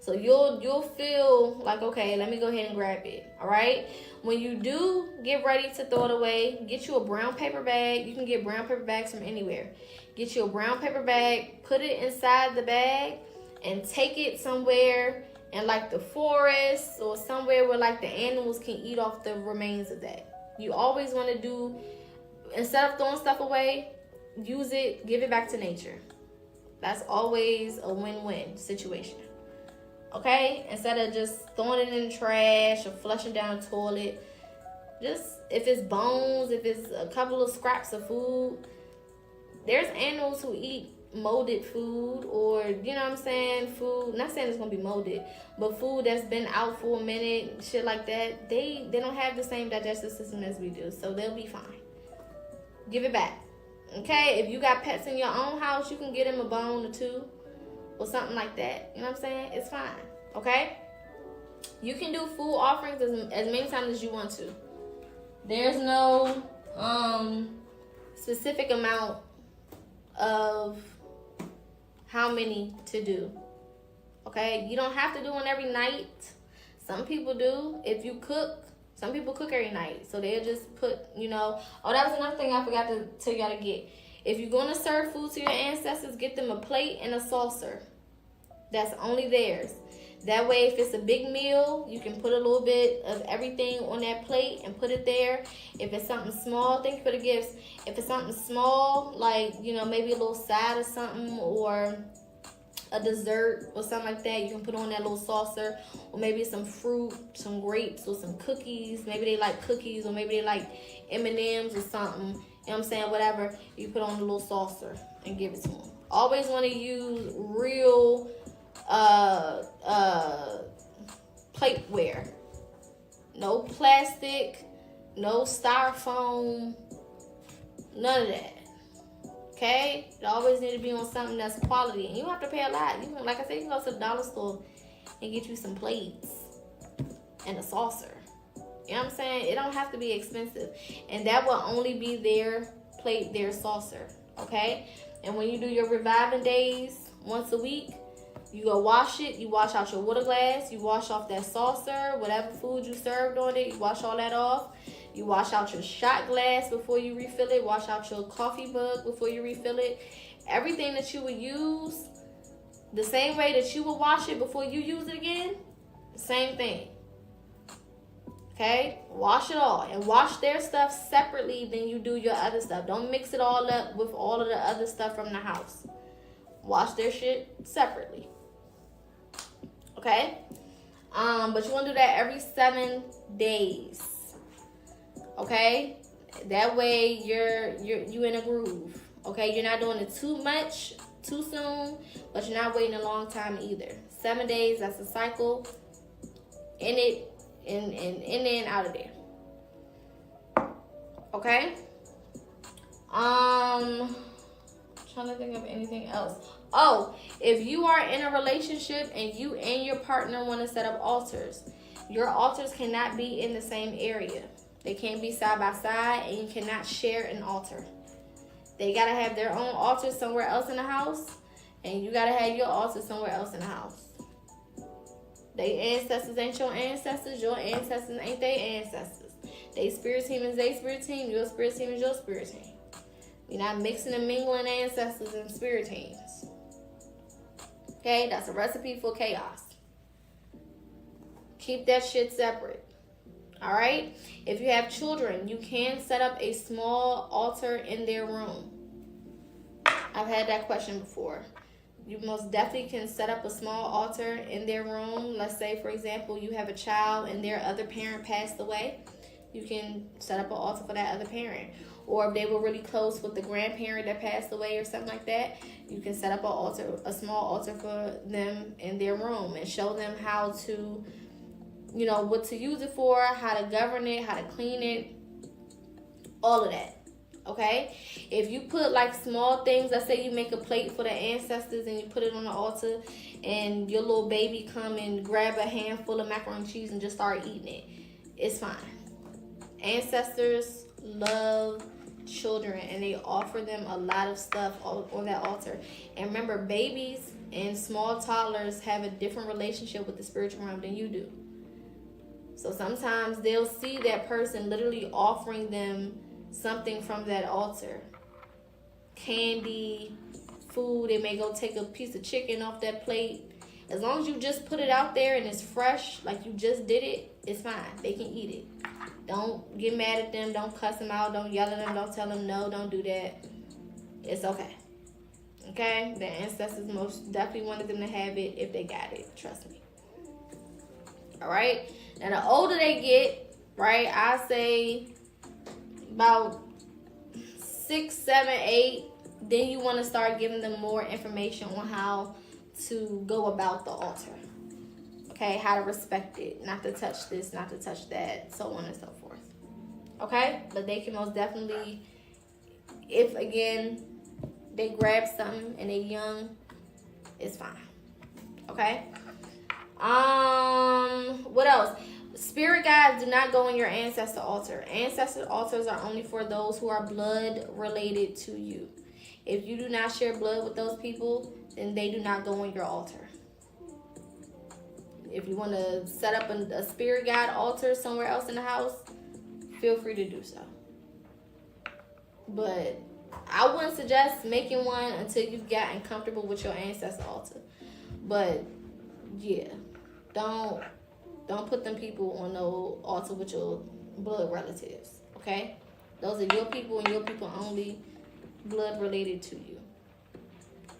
So you'll feel like, okay, let me go ahead and grab it. All right? When you do get ready to throw it away, get you a brown paper bag. You can get brown paper bags from anywhere. Get you a brown paper bag, put it inside the bag, and take it somewhere in like the forest or somewhere where like the animals can eat off the remains of that. You always want to do, instead of throwing stuff away, use it, give it back to nature. That's always a win-win situation. Okay? Instead of just throwing it in the trash or flushing down the toilet. Just, if it's bones, if it's a couple of scraps of food. There's animals who eat molded food or, you know what I'm saying, food. Not saying it's going to be molded, but food that's been out for a minute, shit like that. They don't have the same digestive system as we do, so they'll be fine. Give it back. Okay? If you got pets in your own house, you can get them a bone or two. Or something like that. You know what I'm saying? It's fine. Okay? You can do food offerings as many times as you want to. There's no specific amount of how many to do. Okay, you don't have to do one every night. Some people do. If you cook, some people cook every night, so they'll just put, oh, that was another thing I forgot to tell y'all to get. If you're going to serve food to your ancestors, get them a plate and a saucer. That's only theirs. That way, if it's a big meal, you can put a little bit of everything on that plate and put it there. If it's something small, thank you for the gifts. If it's something small, like, maybe a little side or something, or a dessert or something like that, you can put on that little saucer. Or maybe some fruit, some grapes, or some cookies. Maybe they like cookies, or maybe they like M&Ms or something. You know what I'm saying? Whatever. You put on a little saucer and give it to them. Always want to use real plateware. No plastic, no styrofoam, none of that. Okay? It always need to be on something that's quality. And you don't have to pay a lot. You can, like I said, you can go to the dollar store and get you some plates and a saucer. You know what I'm saying? It don't have to be expensive. And that will only be their plate, their saucer. Okay? And when you do your reviving days once a week, you go wash it. You wash out your water glass. You wash off that saucer, whatever food you served on it. You wash all that off. You wash out your shot glass before you refill it. Wash out your coffee mug before you refill it. Everything that you would use, the same way that you would wash it before you use it again, same thing. Okay? Wash it all. And wash their stuff separately than you do your other stuff. Don't mix it all up with all of the other stuff from the house. Wash their shit separately. Okay? But you want to do that every 7 days. Okay? That way you in a groove. Okay? You're not doing it too much, too soon, but you're not waiting a long time either. 7 days, that's a cycle. In it, in there and out of there. Okay? Trying to think of anything else. Oh, if you are in a relationship and you and your partner want to set up altars, your altars cannot be in the same area. They can't be side by side, and you cannot share an altar. They got to have their own altar somewhere else in the house, and you got to have your altar somewhere else in the house. They ancestors ain't your ancestors. Your ancestors ain't they ancestors. They spirit team is they spirit team. Your spirit team is your spirit team. You're not mixing and mingling ancestors and spirit teams. Okay, that's a recipe for chaos. Keep that shit separate. All right? If you have children, you can set up a small altar in their room. I've had that question before. You most definitely can set up a small altar in their room. Let's say, for example, you have a child and their other parent passed away. You can set up an altar for that other parent. Or if they were really close with the grandparent that passed away or something like that, you can set up an altar, a small altar for them in their room and show them how to, what to use it for, how to govern it, how to clean it, all of that. Okay? If you put like small things, let's say you make a plate for the ancestors and you put it on the altar and your little baby come and grab a handful of macaroni and cheese and just start eating it, it's fine. Ancestors love children and they offer them a lot of stuff on that altar. And remember, babies and small toddlers have a different relationship with the spiritual realm than you do. So sometimes they'll see that person literally offering them something from that altar. Candy, food, they may go take a piece of chicken off that plate. As long as you just put it out there and it's fresh, like you just did it, it's fine. They can eat it. Don't get mad at them. Don't cuss them out. Don't yell at them. Don't tell them no. Don't do that. It's okay. Okay? The ancestors most definitely wanted them to have it if they got it. Trust me. All right? Now, the older they get, right, I say about 6, 7, 8, then you want to start giving them more information on how to go about the altar. Okay, how to respect it, not to touch this, not to touch that, so on and so forth. Okay, but they can most definitely, if again, they grab something and they're young, it's fine. Okay. What else? Spirit guides do not go in your ancestor altar. Ancestor altars are only for those who are blood related to you. If you do not share blood with those people, then they do not go on your altar. If you want to set up a spirit guide altar somewhere else in the house, feel free to do so. But I wouldn't suggest making one until you've gotten comfortable with your ancestor altar. But yeah, don't put them people on no altar with your blood relatives. Okay, those are your people and your people only, blood related to you.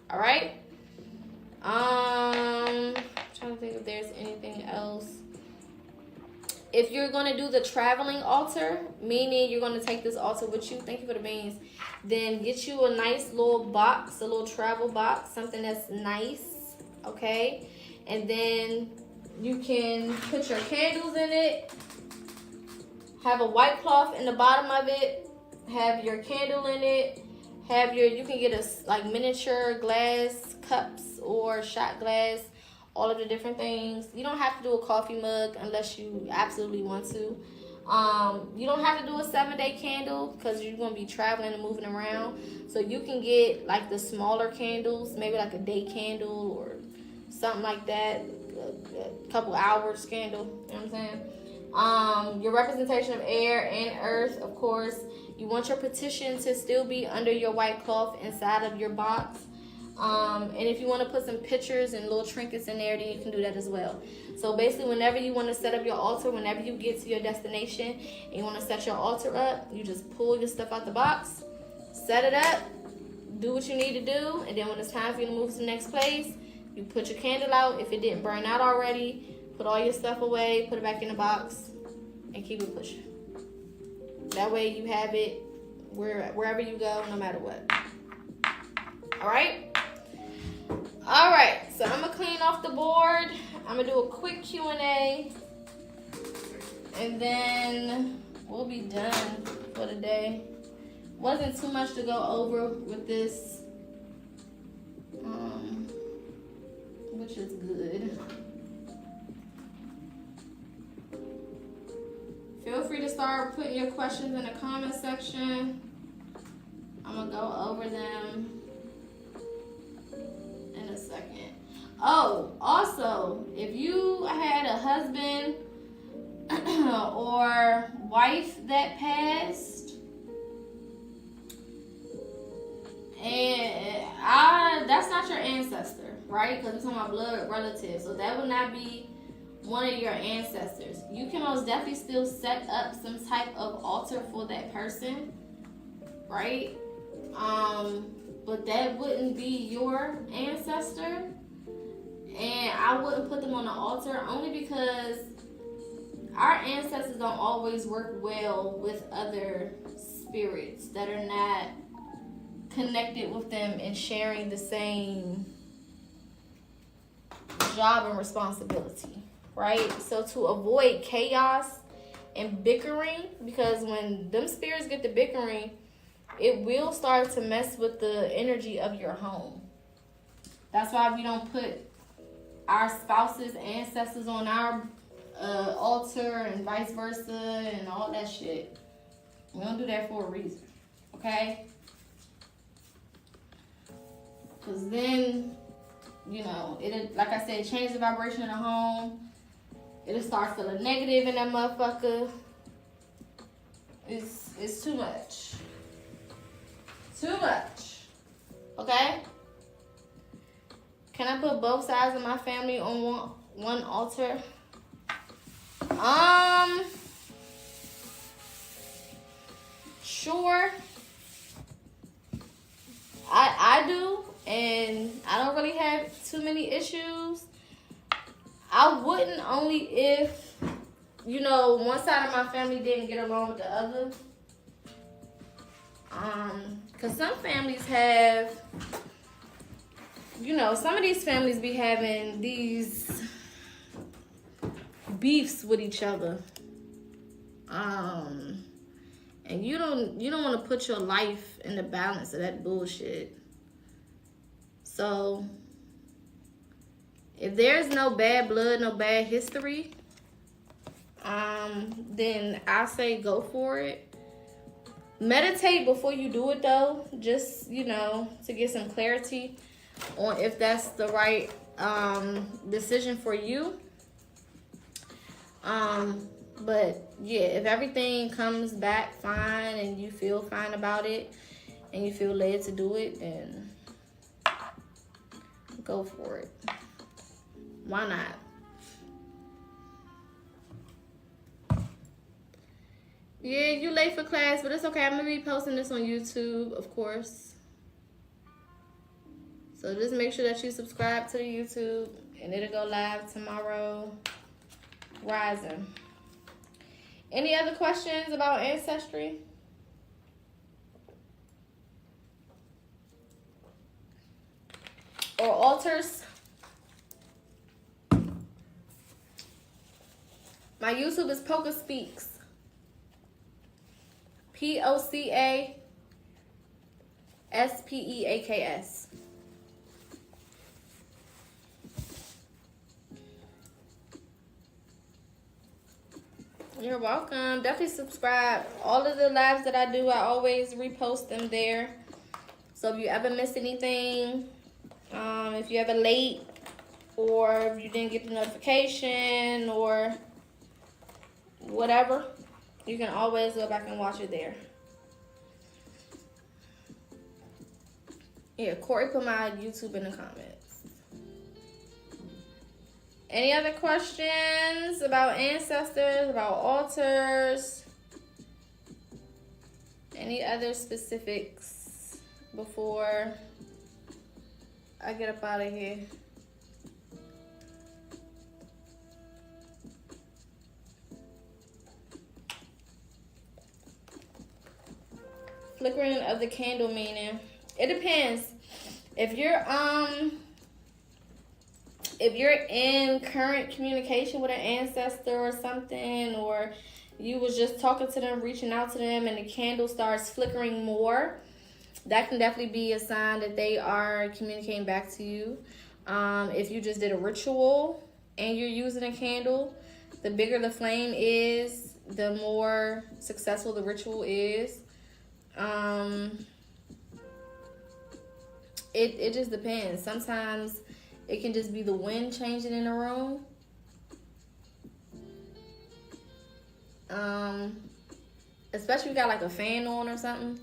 All right. Trying to think if there's anything else. If you're going to do the traveling altar, meaning you're going to take this altar with you, thank you for the beans, then get you a nice little box, a little travel box, something that's nice, okay? And then you can put your candles in it, have a white cloth in the bottom of it, have your candle in it, you can get a like miniature glass cups or shot glass, all of the different things. You don't have to do a coffee mug unless you absolutely want to. You don't have to do a 7-day candle because you're going to be traveling and moving around. So you can get like the smaller candles, maybe like a day candle or something like that, a couple hours candle, you know what I'm saying? Your representation of air and earth, of course. You want your petition to still be under your white cloth inside of your box. And if you want to put some pictures and little trinkets in there, then you can do that as well. So basically, whenever you want to set up your altar, whenever you get to your destination and you want to set your altar up, you just pull your stuff out the box, set it up, do what you need to do, and then when it's time for you to move to the next place, you put your candle out. If it didn't burn out already, put all your stuff away, put it back in the box, and keep it pushing. That way you have it wherever you go, no matter what. All right? All right, so I'm going to clean off the board. I'm going to do a quick Q&A. And then we'll be done for the day. Wasn't too much to go over with this, which is good. Feel free to start putting your questions in the comment section. I'm going to go over them in a second. Oh, also, if you had a husband or wife that passed, and that's not your ancestor, right? Because we're talking about blood relatives, so that would not be one of your ancestors. You can most definitely still set up some type of altar for that person, right? But that wouldn't be your ancestor, and I wouldn't put them on the altar only because our ancestors don't always work well with other spirits that are not connected with them and sharing the same job and responsibility, right? So to avoid chaos and bickering, because when them spirits get to bickering, it will start to mess with the energy of your home. That's why we don't put our spouses' ancestors on our altar and vice versa and all that shit. We don't do that for a reason, okay? Because then, you know, it'll, like I said, change the vibration of the home. It'll start feeling negative in that motherfucker. It's too much. Too much. Okay? Can I put both sides of my family on one altar? Sure. I do, and I don't really have too many issues. I wouldn't, only if, you know, one side of my family didn't get along with the other. Because some families have, you know, some of these families be having these beefs with each other. And you don't want to put your life in the balance of that bullshit. So if there's no bad blood, no bad history, then I say go for it. Meditate before you do it though, just, you know, to get some clarity on if that's the right decision for you. But yeah, if everything comes back fine and you feel fine about it and you feel led to do it, then go for it. Why not? Yeah, you late for class, but it's okay. I'm gonna be posting this on YouTube, of course. So just make sure that you subscribe to the YouTube, and it'll go live tomorrow rising. Any other questions about ancestry? Or altars? My YouTube is PocaSPEAKS. PocaSpeaks. You're welcome. Definitely subscribe. All of the lives that I do, I always repost them there. So if you ever miss anything, if you're ever late, or if you didn't get the notification, or whatever, you can always go back and watch it there. Yeah, Corey put my YouTube in the comments. Any other questions about ancestors, about altars? Any other specifics before I get up out of here? Flickering of the candle meaning. It depends. If you're in current communication with an ancestor or something, or you was just talking to them, reaching out to them, and the candle starts flickering more, that can definitely be a sign that they are communicating back to you. If you just did a ritual and you're using a candle, the bigger the flame is, the more successful the ritual is. It just depends. Sometimes it can just be the wind changing in the room. Especially if you got like a fan on or something.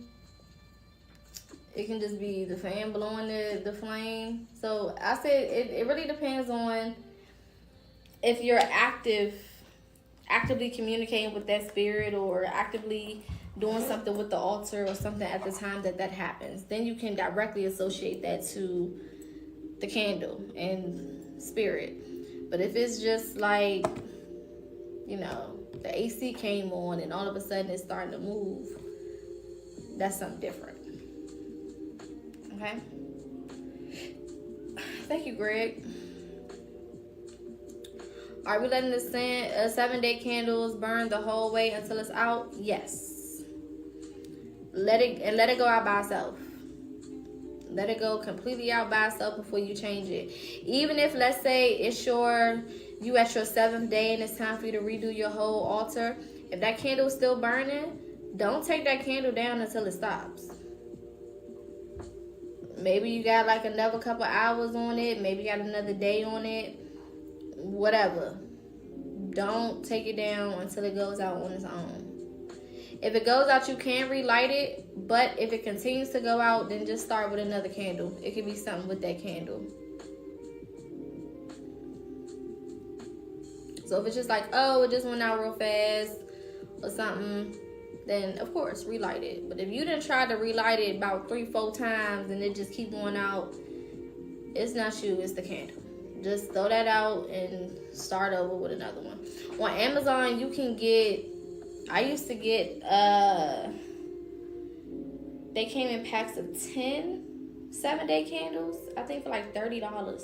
It can just be the fan blowing the flame. So I said it really depends on if you're actively communicating with that spirit, or actively doing something with the altar or something at the time that happens. Then you can directly associate that to the candle and spirit. But if it's just like, you know, the AC came on and all of a sudden it's starting to move, that's something different. Okay? Thank you, Greg. Are we letting the 7-day candles burn the whole way until it's out? Yes. Let it go out by itself. Let it go completely out by itself before you change it. Even if, let's say, you at your 7th day and it's time for you to redo your whole altar. If that candle is still burning, don't take that candle down until it stops. Maybe you got like another couple hours on it. Maybe you got another day on it. Whatever. Don't take it down until it goes out on its own. If it goes out, you can relight it, but if it continues to go out, then just start with another candle. It could be something with that candle. So if it's just like, oh, it just went out real fast or something, then of course relight it. But if you done tried to relight it about 3-4 times and it just keep going out, it's not you, it's the candle. Just throw that out and start over with another one. On Amazon, you can get, I used to get, they came in packs of 10 7-day candles, I think for like $30.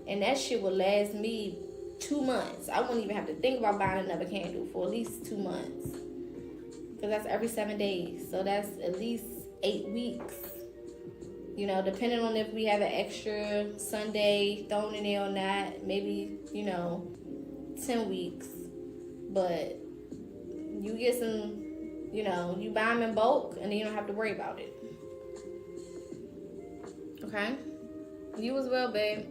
And that shit would last me 2 months. I wouldn't even have to think about buying another candle for at least 2 months. Because that's every 7 days. So that's at least 8 weeks. You know, depending on if we have an extra Sunday thrown in there or not. Maybe, 10 weeks. But you get some, You know, you buy them in bulk and then you don't have to worry about it. Okay? You as well, babe.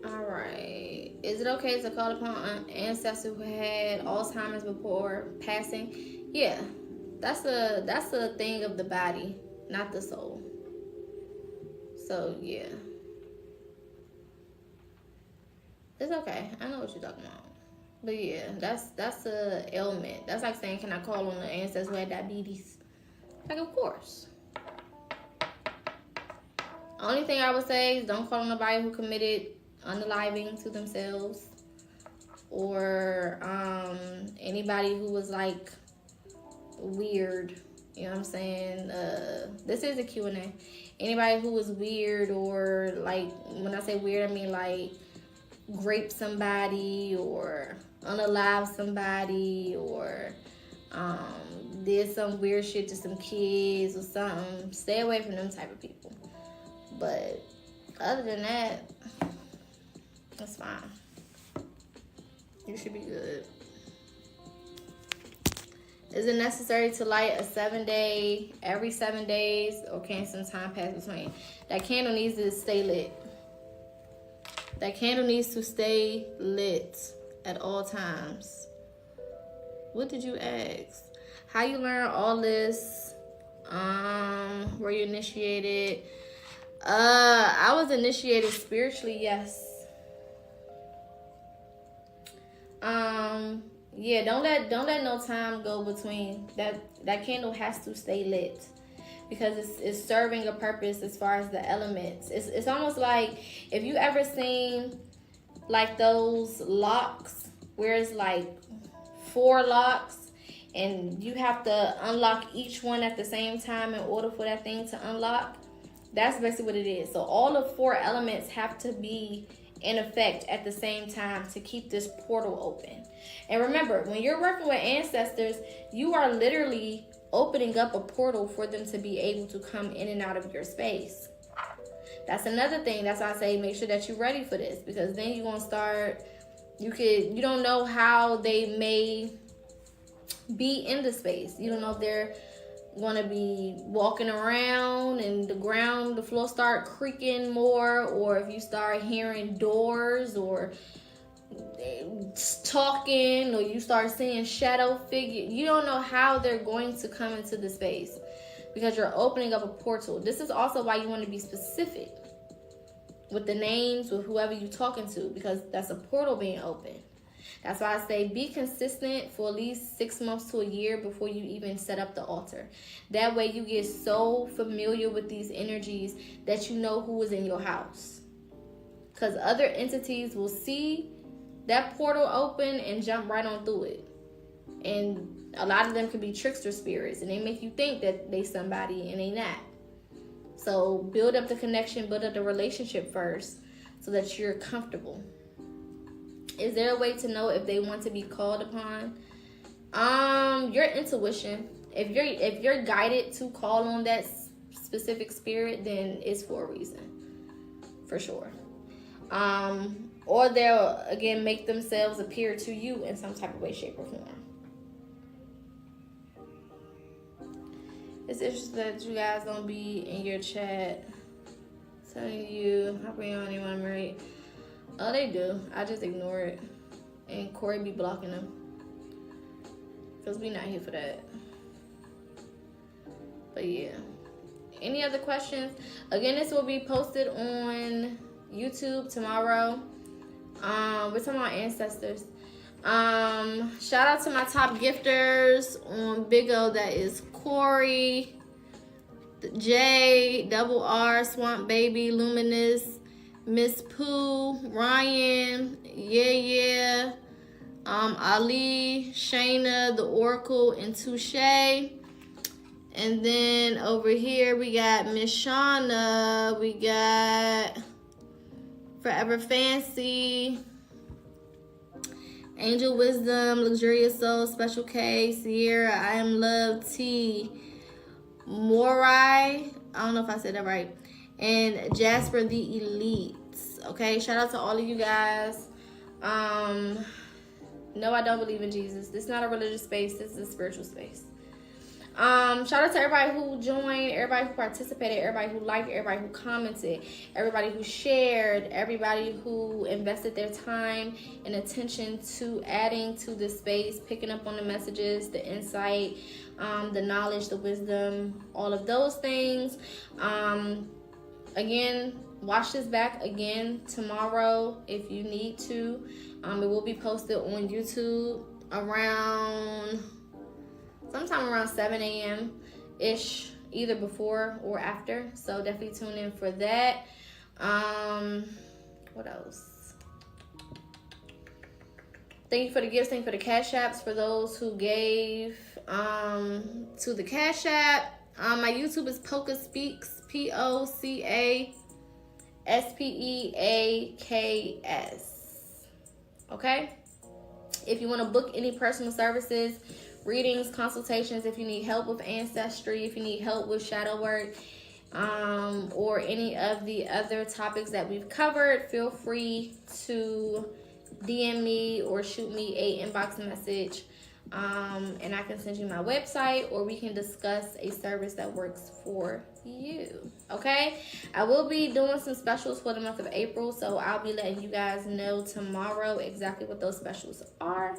Alright. Is it okay to call upon an ancestor who had Alzheimer's before passing? Yeah. That's a thing of the body, not the soul. So yeah. It's okay. I know what you're talking about. But yeah, that's a ailment. That's like saying, can I call on the ancestor who had diabetes? Like, of course. Only thing I would say is don't call on nobody who committed unaliving to themselves, or anybody who was like weird. You know what I'm saying? This is a Q&A. Anybody who was weird, or like, when I say weird, I mean like grape somebody or unalive somebody, or did some weird shit to some kids or something. Stay away from them type of people. But other than that, that's fine. You should be good. Is it necessary to light a 7-day every 7 days, or can some time pass between? That candle needs to stay lit. That candle needs to stay lit at all times. What did you ask? How you learn all this? Were you initiated? I was initiated spiritually, yes. Yeah, don't let no time go between. That candle has to stay lit, because it's serving a purpose as far as the elements. It's almost like, if you ever seen like those locks where it's like 4 locks and you have to unlock each one at the same time in order for that thing to unlock. That's basically what it is. So all the 4 elements have to be in effect at the same time to keep this portal open. And remember, when you're working with ancestors, you are literally opening up a portal for them to be able to come in and out of your space. That's another thing. That's why I say make sure that you're ready for this, because then you're gonna start. You don't know how they may be in the space. You don't know if they're gonna be walking around and the floor start creaking more, or if you start hearing doors or talking, or you start seeing shadow figure. You don't know how they're going to come into the space, because you're opening up a portal. This is also why you want to be specific with the names, with whoever you're talking to, because that's a portal being opened. That's why I say be consistent for at least 6 months to a year before you even set up the altar. That way you get so familiar with these energies that you know who is in your house. Because other entities will see that portal open and jump right on through it. And a lot of them can be trickster spirits, and they make you think that they somebody and they not. So build up the connection, build up the relationship first, so that you're comfortable. Is there a way to know if they want to be called upon? Your intuition. If you're guided to call on that specific spirit, then it's for a reason, for sure. Or they'll again make themselves appear to you in some type of way, shape, or form. It's interesting that you guys don't be in your chat telling you how bring on anyone married. Oh, they do. I just ignore it. And Corey be blocking them. Because we not here for that. But yeah. Any other questions? Again, this will be posted on YouTube tomorrow. We're talking about ancestors. Shout out to my top gifters on Big O. That is Corey, J, Double R, Swamp Baby, Luminous, Miss Pooh, Ryan, Yeah, Ali, Shayna, The Oracle, and Touche. And then over here we got Miss Shauna, we got Forever Fancy, Angel Wisdom, Luxurious Soul, Special K, Sierra, I Am Love, T, Morai, I don't know if I said that right, and Jasper the Elite. Okay, shout out to all of you guys. No, I don't believe in Jesus. This is not a religious space. This is a spiritual space. Shout out to everybody who joined, everybody who participated, everybody who liked, everybody who commented, everybody who shared, everybody who invested their time and attention to adding to the space, picking up on the messages, the insight, the knowledge, the wisdom, all of those things. Again, watch this back again tomorrow if you need to. It will be posted on YouTube sometime around 7 a.m. ish, either before or after. So definitely tune in for that. What else? Thank you for the gifts. Thank you for the cash apps for those who gave to the cash app. My YouTube is PocaSPEAKS, PocaSpeaks. Okay? If you want to book any personal services, readings, consultations, if you need help with ancestry, if you need help with shadow work, or any of the other topics that we've covered, feel free to DM me or shoot me a inbox message, and I can send you my website, or we can discuss a service that works for you. Okay, I will be doing some specials for the month of April, so I'll be letting you guys know tomorrow exactly what those specials are.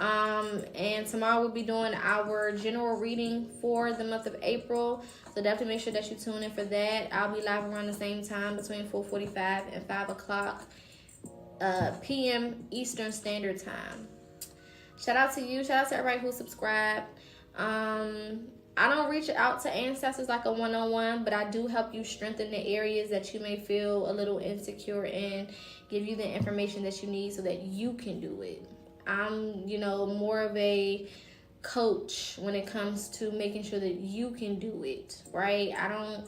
And tomorrow we'll be doing our general reading for the month of April, so definitely make sure that you tune in for that. I'll be live around the same time, between 4:45 and 5 o'clock p.m. Eastern Standard Time. Shout out to you. Shout out to everybody who subscribed. I don't reach out to ancestors like a one-on-one, but I do help you strengthen the areas that you may feel a little insecure in, give you the information that you need so that you can do it. I'm, more of a coach when it comes to making sure that you can do it, right? I don't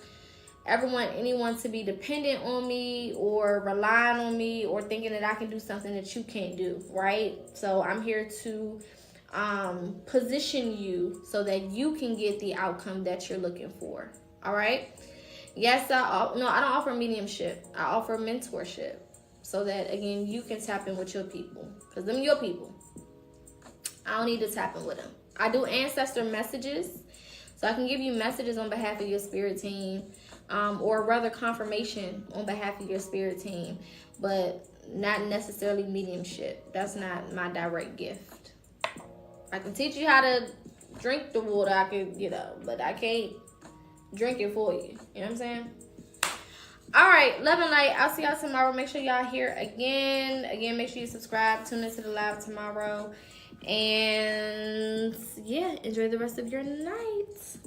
ever want anyone to be dependent on me or relying on me or thinking that I can do something that you can't do, right? So I'm here to position you so that you can get the outcome that you're looking for. All right. Yes, I don't offer mediumship. I offer mentorship so that, again, you can tap in with your people, because them your people. I don't need to tap in with them. I do ancestor messages, so I can give you messages on behalf of your spirit team, or rather confirmation on behalf of your spirit team, but not necessarily mediumship. That's not my direct gift. I can teach you how to drink the water, but I can't drink it for you. You know what I'm saying? All right, love and light. I'll see y'all tomorrow. Make sure y'all here again. Again, make sure you subscribe. Tune into the live tomorrow. And yeah, enjoy the rest of your night.